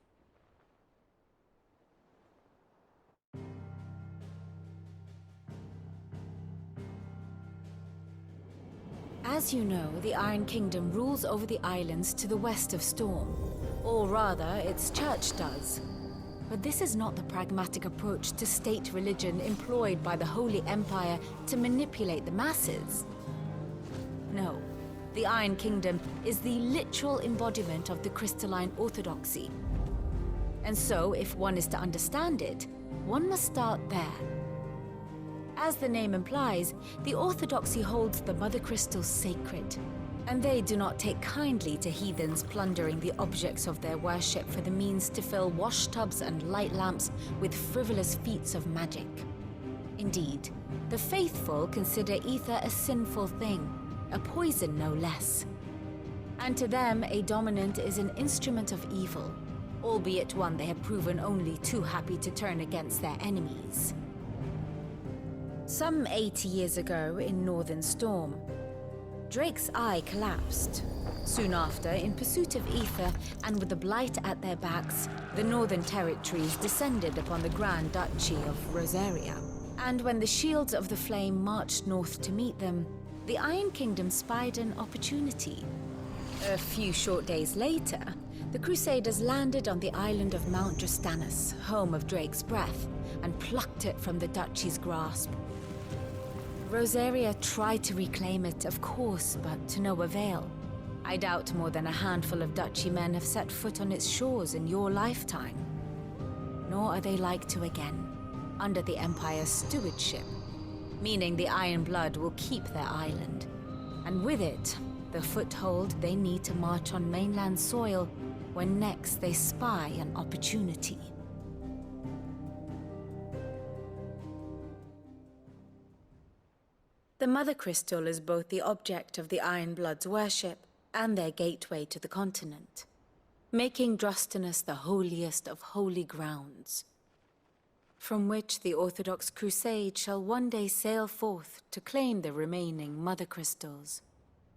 As you know, the Iron Kingdom rules over the islands to the west of Storm. Or rather, its church does. But this is not the pragmatic approach to state religion employed by the Holy Empire to manipulate the masses. No, the Iron Kingdom is the literal embodiment of the crystalline orthodoxy. And so, if one is to understand it, one must start there. As the name implies, the orthodoxy holds the Mother Crystals sacred, and they do not take kindly to heathens plundering the objects of their worship for the means to fill washtubs and light lamps with frivolous feats of magic. Indeed, the faithful consider ether a sinful thing, a poison no less. And to them, a dominant is an instrument of evil, albeit one they have proven only too happy to turn against their enemies. Some 80 years ago in Northern Storm, Drake's eye collapsed. Soon after, in pursuit of ether and with the blight at their backs, the Northern Territories descended upon the Grand Duchy of Rosaria. And when the Shields of the Flame marched north to meet them, the Iron Kingdom spied an opportunity. A few short days later, the Crusaders landed on the island of Mount Drastanus, home of Drake's Breath, and plucked it from the Duchy's grasp. Rosaria tried to reclaim it, of course, but to no avail. I doubt more than a handful of Duchy men have set foot on its shores in your lifetime. Nor are they like to again, under the Empire's stewardship, meaning the Iron Blood will keep their island, and with it, the foothold they need to march on mainland soil when next they spy an opportunity. The Mother Crystal is both the object of the Iron Blood's worship and their gateway to the continent, making Drastanus the holiest of holy grounds, from which the Orthodox Crusade shall one day sail forth to claim the remaining Mother Crystals,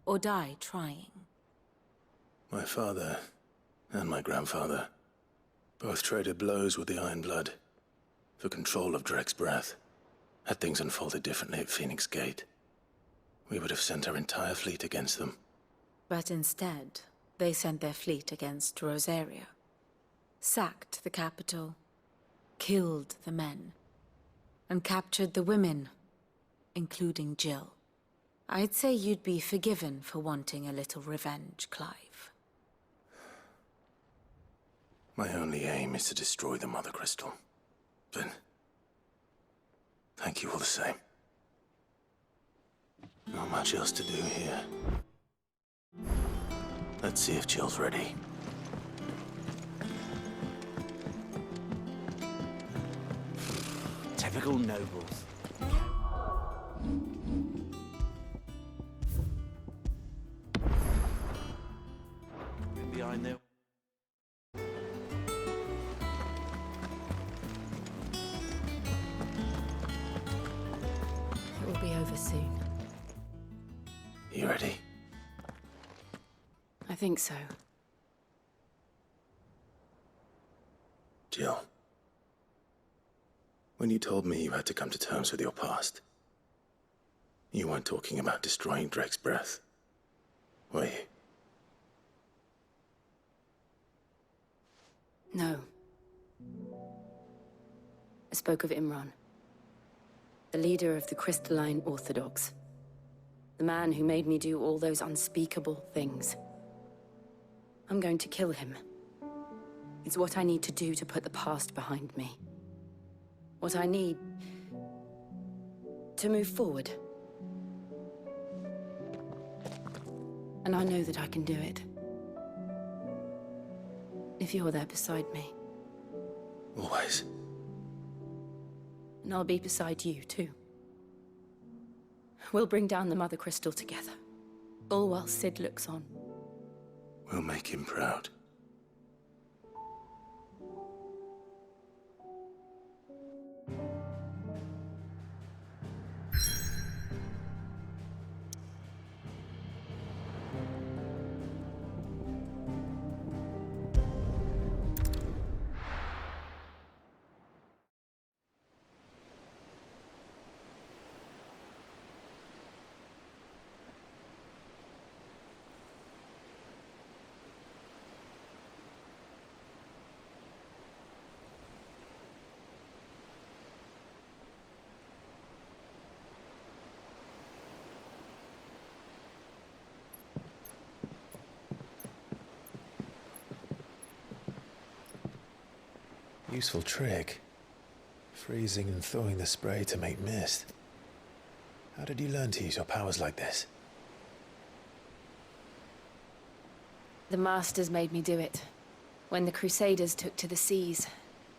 or die trying. My father and my grandfather both traded blows with the Iron Blood for control of Drake's Breath. Had things unfolded differently at Phoenix Gate, we would have sent our entire fleet against them. But instead, they sent their fleet against Rosaria, sacked the capital, killed the men, and captured the women, including Jill. I'd say you'd be forgiven for wanting a little revenge, Clive. My only aim is to destroy the Mother Crystal. But thank you all the same. Not much else to do here. Let's see if Jill's ready. Typical nobles. Behind there. It will be over soon. You ready? I think so. Jill, when you told me you had to come to terms with your past, you weren't talking about destroying Drake's Breath, were you? No. I spoke of Imran, the leader of the Crystalline Orthodox. The man who made me do all those unspeakable things. I'm going to kill him. It's what I need to do to put the past behind me. What I need to move forward. And I know that I can do it. If you're there beside me. Always. And I'll be beside you, too. We'll bring down the Mother Crystal together. All while Cid looks on. We'll make him proud. Useful trick. Freezing and thawing the spray to make mist. How did you learn to use your powers like this? The Masters made me do it. When the Crusaders took to the seas,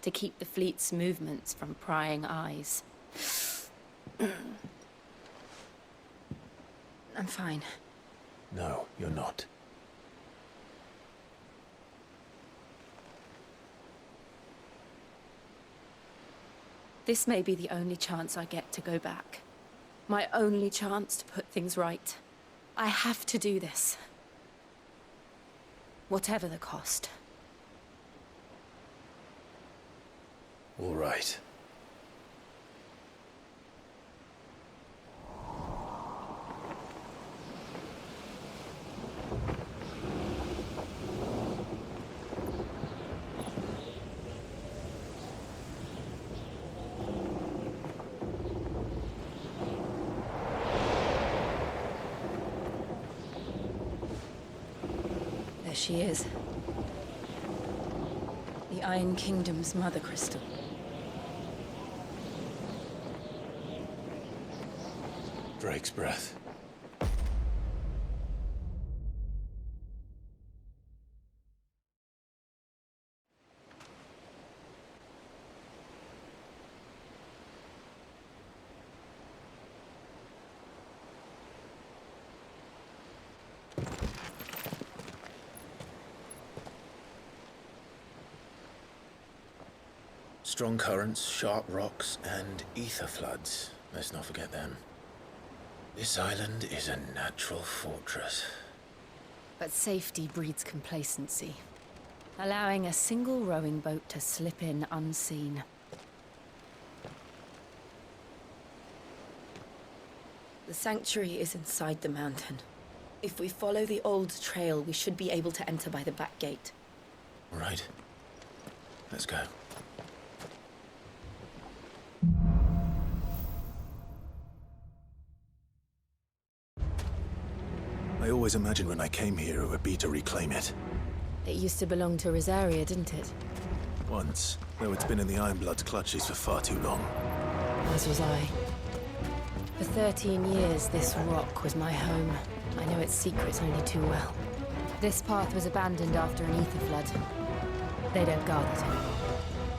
to keep the fleet's movements from prying eyes. I'm fine. No, you're not. This may be the only chance I get to go back. My only chance to put things right. I have to do this. Whatever the cost. All right. There she is. The Iron Kingdom's Mother Crystal. Drake's breath. Strong currents, sharp rocks, and ether floods. Let's not forget them. This island is a natural fortress. But safety breeds complacency, allowing a single rowing boat to slip in unseen. The sanctuary is inside the mountain. If we follow the old trail, we should be able to enter by the back gate. All right. Let's go. I always imagined when I came here it would be to reclaim it. It used to belong to Rosaria, didn't it? Once, though it's been in the Ironblood's clutches for far too long. As was I. For 13 years, this rock was my home. I know its secrets only too well. This path was abandoned after an ether flood. They don't guard it anymore.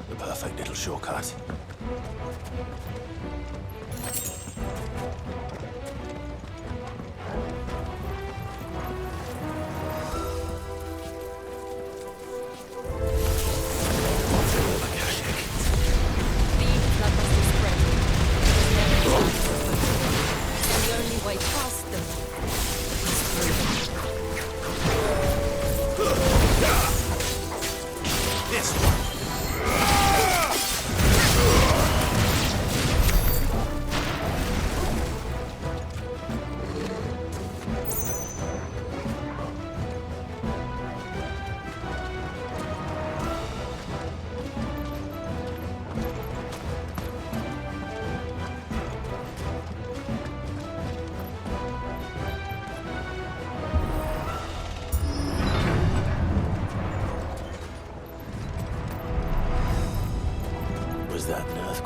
The perfect little shortcut.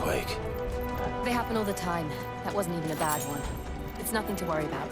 earthquake. They happen all the time. That wasn't even a bad one. It's nothing to worry about.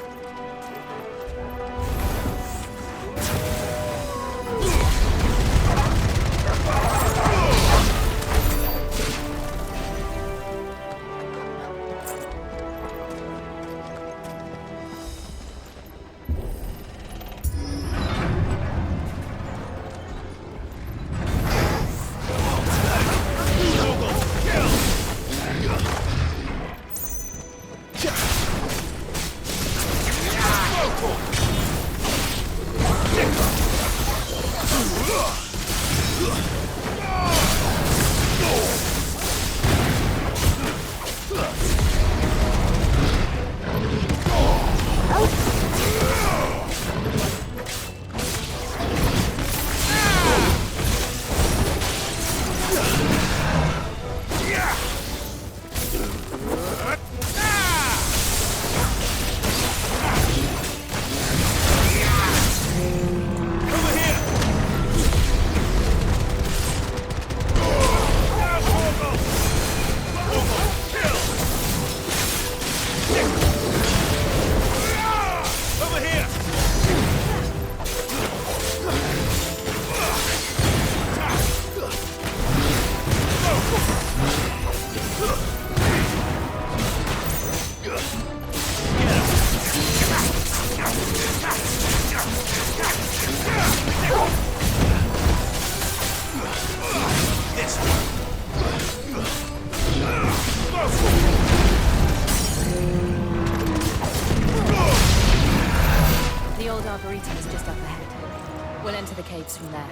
The old Arboretum is just up ahead. We'll enter the caves from there.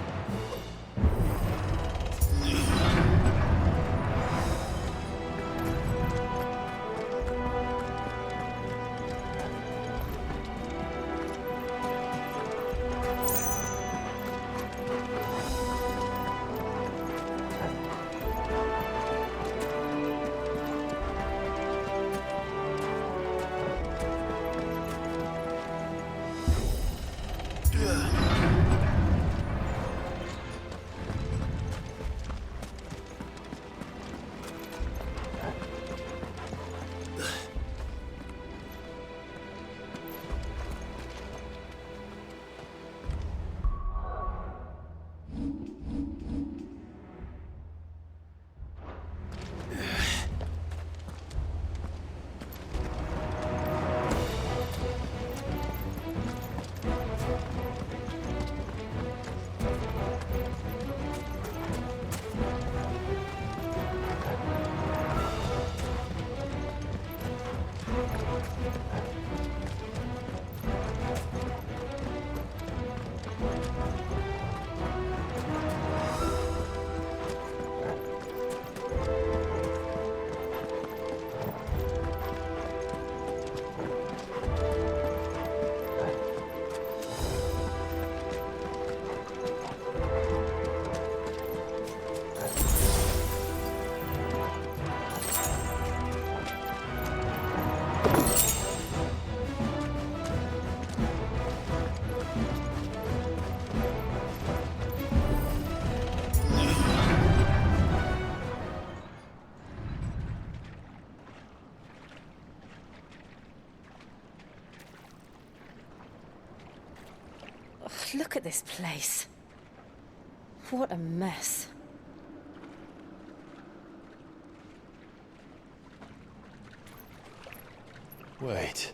Look at this place. What a mess. Wait.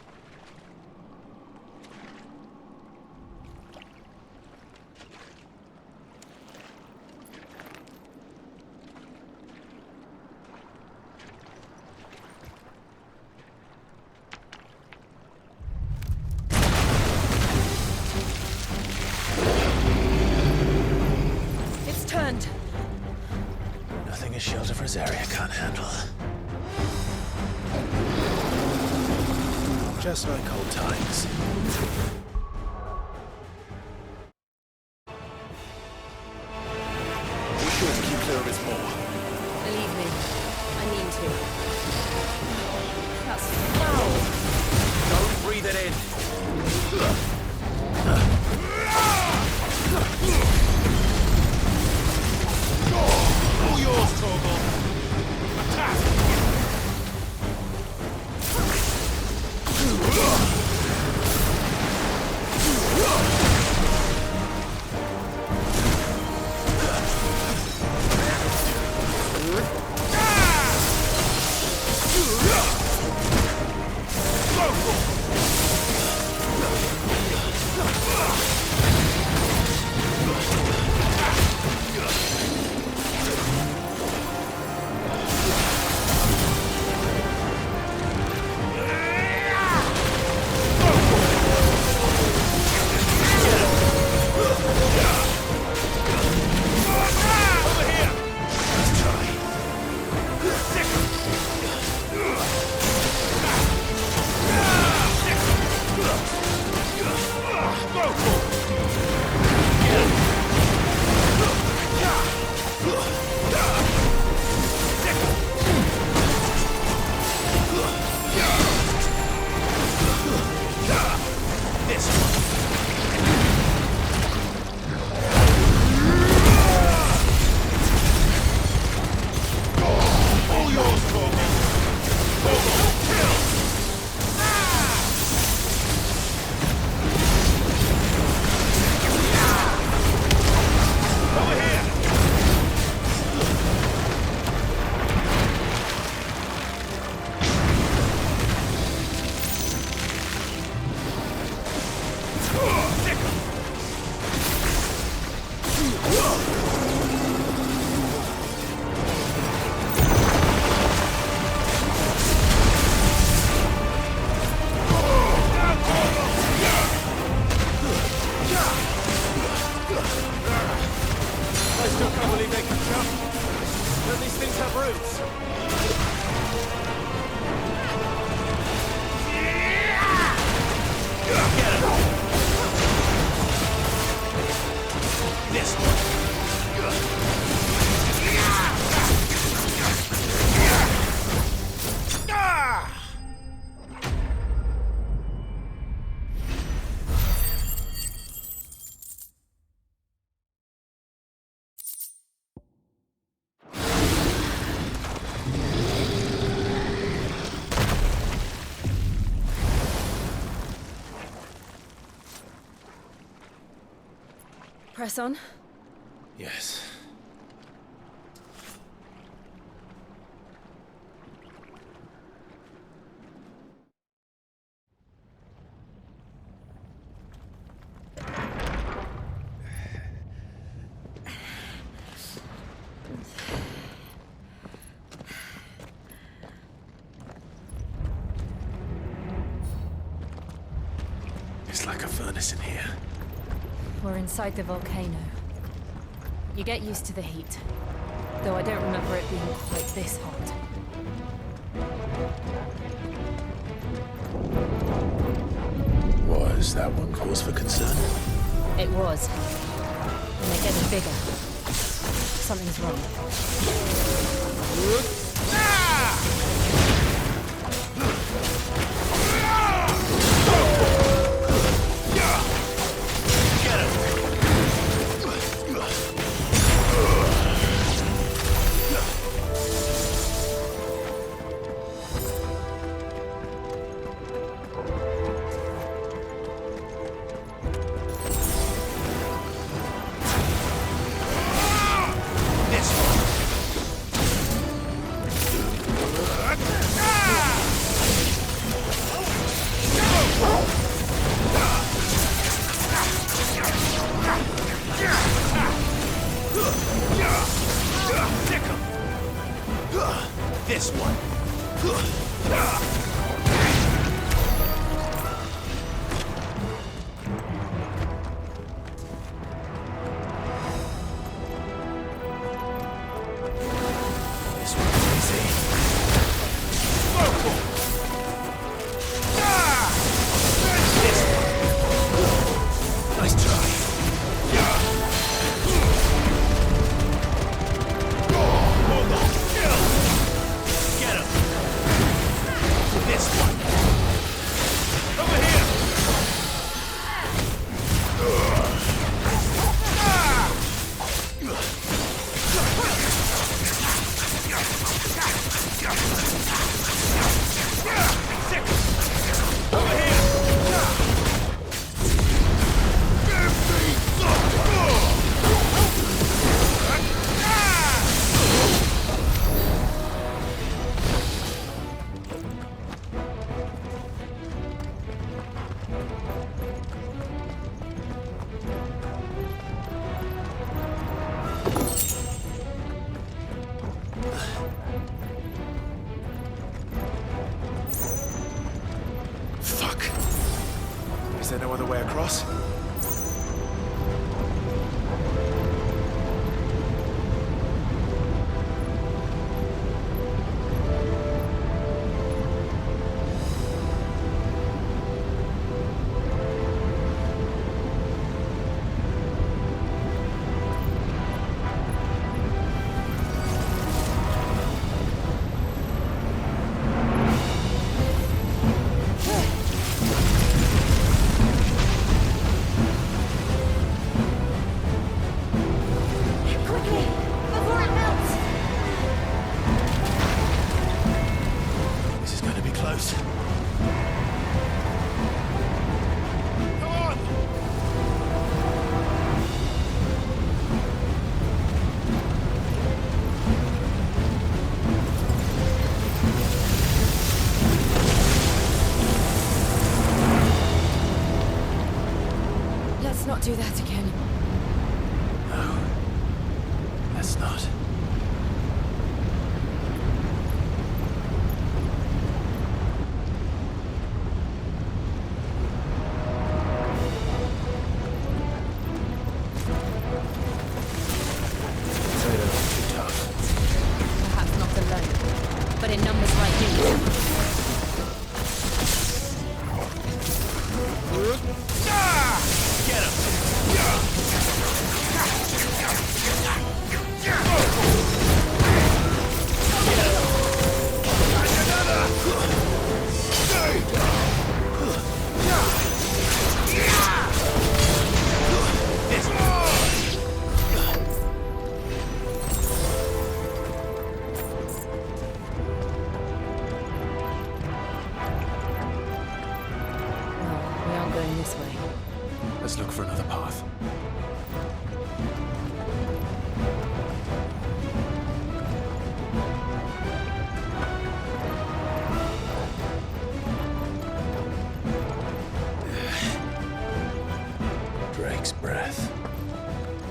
It's turned. Nothing a shelter for Zarya can't handle. Just like old times. Be sure to keep clear of his maw. Believe me, I mean to. That's foul. Don't breathe it in. All yours, Torgal. Attack! I still can't believe they can jump. Don't these things have roots? This one. Press on. Yes. It's like a furnace in here. We're inside the volcano. You get used to the heat, though I don't remember it being quite this hot. Was that one cause for concern? It was. And they're getting bigger. Something's wrong. This one. This one's easy. This one. Nice try. Get him. This one. Over here. Over here. Fuck. Is there no other way across? This is going to be close. Come on! Let's not do that again. No. Let's not.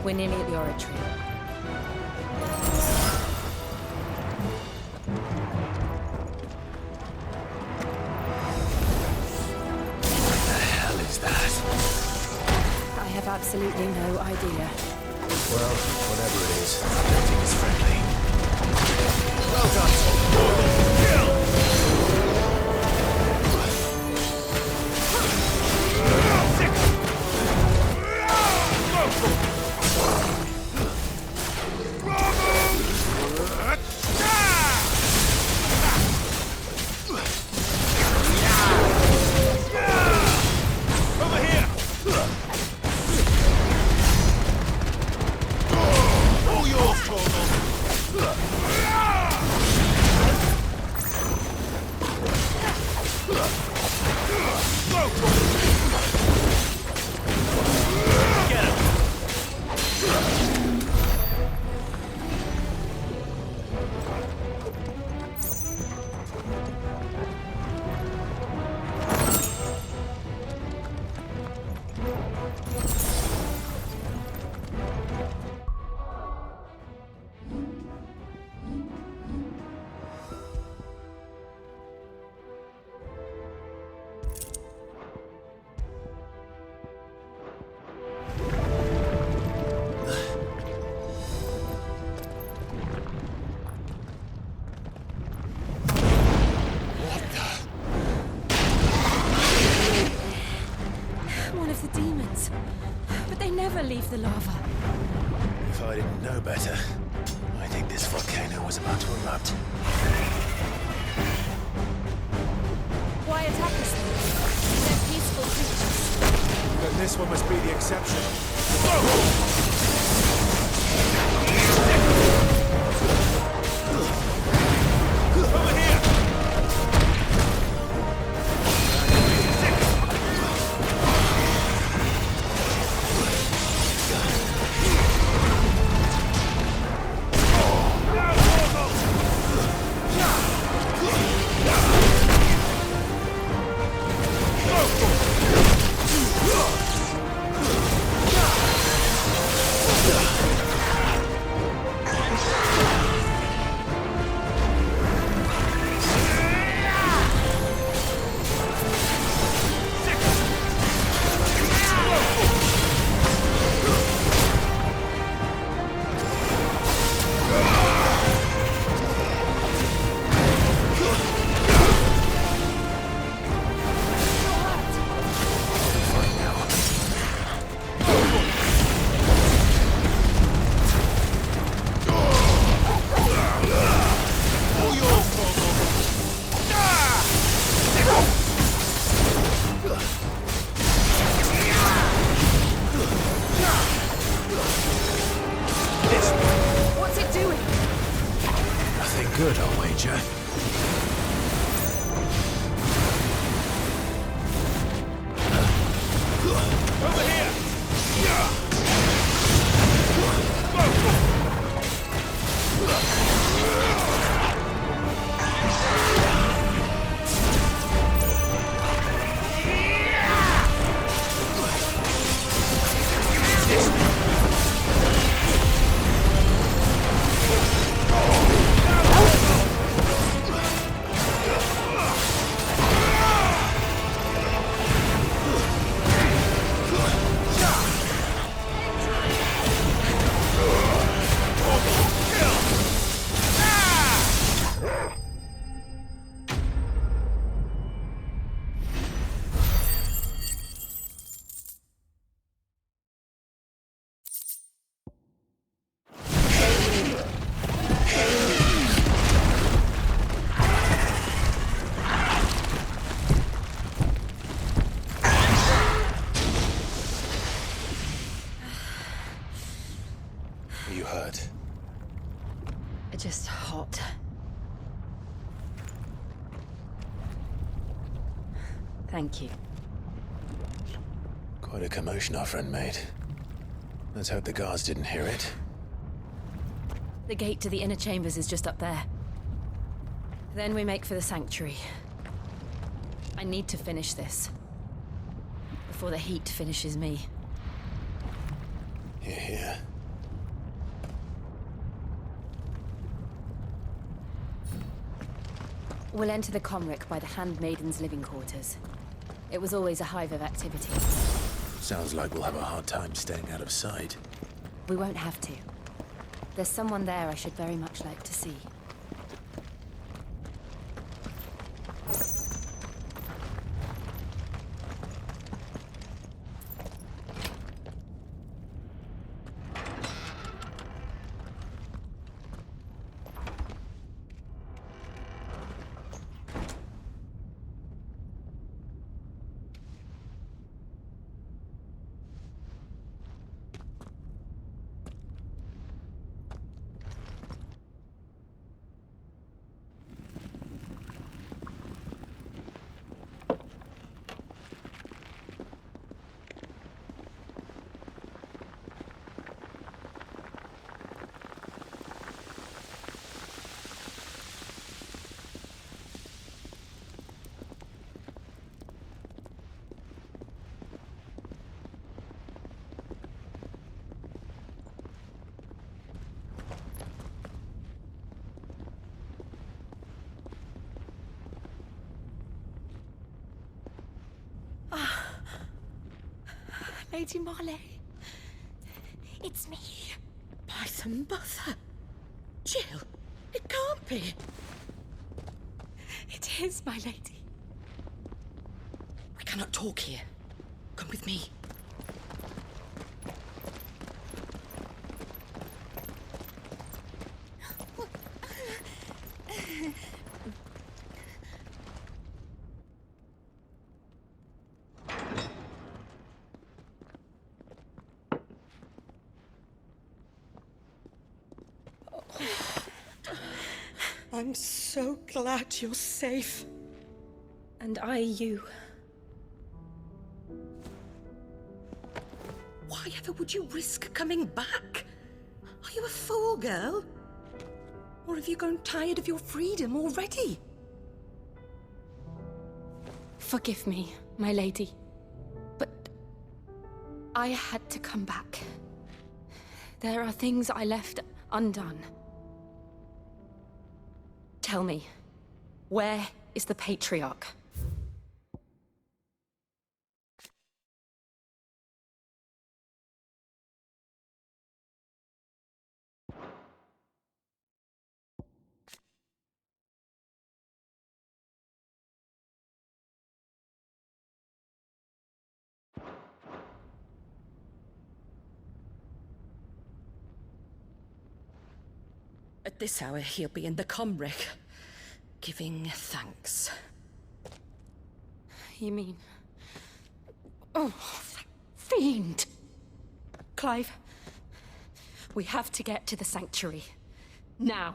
We're nearly at the oratory. What the hell is that? I have absolutely no idea. Well, whatever it is, I don't think it's friendly. Well done. Kill! Leave the lava. If I didn't know better, I think this volcano was about to erupt. Why attack us then? They're peaceful creatures. Then this one must be the exception. Over here! Good, I'll wager. Over here! Are you hurt? Just hot. Thank you. Quite a commotion our friend made. Let's hope the guards didn't hear it. The gate to the inner chambers is just up there. Then we make for the sanctuary. I need to finish this. Before the heat finishes me. Here, here. We'll enter the Comric by the Handmaiden's living quarters. It was always a hive of activity. Sounds like we'll have a hard time staying out of sight. We won't have to. There's someone there I should very much like to see. Lady Marley. It's me. By the mother. Jill, it can't be. It is, my lady. We cannot talk here. Come with me. I'm so glad you're safe. And you. Why ever would you risk coming back? Are you a fool, girl? Or have you grown tired of your freedom already? Forgive me, my lady. But I had to come back. There are things I left undone. Tell me, where is the Patriarch? At this hour, he'll be in the Comric, giving thanks. You mean... Oh, that fiend! Clive, we have to get to the sanctuary. Now.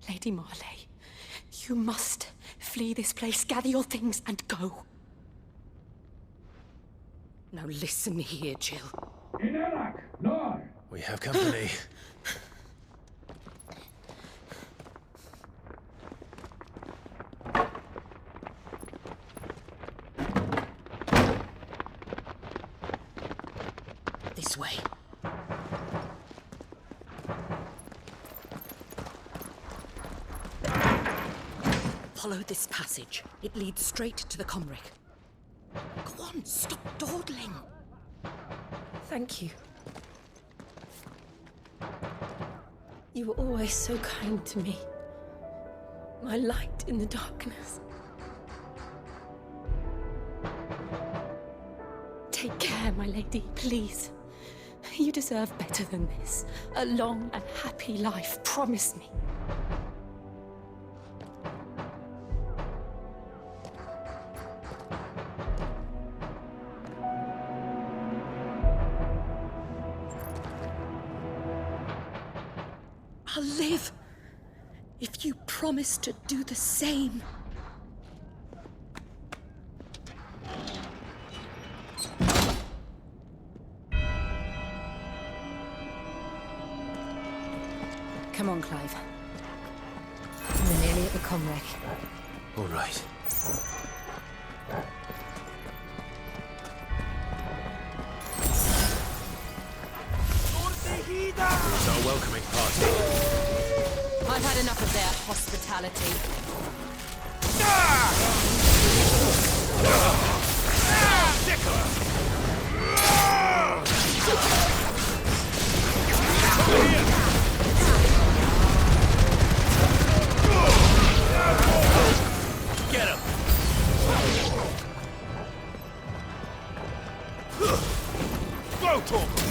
Lady Marley, you must flee this place, gather your things and go. Now listen here, Jill. We have company. This way. Follow this passage. It leads straight to the Comric. Go on, stop dawdling. Thank you. You were always so kind to me. My light in the darkness. Take care, my lady, please. You deserve better than this. A long and happy life, promise me. I'll live if you promise to do the same. Come on, Clive. We're nearly at the Comric. All right. Lord Behid! fatality. Get him! Go, Torgal!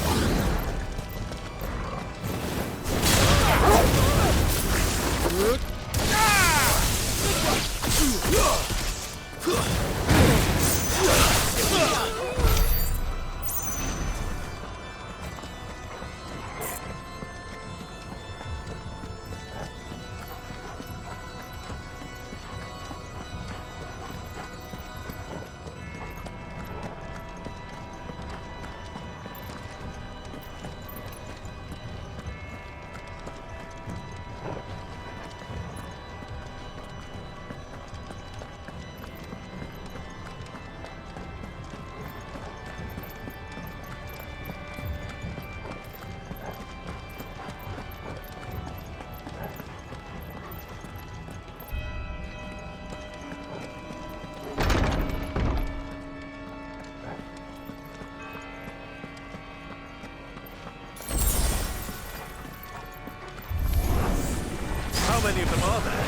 How many of them are there?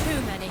Too many.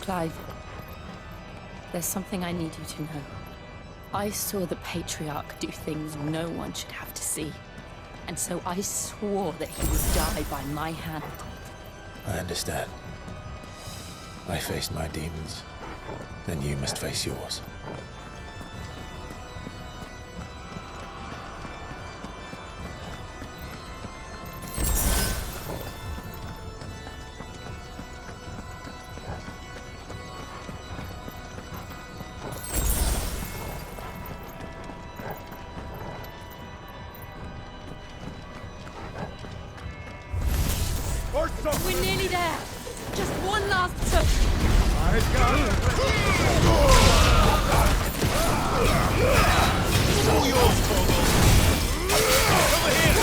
Clive, there's something I need you to know. I saw the Patriarch do things no one should have to see. And so I swore that he would die by my hand. I understand. I faced my demons. Then you must face yours. We're nearly there. Just one last push. All yours, Torgal! Over here!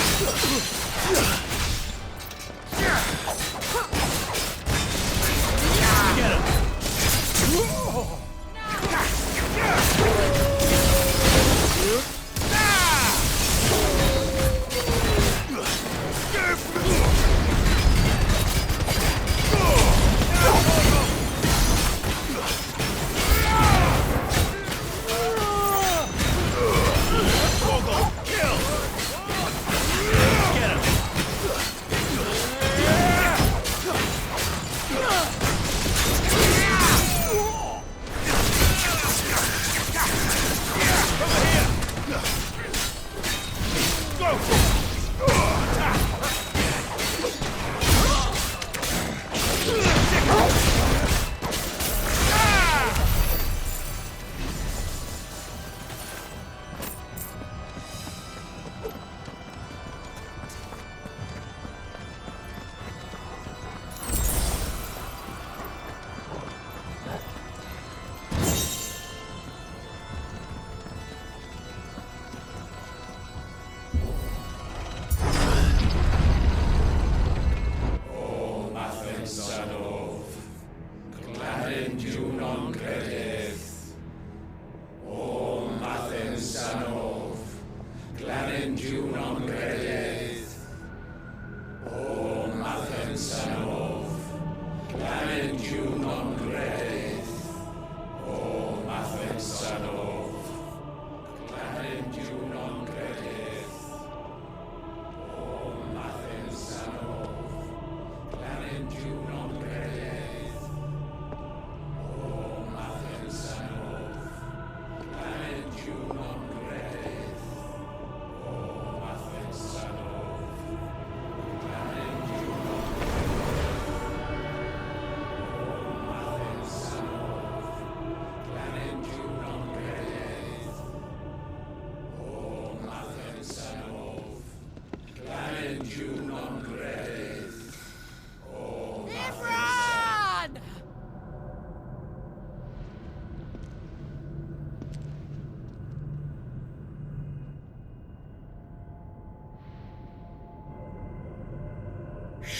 Get him!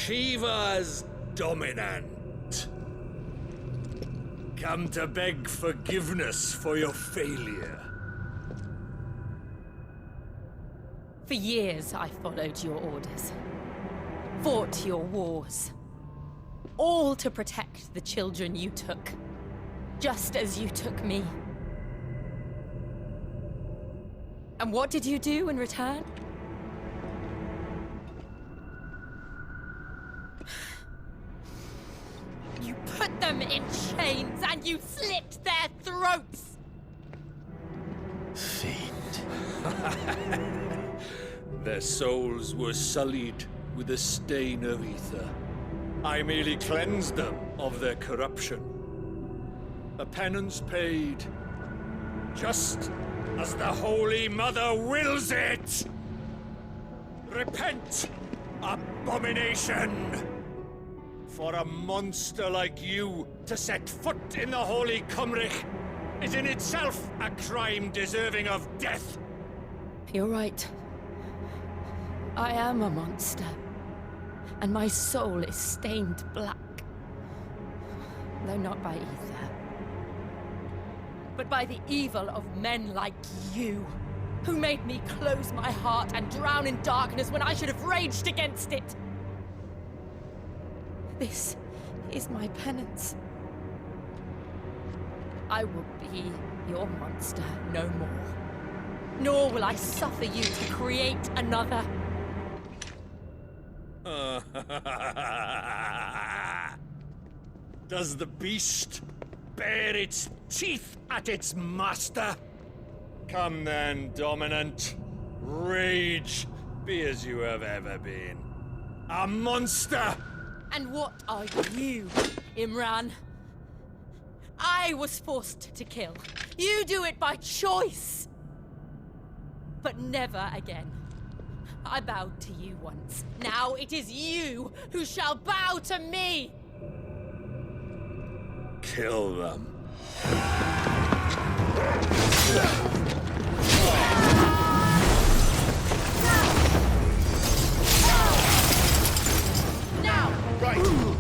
Shiva's dominant. Come to beg forgiveness for your failure. For years, I followed your orders. Fought your wars. All to protect the children you took. Just as you took me. And what did you do in return? You put them in chains and you slit their throats! Fiend. Their souls were sullied with the stain of ether. I merely cleansed them of their corruption. A penance paid, just as the Holy Mother wills it! Repent, abomination! For a monster like you to set foot in the Holy Cymric is in itself a crime deserving of death. You're right. I am a monster. And my soul is stained black. Though not by ether. But by the evil of men like you, who made me close my heart and drown in darkness when I should have raged against it. This is my penance. I will be your monster no more. Nor will I suffer you to create another. Does the beast bare its teeth at its master? Come then, dominant. Rage, be as you have ever been. A monster! And what are you, Imran? I was forced to kill. You do it by choice. But never again. I bowed to you once. Now it is you who shall bow to me! Kill them. Now! Right!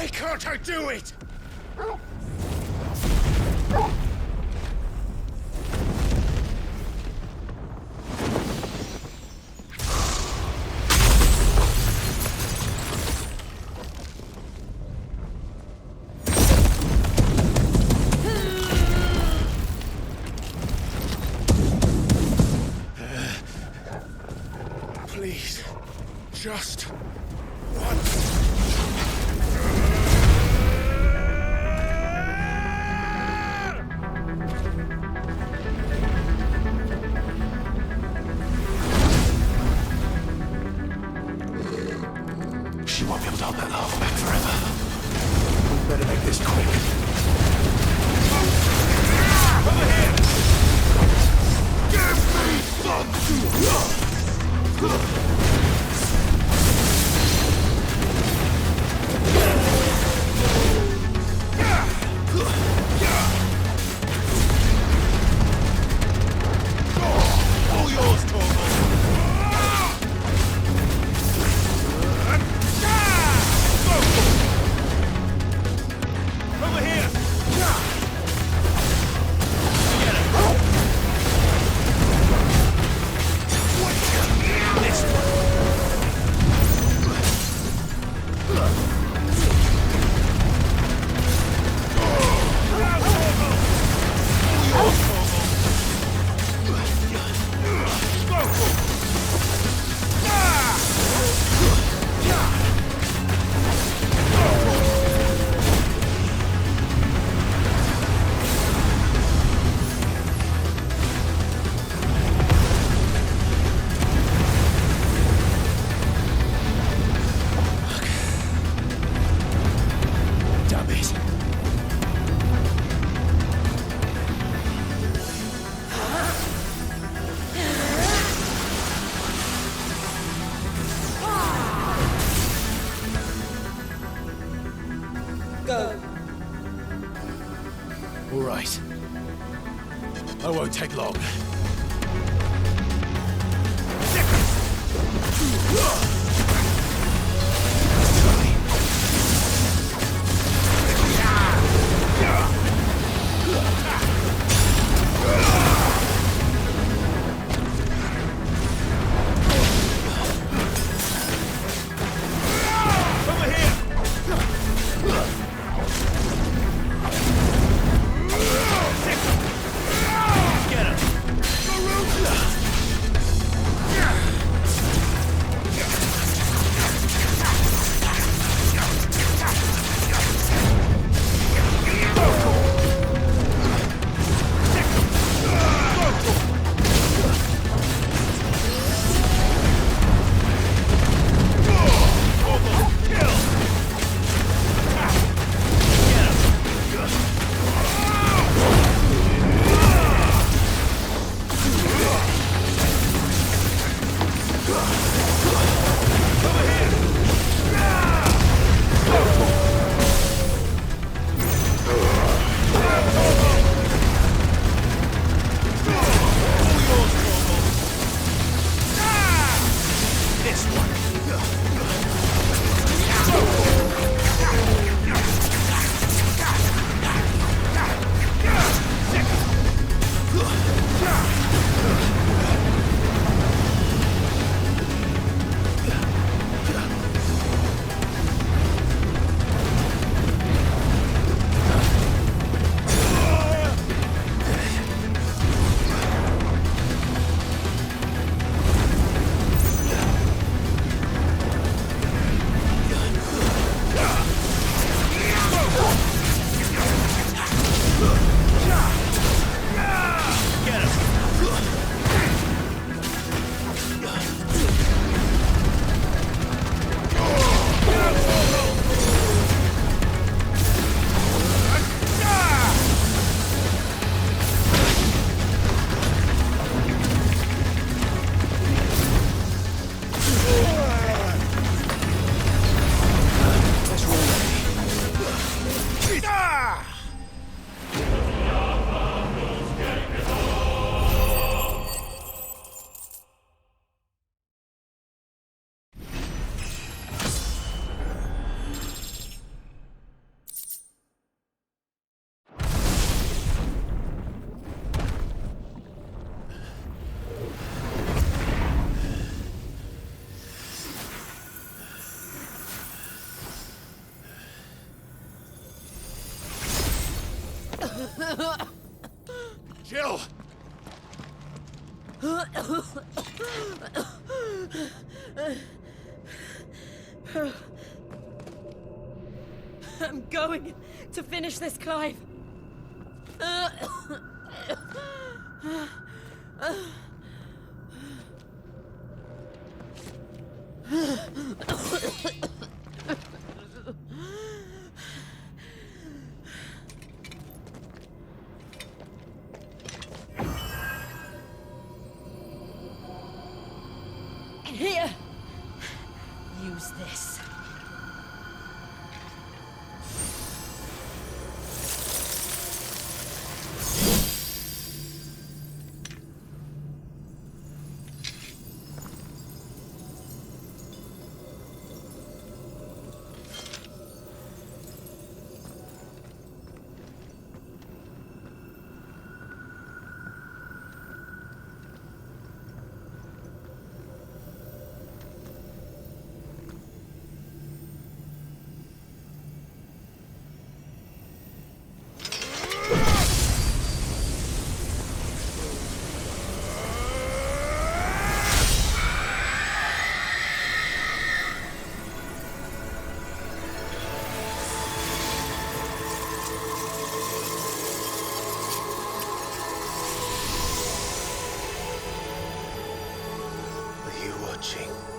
Why can't I do it? Please, just once. She won't be able to hold that lava back forever. We better make this quick. Over here! Give me something! All yours, Torvald! Over here! All right. I won't take long. Jill! I'm going to finish this, Clive. Here. Use this.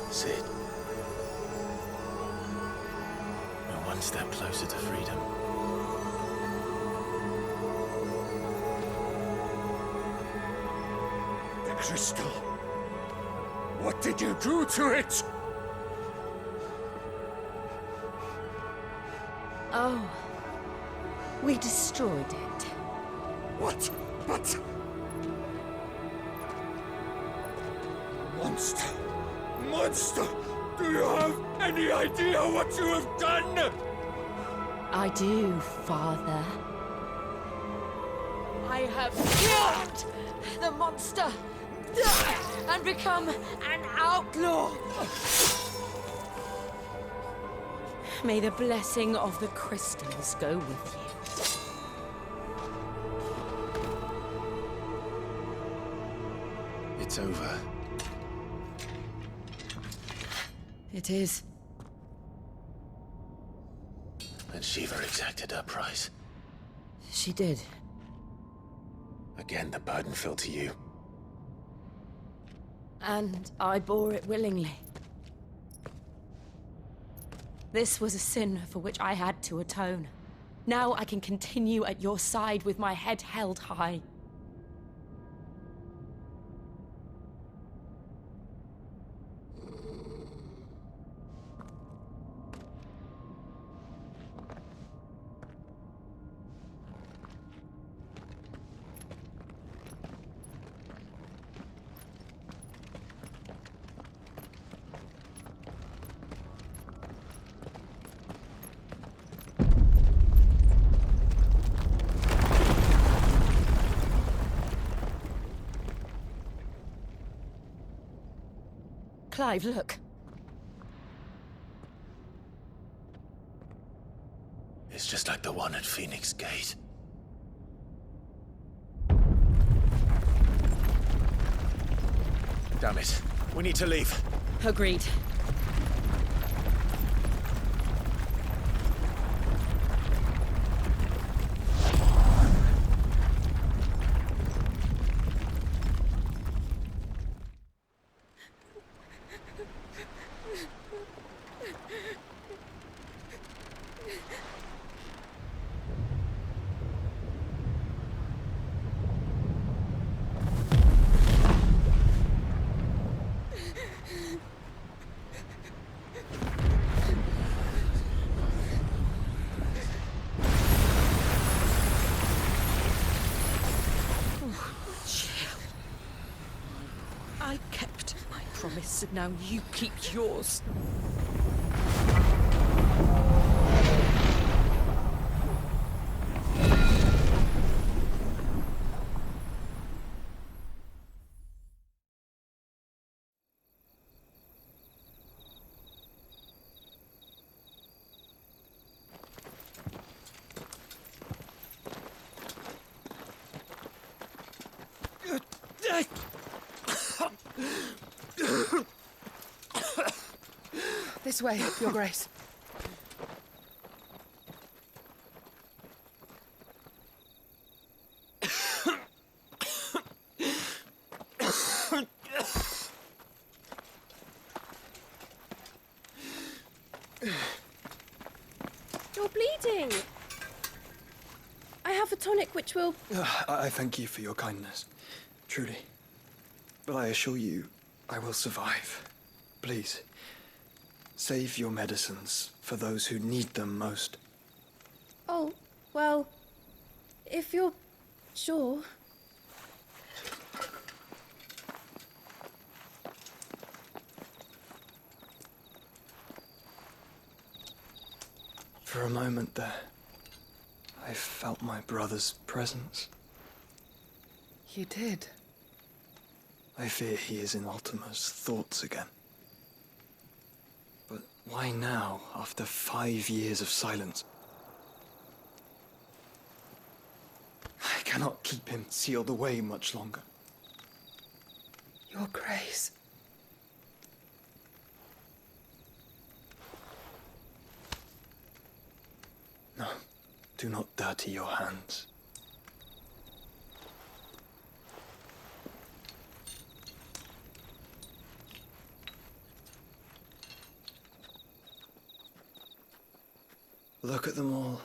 Sid. We're one step closer to freedom. The crystal. What did you do to it? Oh. We destroyed it. What? But... Monster! Monster! Do you have any idea what you have done? I do, Father. I have killed the monster and become an outlaw. May the blessing of the crystals go with you. It's over. It is. And Shiva exacted her price. She did. Again, the burden fell to you. And I bore it willingly. This was a sin for which I had to atone. Now I can continue at your side with my head held high. Clive, look. It's just like the one at Phoenix Gate. Damn it. We need to leave. Agreed. I kept my promise, and now you keep yours. This way, Your Grace. You're bleeding. I have a tonic which will... I thank you for your kindness, truly. But I assure you, I will survive. Please, save your medicines for those who need them most. Oh, well, if you're sure. For a moment there, I felt my brother's presence. You did? I fear he is in Ultima's thoughts again. But why now, after 5 years of silence? I cannot keep him sealed away much longer. Your Grace. No, do not dirty your hands. Look at them all.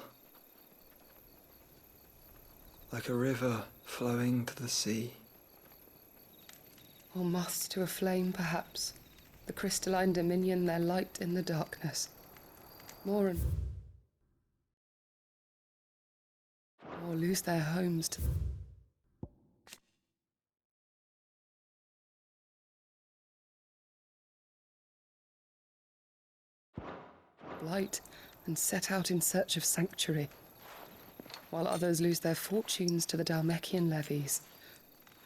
Like a river flowing to the sea. Or moths to a flame, perhaps. The crystalline dominion, their light in the darkness. More and more lose their homes to blight and set out in search of sanctuary, while others lose their fortunes to the Dhalmekian levies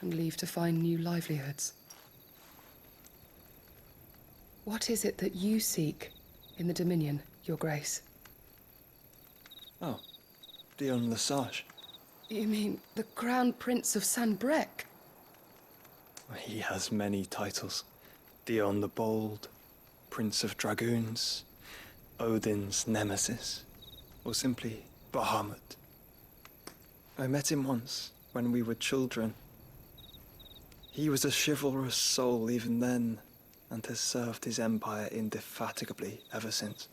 and leave to find new livelihoods. What is it that you seek in the Dominion, Your Grace? Oh, Dion Lesage. You mean the Crown Prince of Sanbrec? He has many titles. Dion the Bold, Prince of Dragoons, Odin's Nemesis, or simply Bahamut. I met him once, when we were children. He was a chivalrous soul even then, and has served his empire indefatigably ever since.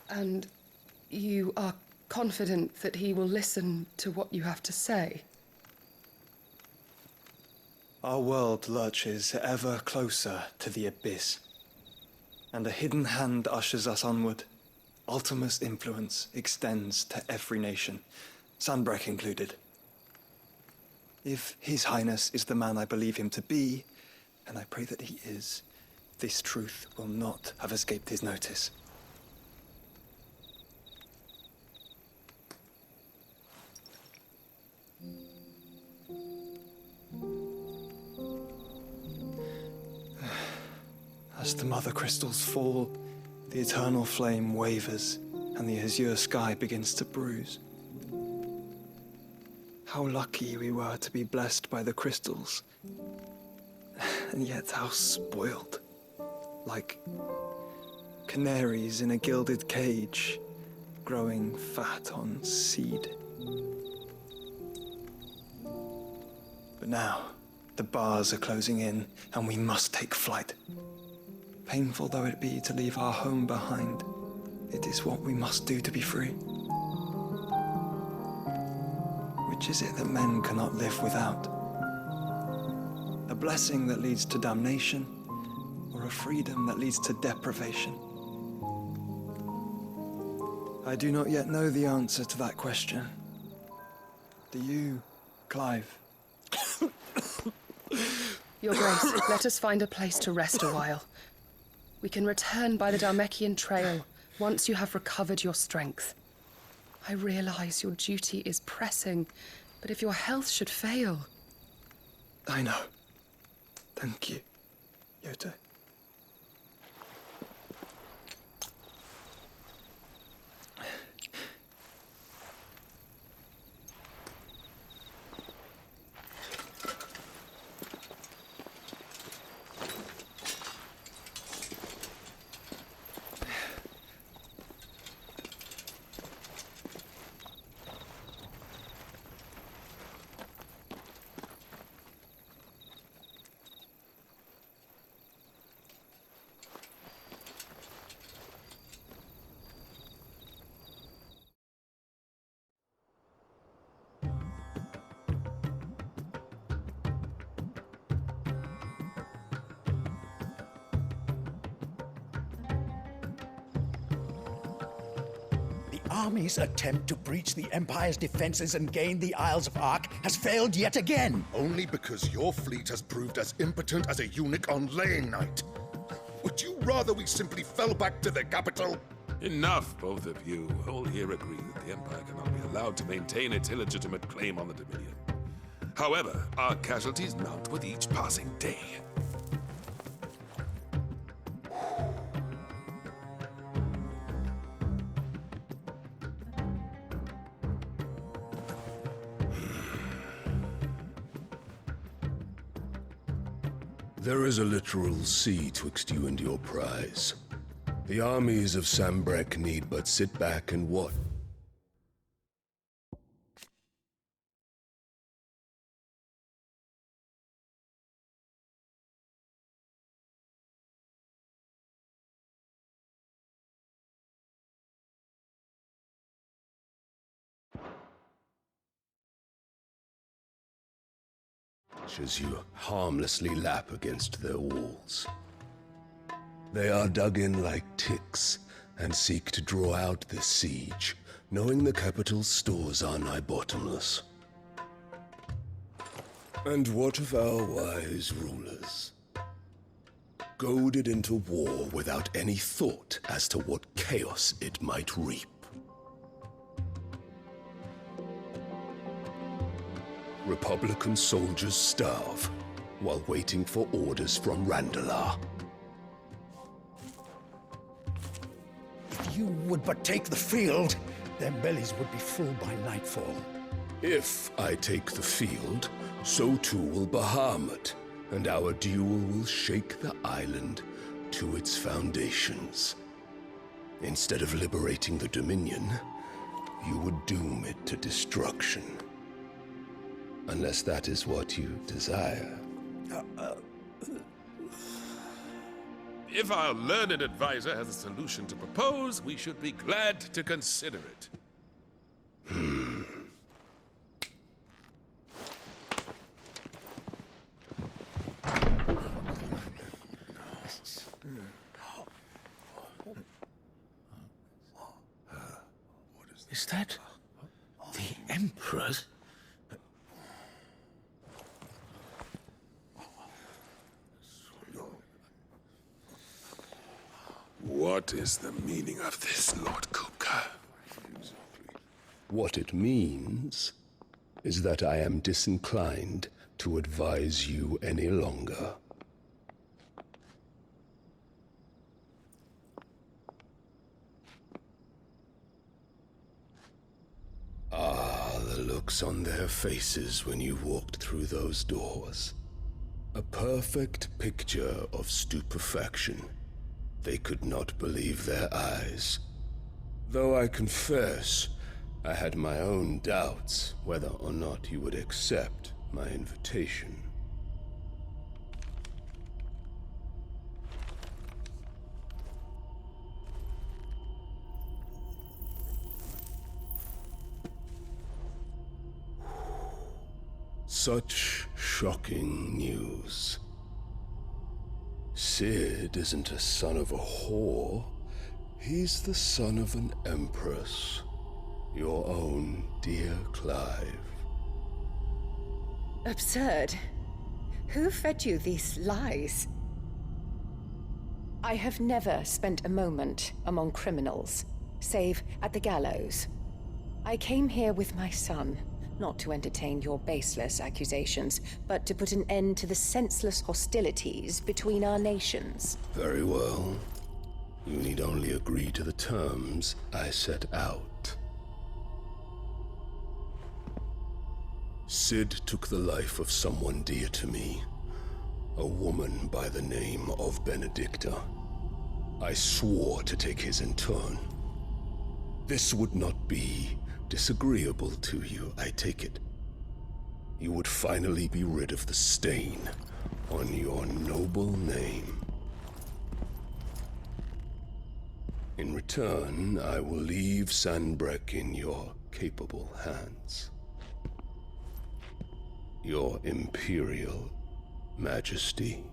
And you are confident that he will listen to what you have to say? Our world lurches ever closer to the abyss, and a hidden hand ushers us onward. Ultima's influence extends to every nation, Sanbrec included. If His Highness is the man I believe him to be, and I pray that he is, this truth will not have escaped his notice. As the mother crystals fall, the eternal flame wavers, and the azure sky begins to bruise. How lucky we were to be blessed by the crystals, and yet how spoiled. Like canaries in a gilded cage, growing fat on seed. But now, the bars are closing in, and we must take flight. Painful though it be to leave our home behind, it is what we must do to be free. Which is it that men cannot live without? A blessing that leads to damnation, or a freedom that leads to deprivation? I do not yet know the answer to that question. Do you, Clive? Your Grace, let us find a place to rest a while. We can return by the Dhalmekian trail once you have recovered your strength. I realize your duty is pressing, but if your health should fail... I know. Thank you, Yote. army's attempt to breach the Empire's defenses and gain the Isles of Ark has failed yet again. Only because your fleet has proved as impotent as a eunuch on laying night. Would you rather we simply fell back to the capital? Enough, both of you. All here agree that the Empire cannot be allowed to maintain its illegitimate claim on the Dominion. However, our casualties mount with each passing day. There is a literal sea twixt you and your prize. The armies of Sambrek need but sit back and watch. As you harmlessly lap against their walls. They are dug in like ticks and seek to draw out this siege, knowing the capital's stores are nigh bottomless. And what of our wise rulers? Goaded into war without any thought as to what chaos it might reap. Republican soldiers starve while waiting for orders from Randalar. If you would but take the field, their bellies would be full by nightfall. If I take the field, so too will Bahamut, and our duel will shake the island to its foundations. Instead of liberating the Dominion, you would doom it to destruction. Unless that is what you desire. If our learned advisor has a solution to propose, we should be glad to consider it. Is that the Emperor's? What is the meaning of this, Lord Kupka? What it means is that I am disinclined to advise you any longer. Ah, the looks on their faces when you walked through those doors. A perfect picture of stupefaction. They could not believe their eyes. Though I confess, I had my own doubts whether or not you would accept my invitation. Such shocking news. Sid isn't a son of a whore. He's the son of an empress. Your own dear Clive. Absurd. Who fed you these lies? I have never spent a moment among criminals, save at the gallows. I came here with my son, not to entertain your baseless accusations, but to put an end to the senseless hostilities between our nations. Very well. You need only agree to the terms I set out. Sid took the life of someone dear to me, a woman by the name of Benedicta. I swore to take his in turn. This would not be disagreeable to you, I take it. You would finally be rid of the stain on your noble name. In return, I will leave Sanbrek in your capable hands. Your Imperial Majesty.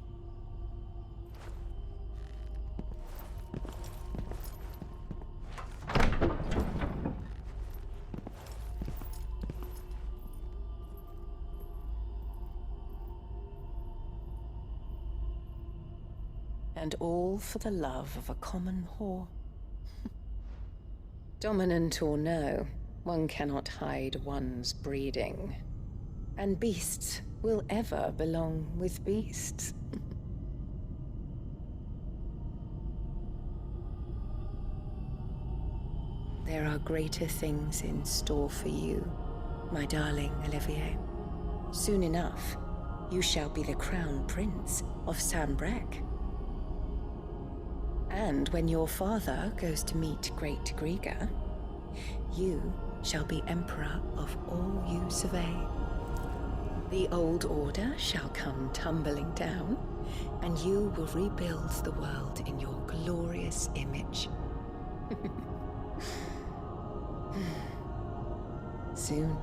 And all for the love of a common whore. Dominant or no, one cannot hide one's breeding. And beasts will ever belong with beasts. There are greater things in store for you, my darling Olivier. Soon enough, you shall be the crown prince of Sambrec. And when your father goes to meet Great Griga, you shall be emperor of all you survey. The old order shall come tumbling down, and you will rebuild the world in your glorious image. Soon.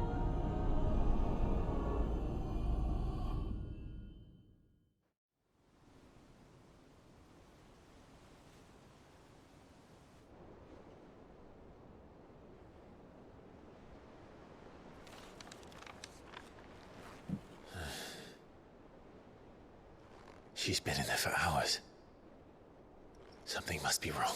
She's been in there for hours. Something must be wrong.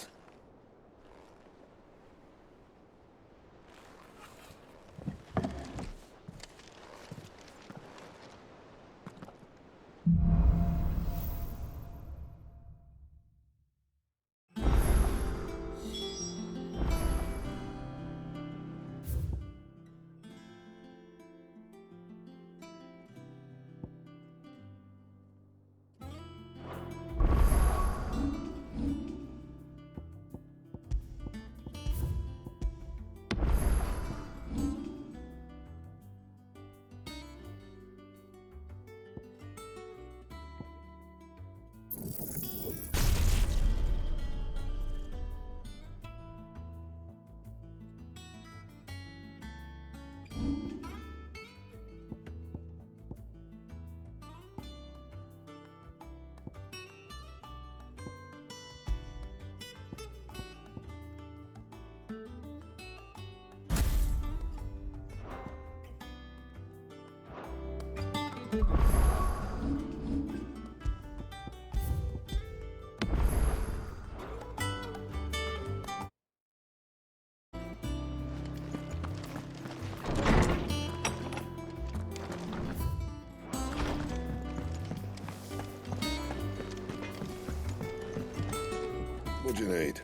What'd you need?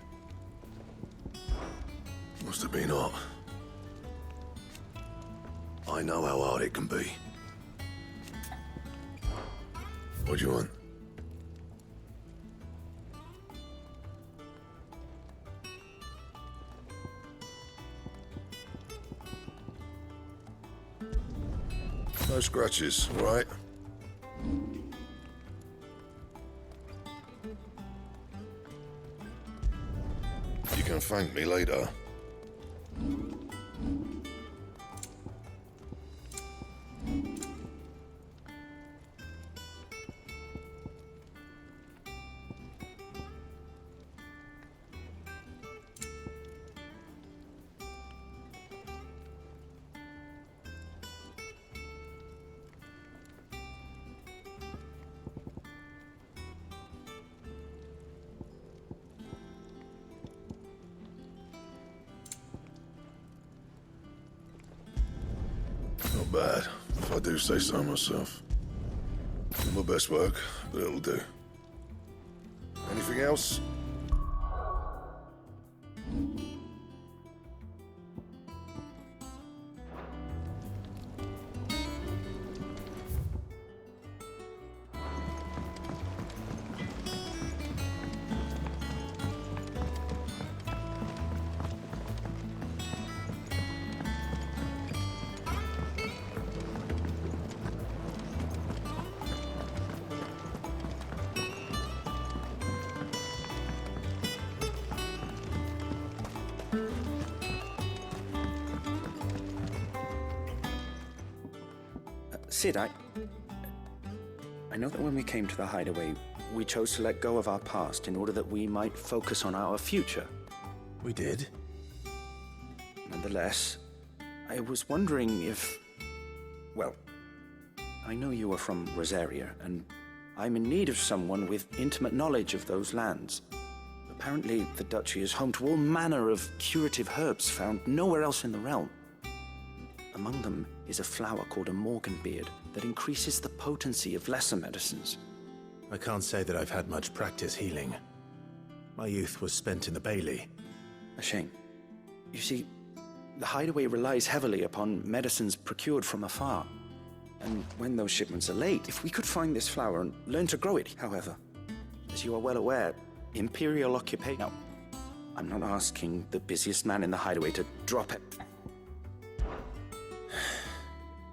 Must have been hot. I know how hard it can be. What do you want? No scratches, all right? You can thank me later. Not bad, if I do say so myself. Not my best work, but it'll do. Anything else? Sid, I know that when we came to the hideaway, we chose to let go of our past in order that we might focus on our future. We did. Nonetheless, I was wondering if... Well, I know you are from Rosaria, and I'm in need of someone with intimate knowledge of those lands. Apparently, the duchy is home to all manner of curative herbs found nowhere else in the realm. Among them is a flower called a morganbeard that increases the potency of lesser medicines. I can't say that I've had much practice healing. My youth was spent in the Bailey. A shame. You see, the hideaway relies heavily upon medicines procured from afar. And when those shipments are late, if we could find this flower and learn to grow it, however, as you are well aware, Imperial occupation... No, I'm not asking the busiest man in the hideaway to drop it.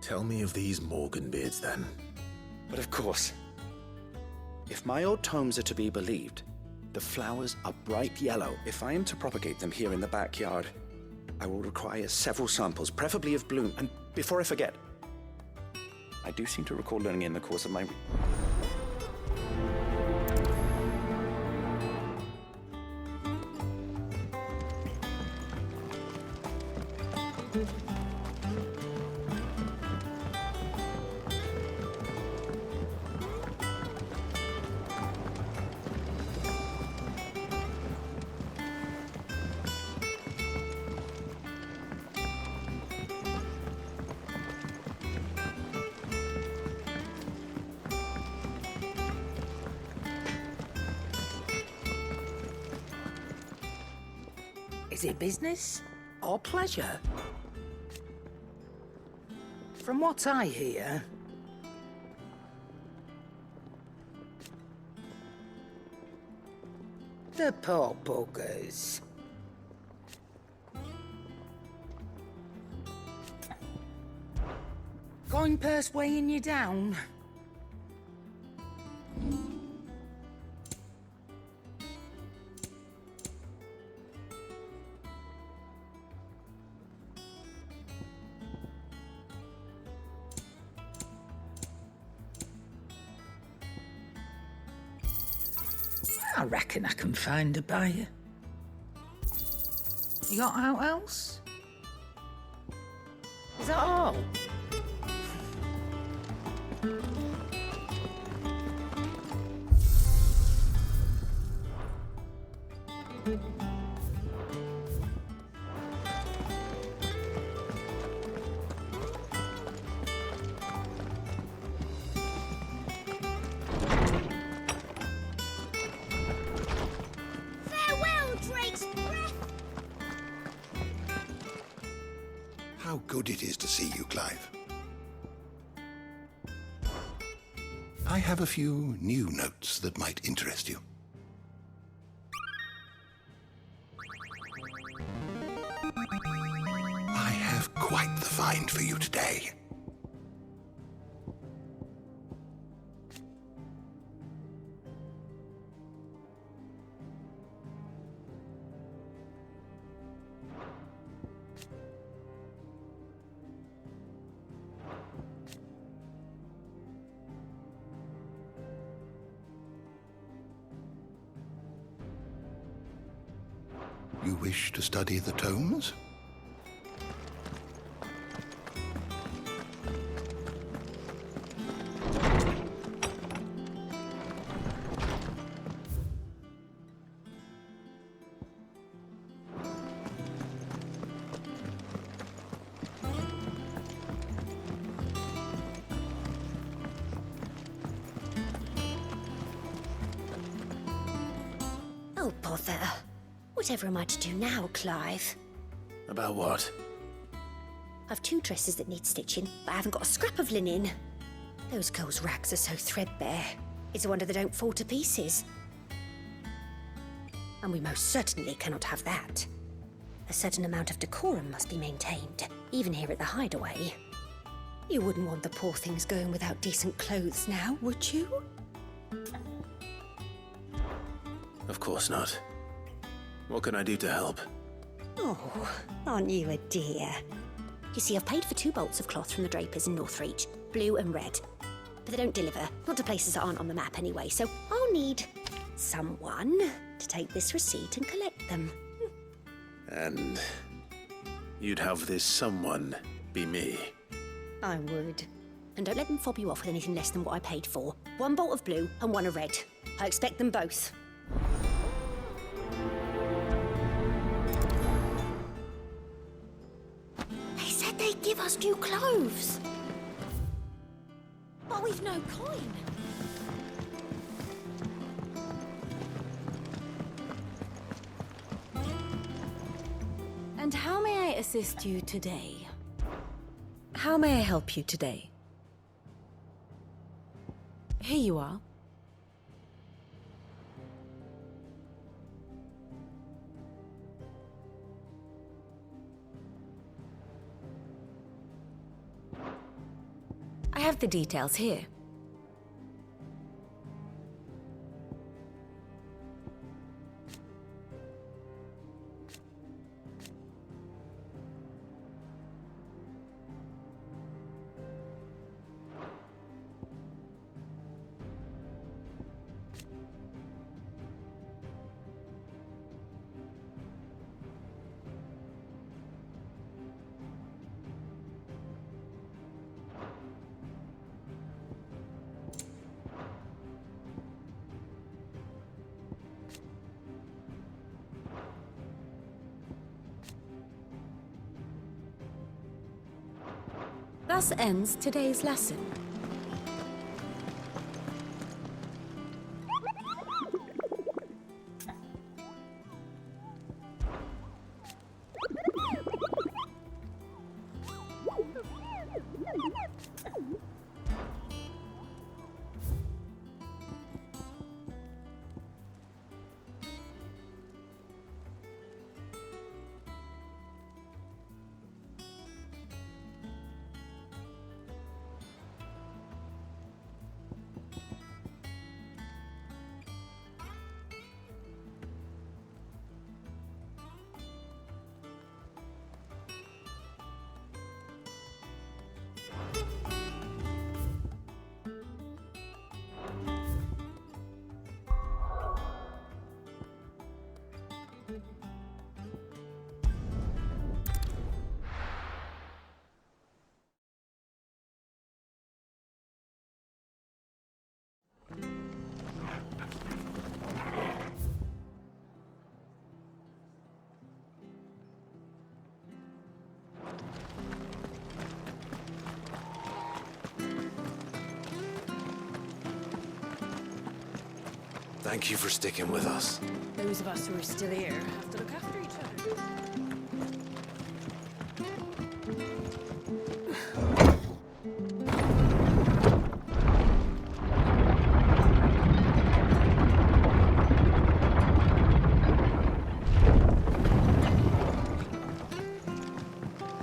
Tell me of these morganbeards, then. But of course. If my old tomes are to be believed, the flowers are bright yellow. If I am to propagate them here in the backyard, I will require several samples, preferably of bloom. And before I forget, I do seem to recall learning in the course of my... Is it business or pleasure? From what I hear, the poor buggers. Coin purse weighing you down? I reckon I can find a buyer. You got out else? Is that all? How good it is to see you, Clive. I have a few new notes that might interest you. I have quite the find for you today. You wish to study the tomes? Oh, bother. Whatever am I to do now, Clive? About what? I've 2 dresses that need stitching, but I haven't got a scrap of linen. Those girls' rags are so threadbare. It's a wonder they don't fall to pieces. And we most certainly cannot have that. A certain amount of decorum must be maintained, even here at the hideaway. You wouldn't want the poor things going without decent clothes now, would you? Of course not. What can I do to help? Oh, aren't you a dear? You see, I've paid for 2 bolts of cloth from the drapers in Northreach, blue and red. But they don't deliver, not to places that aren't on the map anyway, so I'll need someone to take this receipt and collect them. And you'd have this someone be me? I would. And don't let them fob you off with anything less than what I paid for. 1 bolt of blue and 1 of red. I expect them both. They said they'd give us new clothes. But we've no coin. And how may I assist you today? How may I help you today? Here you are. I have the details here. Thus ends today's lesson. Thank you for sticking with us. Those of us who are still here have to look after each other.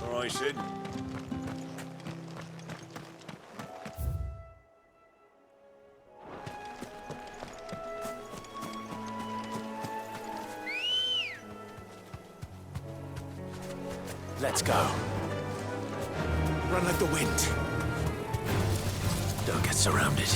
All right, Sid. Let's go. Run like the wind. Don't get surrounded.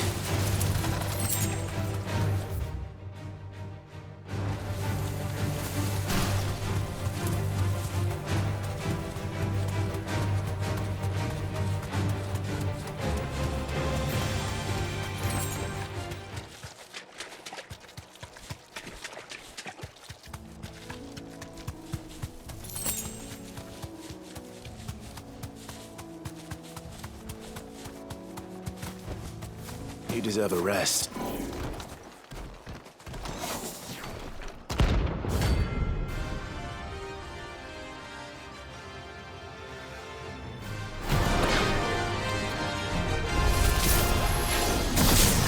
You deserve a rest. The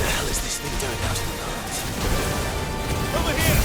hell is this thing doing out in the night? Over here!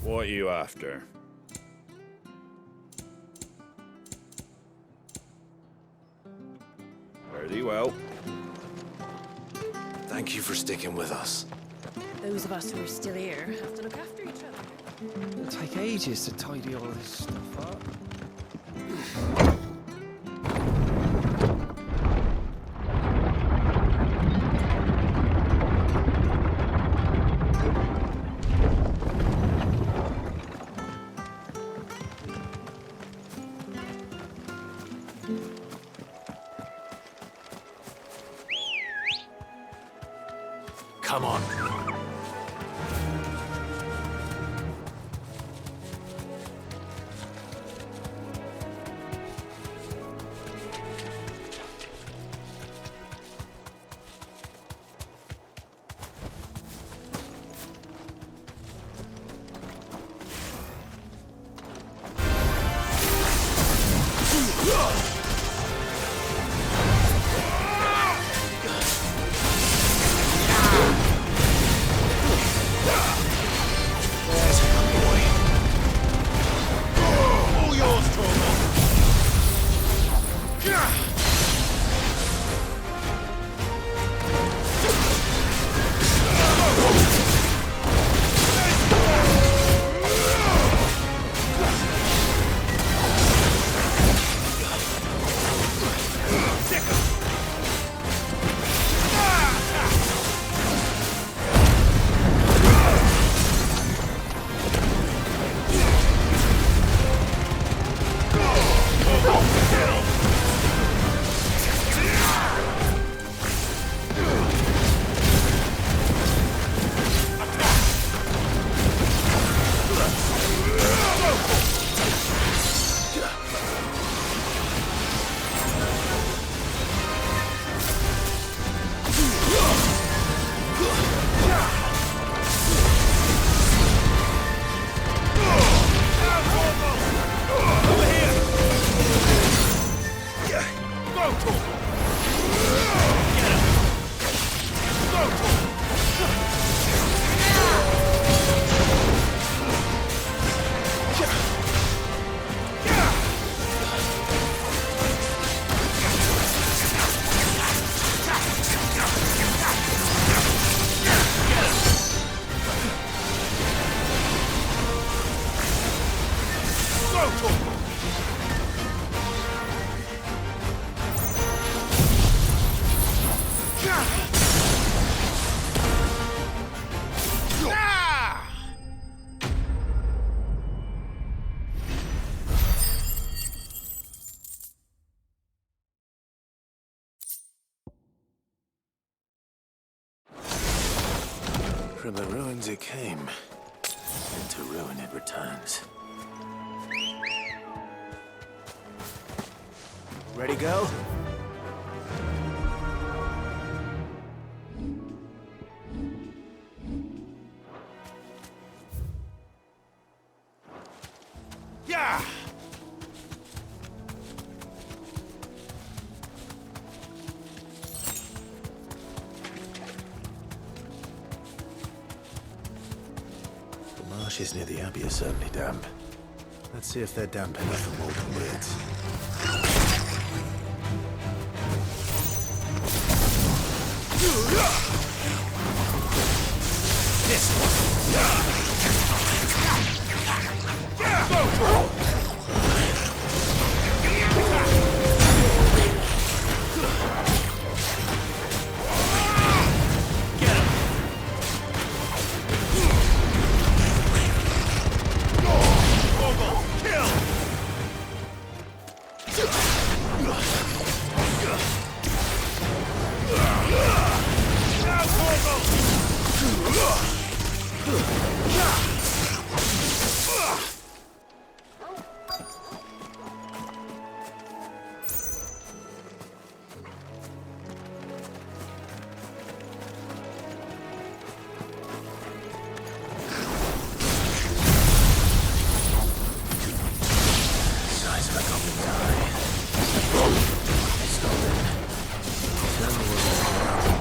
What are you after? Very well. Thank you for sticking with us. Those of us who are still here have to look after each other. It'll take ages to tidy all this stuff up. Come on. From the ruins it came, and to ruin it returns. Ready, go? Yeah! The marshes near the Abbey are certainly damp. Let's see if they're damp enough for mortal weirds. This one!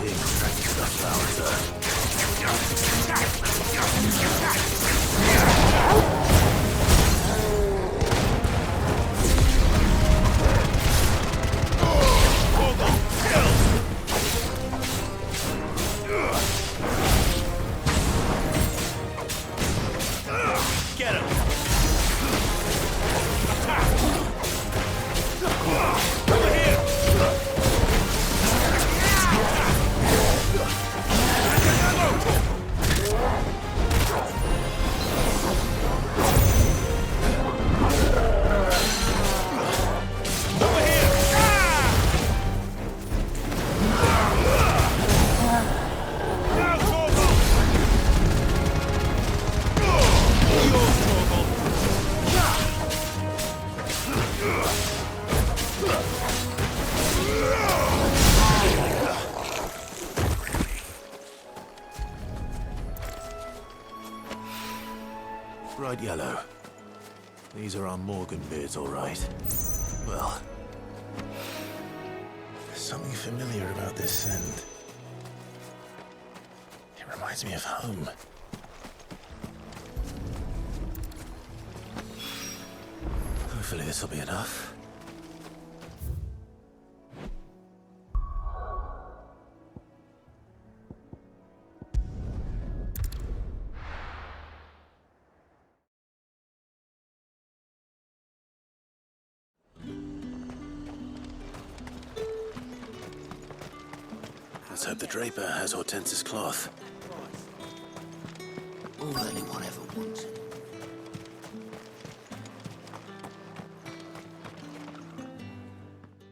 Extracted the flowers. quite yellow. These are our Morgan beards, all right. Well, there's something familiar about this scent. It reminds me of home. Hopefully this will be enough. Let's hope the draper has Hortense's cloth. All anyone ever wanted.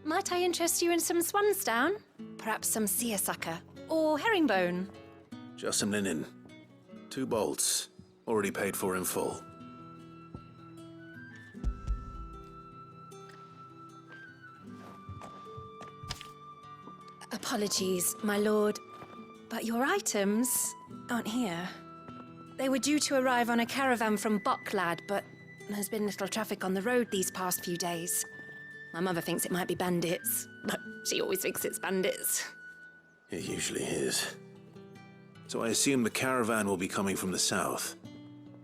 Might I interest you in some swansdown? Perhaps some seersucker or herringbone? Just some linen. 2 bolts. Already paid for in full. Apologies, my lord, but your items aren't here. They were due to arrive on a caravan from Bocklad, but there's been little traffic on the road these past few days. My mother thinks it might be bandits, but she always thinks it's bandits. It usually is. So I assume the caravan will be coming from the south.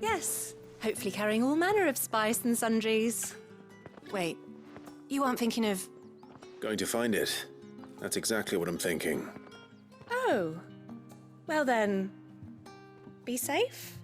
Yes, hopefully carrying all manner of spice and sundries. Wait, you aren't thinking of... Going to find it. That's exactly what I'm thinking. Oh, well then, be safe.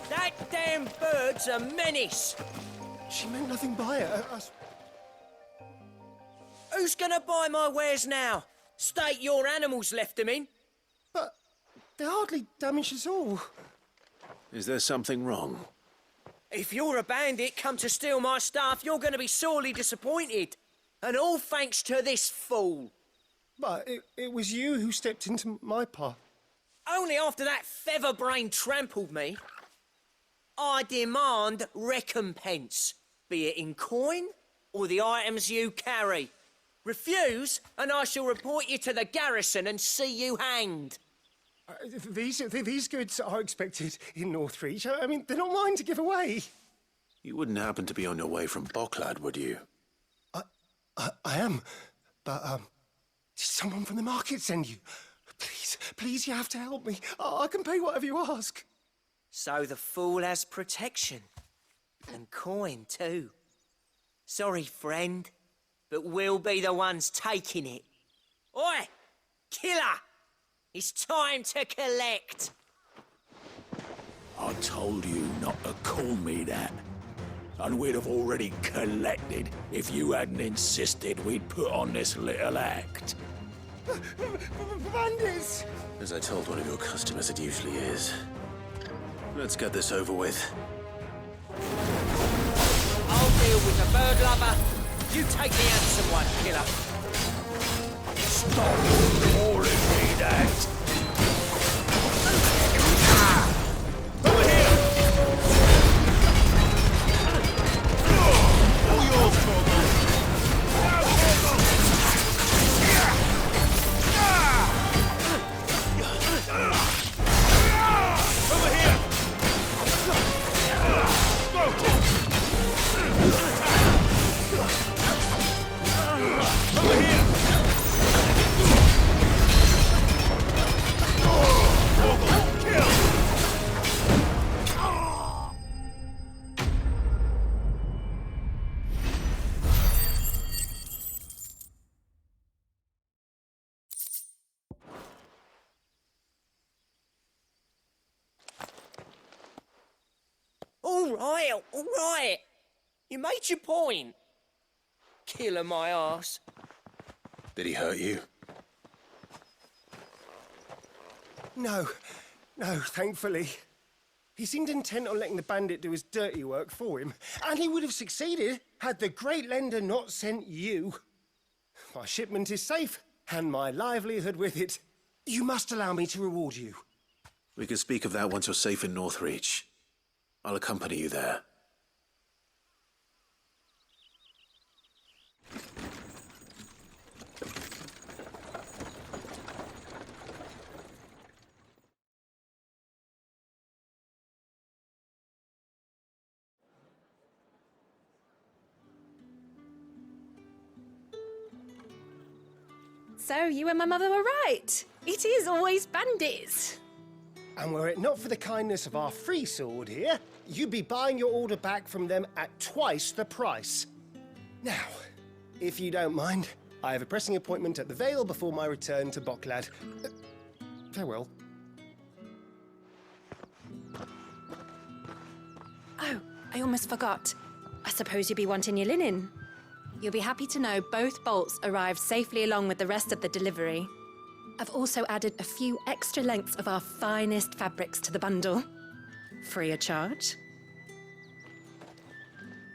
That damn bird's a menace! She meant nothing by it. Who's gonna buy my wares now? State your animals left them in? But they hardly damaged us all. Is there something wrong? If you're a bandit come to steal my stuff, you're gonna be sorely disappointed. And all thanks to this fool. But it was you who stepped into my path. Only after that feather-brain trampled me. I demand recompense, be it in coin or the items you carry. Refuse, and I shall report you to the garrison and see you hanged. These goods are expected in Northreach. I mean, they're not mine to give away. You wouldn't happen to be on your way from Bocklad, would you? I am, but did someone from the market send you? Please, you have to help me. I can pay whatever you ask. So the fool has protection. And coin, too. Sorry, friend, but we'll be the ones taking it. Oi! Killer! It's time to collect! I told you not to call me that. And we'd have already collected if you hadn't insisted we'd put on this little act. Bandits! As I told one of your customers, it usually is. Let's get this over with. I'll deal with the bird lover. You take the handsome one, killer. Stop calling me that! Over here! All yours, Morgan! Over here! Over here! All right. You made your point. Killer my ass. Did he hurt you? No, thankfully. He seemed intent on letting the bandit do his dirty work for him, and he would have succeeded had the great lender not sent you. My shipment is safe, and my livelihood with it. You must allow me to reward you. We can speak of that once you're safe in Northreach. I'll accompany you there. So you and my mother were right. It is always bandits. And were it not for the kindness of our free sword here, you'd be buying your order back from them at twice the price. Now, if you don't mind, I have a pressing appointment at the Vale before my return to Boklad. Farewell. Oh, I almost forgot. I suppose you'll be wanting your linen. You'll be happy to know both bolts arrived safely along with the rest of the delivery. I've also added a few extra lengths of our finest fabrics to the bundle. Free of charge.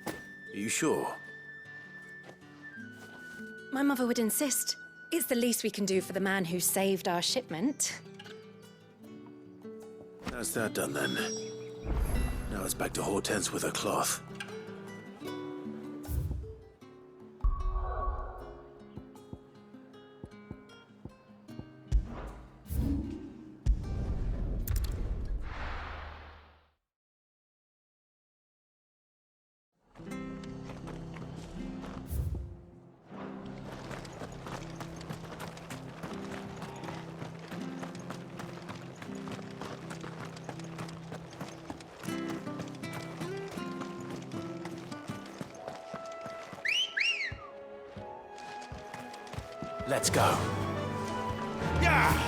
Are you sure? My mother would insist. It's the least we can do for the man who saved our shipment. That's that done then. Now it's back to Hortense with her cloth. Let's go. Yeah!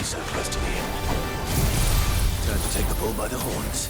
So close to the end. Time to take the bull by the horns.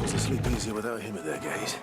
To sleep easier without him at their gate.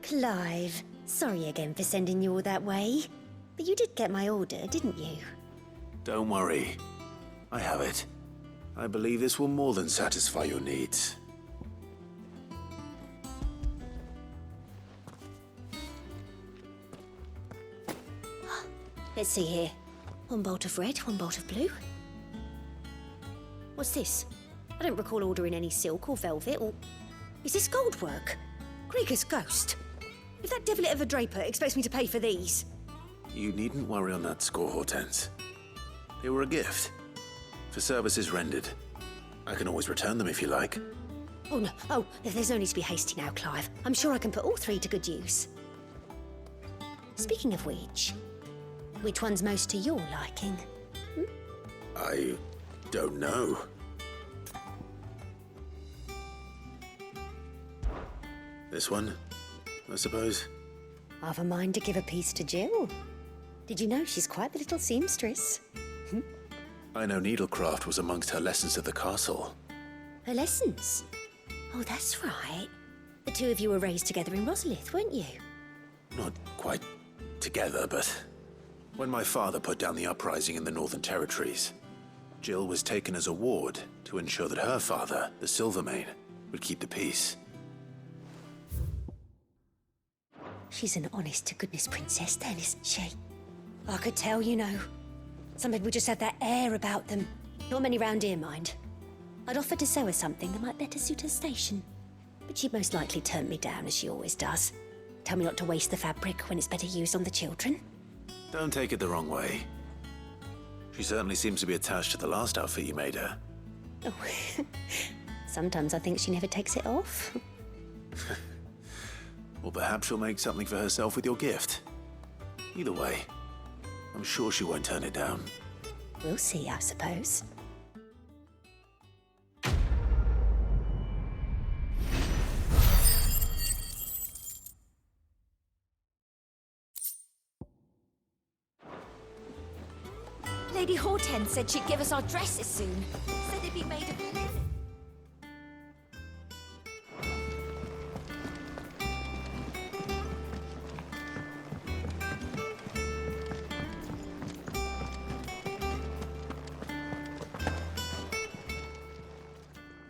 Clive, sorry again for sending you all that way. But you did get my order, didn't you? Don't worry. I have it. I believe this will more than satisfy your needs. Let's see here. One bolt of red, one bolt of blue. What's this? I don't recall ordering any silk or velvet or... Is this gold work? Krieger's ghost. If that devilit of a draper expects me to pay for these... You needn't worry on that score, Hortense. They were a gift. For services rendered. I can always return them if you like. Oh no, oh, there's no need to be hasty now, Clive. I'm sure I can put all three to good use. Speaking of which one's most to your liking? I don't know. This one, I suppose. I've a mind to give a piece to Jill. Did you know she's quite the little seamstress? I know needlecraft was amongst her lessons at the castle. Her lessons? Oh, that's right. The two of you were raised together in Rosalith, weren't you? Not quite together, but when my father put down the uprising in the Northern Territories, Jill was taken as a ward to ensure that her father, the Silvermane, would keep the peace. She's an honest-to-goodness princess then, isn't she? I could tell, you know. Some people just have that air about them. Not many round here, mind. I'd offered to sew her something that might better suit her station. But she'd most likely turn me down, as she always does. Tell me not to waste the fabric when it's better used on the children. Don't take it the wrong way. She certainly seems to be attached to the last outfit you made her. Oh, sometimes I think she never takes it off. Or perhaps she'll make something for herself with your gift. Either way, I'm sure she won't turn it down. We'll see, I suppose. Lady Hortense said she'd give us our dresses soon. Said they'd be made of linen.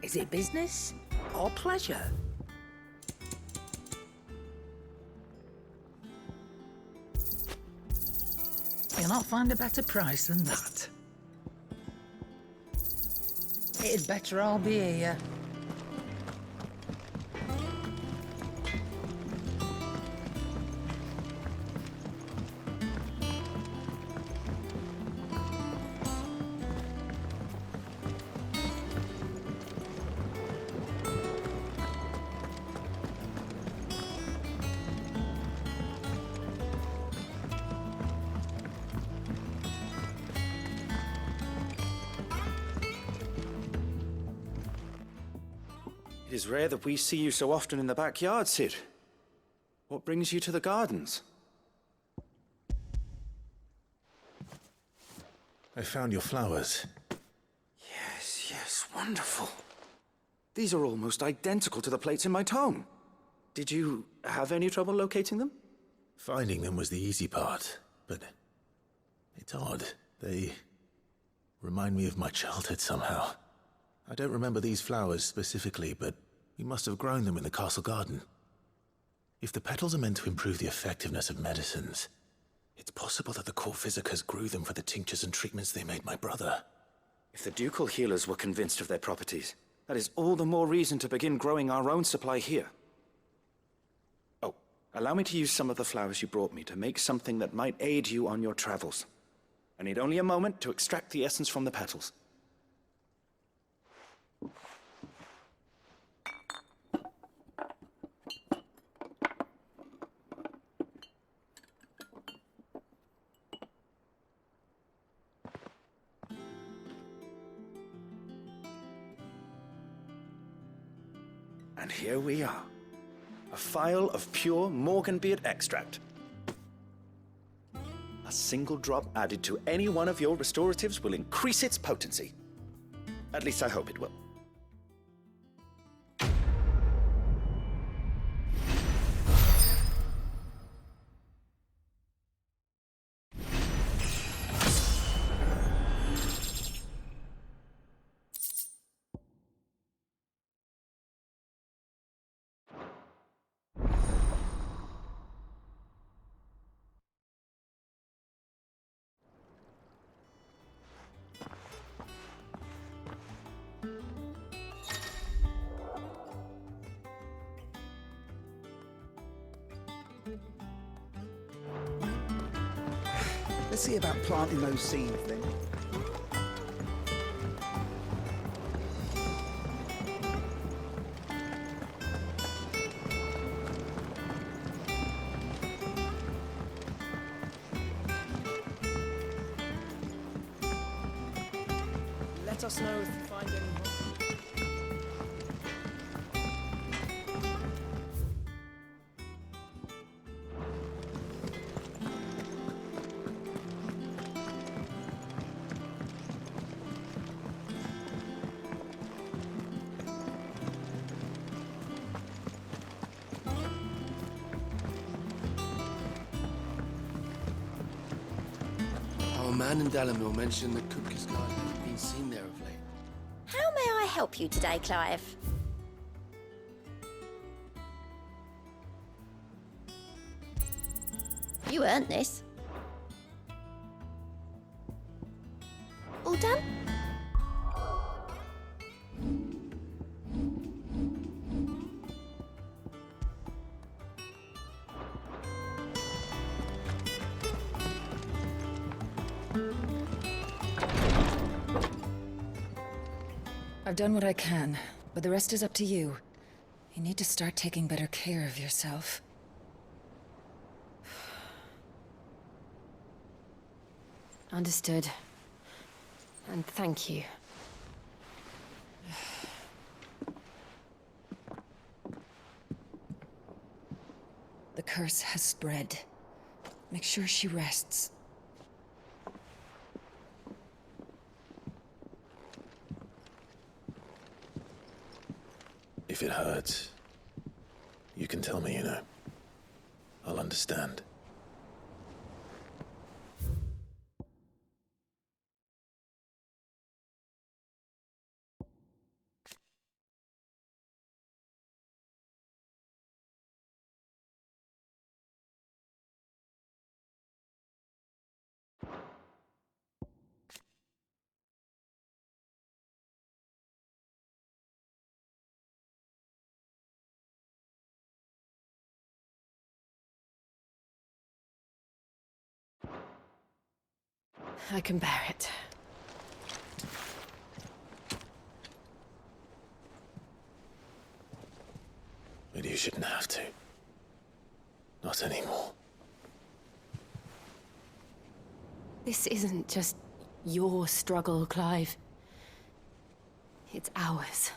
Is it business or pleasure? You'll not find a better price than that. It'd better all be here. It is rare that we see you so often in the backyard, Cid. What brings you to the gardens? I found your flowers. Yes, Wonderful. These are almost identical to the plates in my tome. Did you have any trouble locating them? Finding them was the easy part, but it's odd. They remind me of my childhood somehow. I don't remember these flowers specifically, but we must have grown them in the castle garden. If the petals are meant to improve the effectiveness of medicines, it's possible that the court visitors grew them for the tinctures and treatments they made my brother. If the ducal healers were convinced of their properties, that is all the more reason to begin growing our own supply here. Oh, allow me to use some of the flowers you brought me to make something that might aid you on your travels. I need only a moment to extract the essence from the petals. And here we are. A phial of pure Morganbeard extract. A single drop added to any one of your restoratives will increase its potency. At least I hope it will. Let's see about planting those seeds then. Let us know if you find any more. Our man in Dalamil mentioned that Kupka's garden has been seen there of late. How may I help you today, Clive? You earned this. All done? I've done what I can, but the rest is up to you. You need to start taking better care of yourself. Understood. And thank you. The curse has spread. Make sure she rests. If it hurts, you can tell me, you know. I'll understand. I can bear it. But you shouldn't have to. Not anymore. This isn't just your struggle, Clive. It's ours.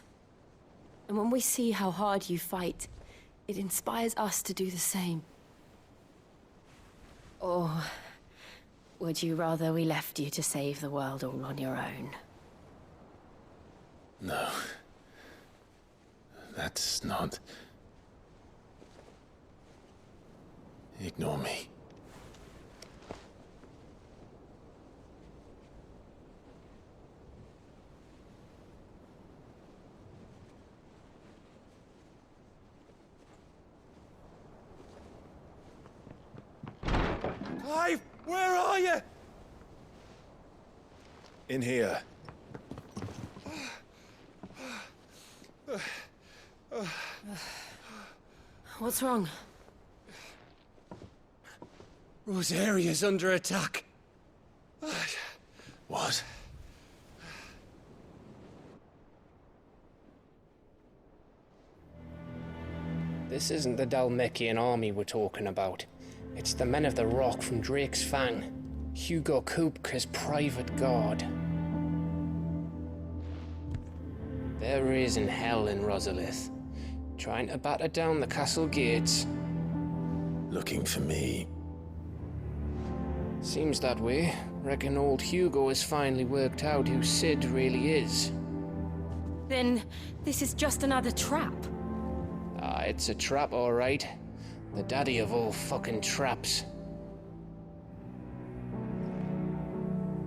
And when we see how hard you fight, it inspires us to do the same. Or would you rather we left you to save the world all on your own? No. That's not... Ignore me. Clive, where are you? In here. What's wrong? Rosaria's under attack. What? This isn't the Dhalmekian army we're talking about. It's the men of the Rock from Drake's Fang. Hugo Kupka's private guard. There is in hell in Rosalith, trying to batter down the castle gates. Looking for me. Seems that way. Reckon old Hugo has finally worked out who Sid really is. Then this is just another trap. Ah, it's a trap, all right. The daddy of all fucking traps.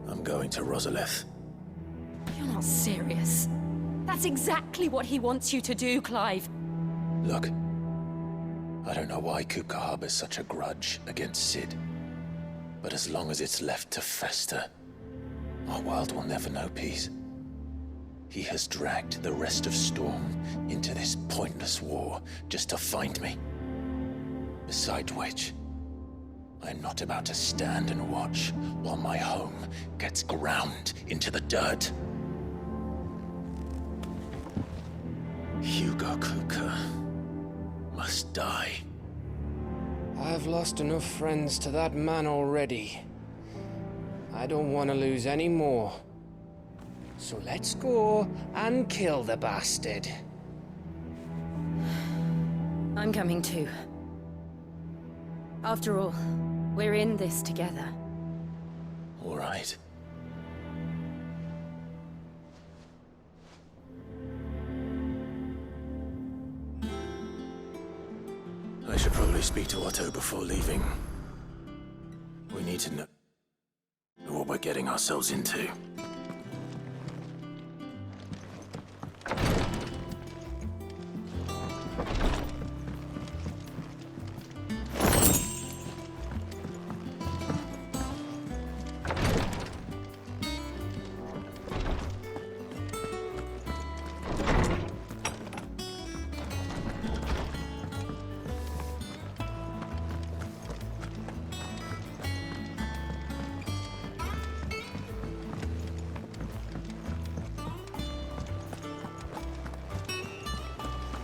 I'm going to Rosalith. You're not serious. That's exactly what he wants you to do, Clive. Look, I don't know why Kupka harbors such a grudge against Sid. But as long as it's left to fester, our world will never know peace. He has dragged the rest of Storm into this pointless war just to find me. Besides which, I'm not about to stand and watch while my home gets ground into the dirt. Hugo Kupka must die. I've lost enough friends to that man already. I don't want to lose any more. So let's go and kill the bastard. I'm coming too. After all, we're in this together. All right. I should probably speak to Otto before leaving. We need to know what we're getting ourselves into.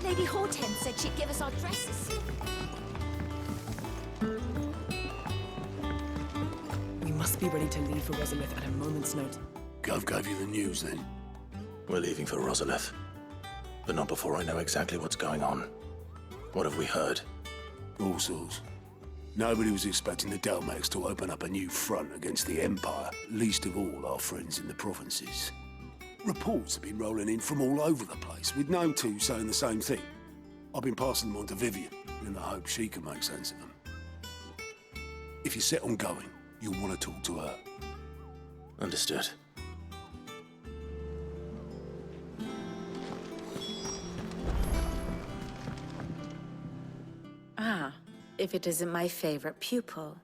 Lady Hortense said she'd give us our dresses. We must be ready to leave for Rosalith at a moment's notice. Gov gave you the news then? We're leaving for Rosalith. But not before I know exactly what's going on. What have we heard? All sorts. Nobody was expecting the Delmax to open up a new front against the Empire, least of all our friends in the provinces. Reports have been rolling in from all over the place, with no two saying the same thing. I've been passing them on to Vivian, in the hope she can make sense of them. If you're set on going, you'll want to talk to her. Understood. Ah, if it isn't my favorite pupil.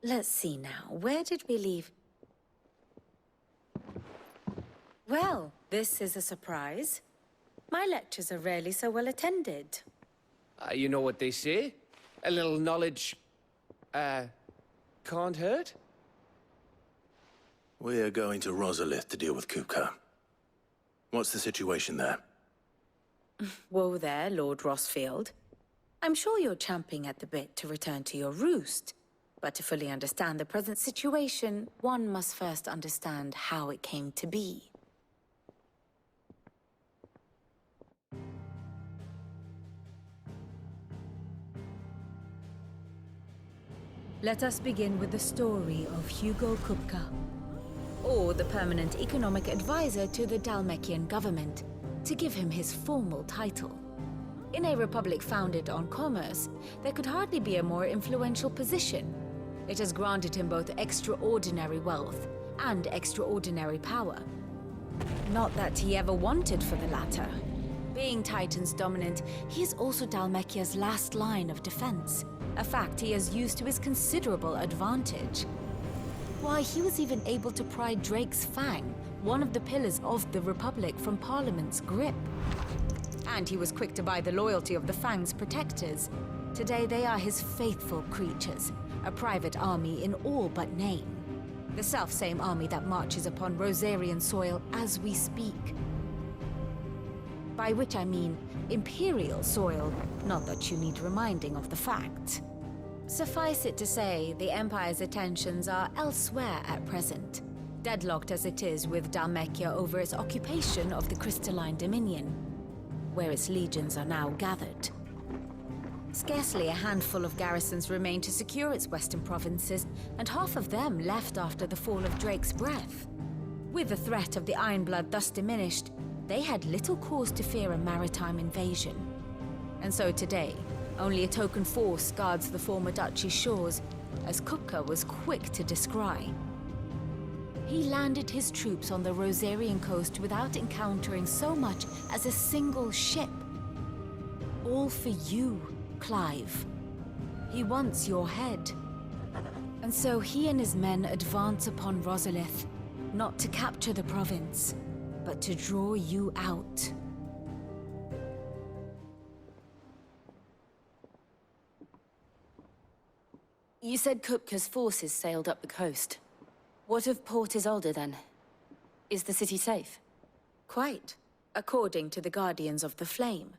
Let's see now, where did we leave? Well, this is a surprise. My lectures are rarely so well attended. You know what they say? A little knowledge, can't hurt? We're going to Rosalith to deal with Kupka. What's the situation there? Whoa there, Lord Rossfield. I'm sure you're champing at the bit to return to your roost. But to fully understand the present situation, one must first understand how it came to be. Let us begin with the story of Hugo Kupka, or the permanent economic advisor to the Dhalmekian government, to give him his formal title. In a republic founded on commerce, there could hardly be a more influential position. It has granted him both extraordinary wealth and extraordinary power. Not that he ever wanted for the latter. Being Titan's dominant, he is also Dhalmekia's last line of defense, a fact he has used to his considerable advantage. Why, he was even able to pry Drake's Fang, one of the pillars of the Republic, from Parliament's grip. And he was quick to buy the loyalty of the Fang's protectors. Today they are his faithful creatures, a private army in all but name. The self-same army that marches upon Rosarian soil as we speak. By which I mean Imperial soil, not that you need reminding of the fact. Suffice it to say, the Empire's attentions are elsewhere at present, deadlocked as it is with Dhalmekia over its occupation of the Crystalline Dominion, where its legions are now gathered. Scarcely a handful of garrisons remain to secure its western provinces, and half of them left after the fall of Drake's Breath. With the threat of the Ironblood thus diminished, they had little cause to fear a maritime invasion. And so today, only a token force guards the former duchy's shores, as Kupka was quick to descry. He landed his troops on the Rosarian coast without encountering so much as a single ship. All for you, Clive. He wants your head. And so he and his men advance upon Rosalith, not to capture the province, but to draw you out. You said Kupka's forces sailed up the coast. What of Port Isolde, then? Is the city safe? Quite, according to the Guardians of the Flame.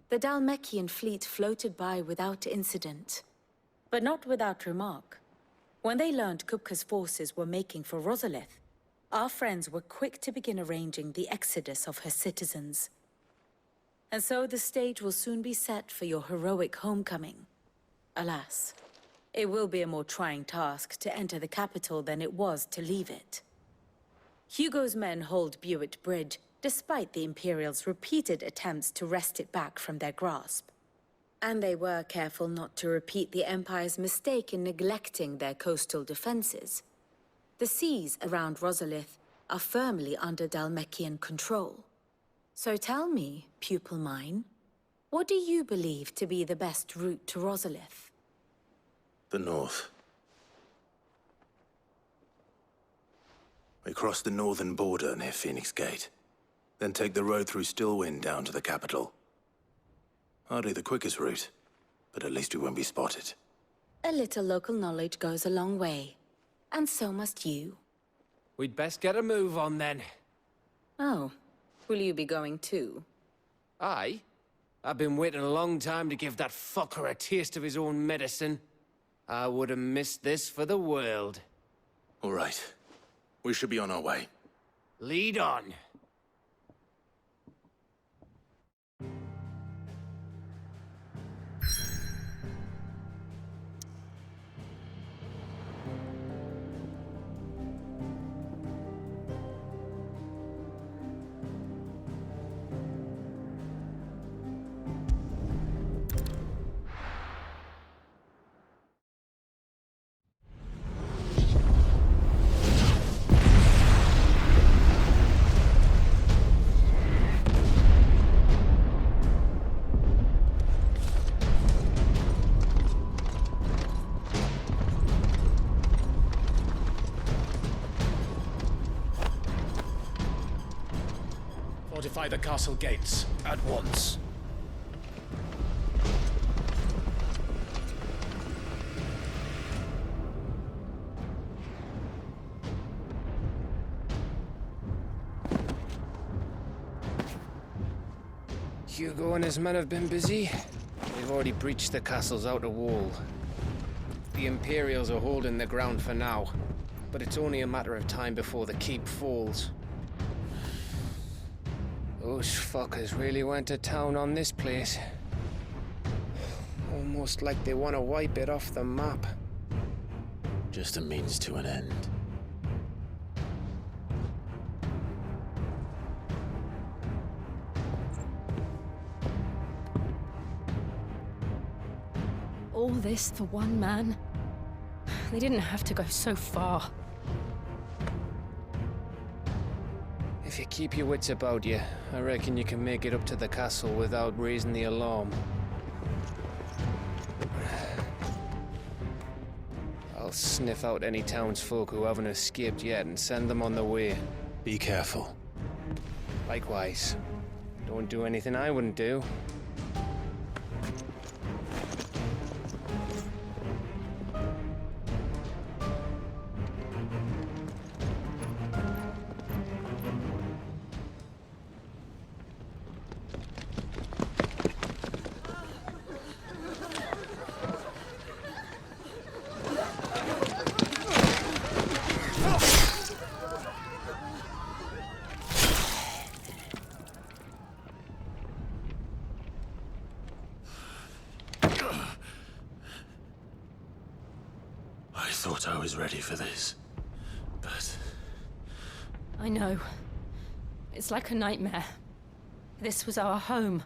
The Dhalmekian fleet floated by without incident. But not without remark. When they learned Kupka's forces were making for Rosalith, our friends were quick to begin arranging the exodus of her citizens. And so the stage will soon be set for your heroic homecoming. Alas, it will be a more trying task to enter the capital than it was to leave it. Hugo's men hold Buet Bridge, despite the Imperials' repeated attempts to wrest it back from their grasp. And they were careful not to repeat the Empire's mistake in neglecting their coastal defenses. The seas around Rosalith are firmly under Dhalmekian control. So tell me, pupil mine, what do you believe to be the best route to Rosalith? The north. We cross the northern border near Phoenix Gate, then take the road through Stillwind down to the capital. Hardly the quickest route, but at least we won't be spotted. A little local knowledge goes a long way, and so must you. We'd best get a move on then. Oh, will you be going too? Aye. I've been waiting a long time to give that fucker a taste of his own medicine. I would have missed this for the world. All right. We should be on our way. Lead on. Fortify the castle gates, at once. Hugo and his men have been busy. They've already breached the castle's outer wall. The Imperials are holding the ground for now, but it's only a matter of time before the keep falls. Those fuckers really went to town on this place. Almost like they want to wipe it off the map. Just a means to an end. All this for one man? They didn't have to go so far. If you keep your wits about you, I reckon you can make it up to the castle without raising the alarm. I'll sniff out any townsfolk who haven't escaped yet and send them on their way. Be careful. Likewise. Don't do anything I wouldn't do. I thought I was ready for this, but... I know. It's like a nightmare. This was our home.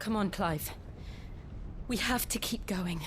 Come on, Clive. We have to keep going.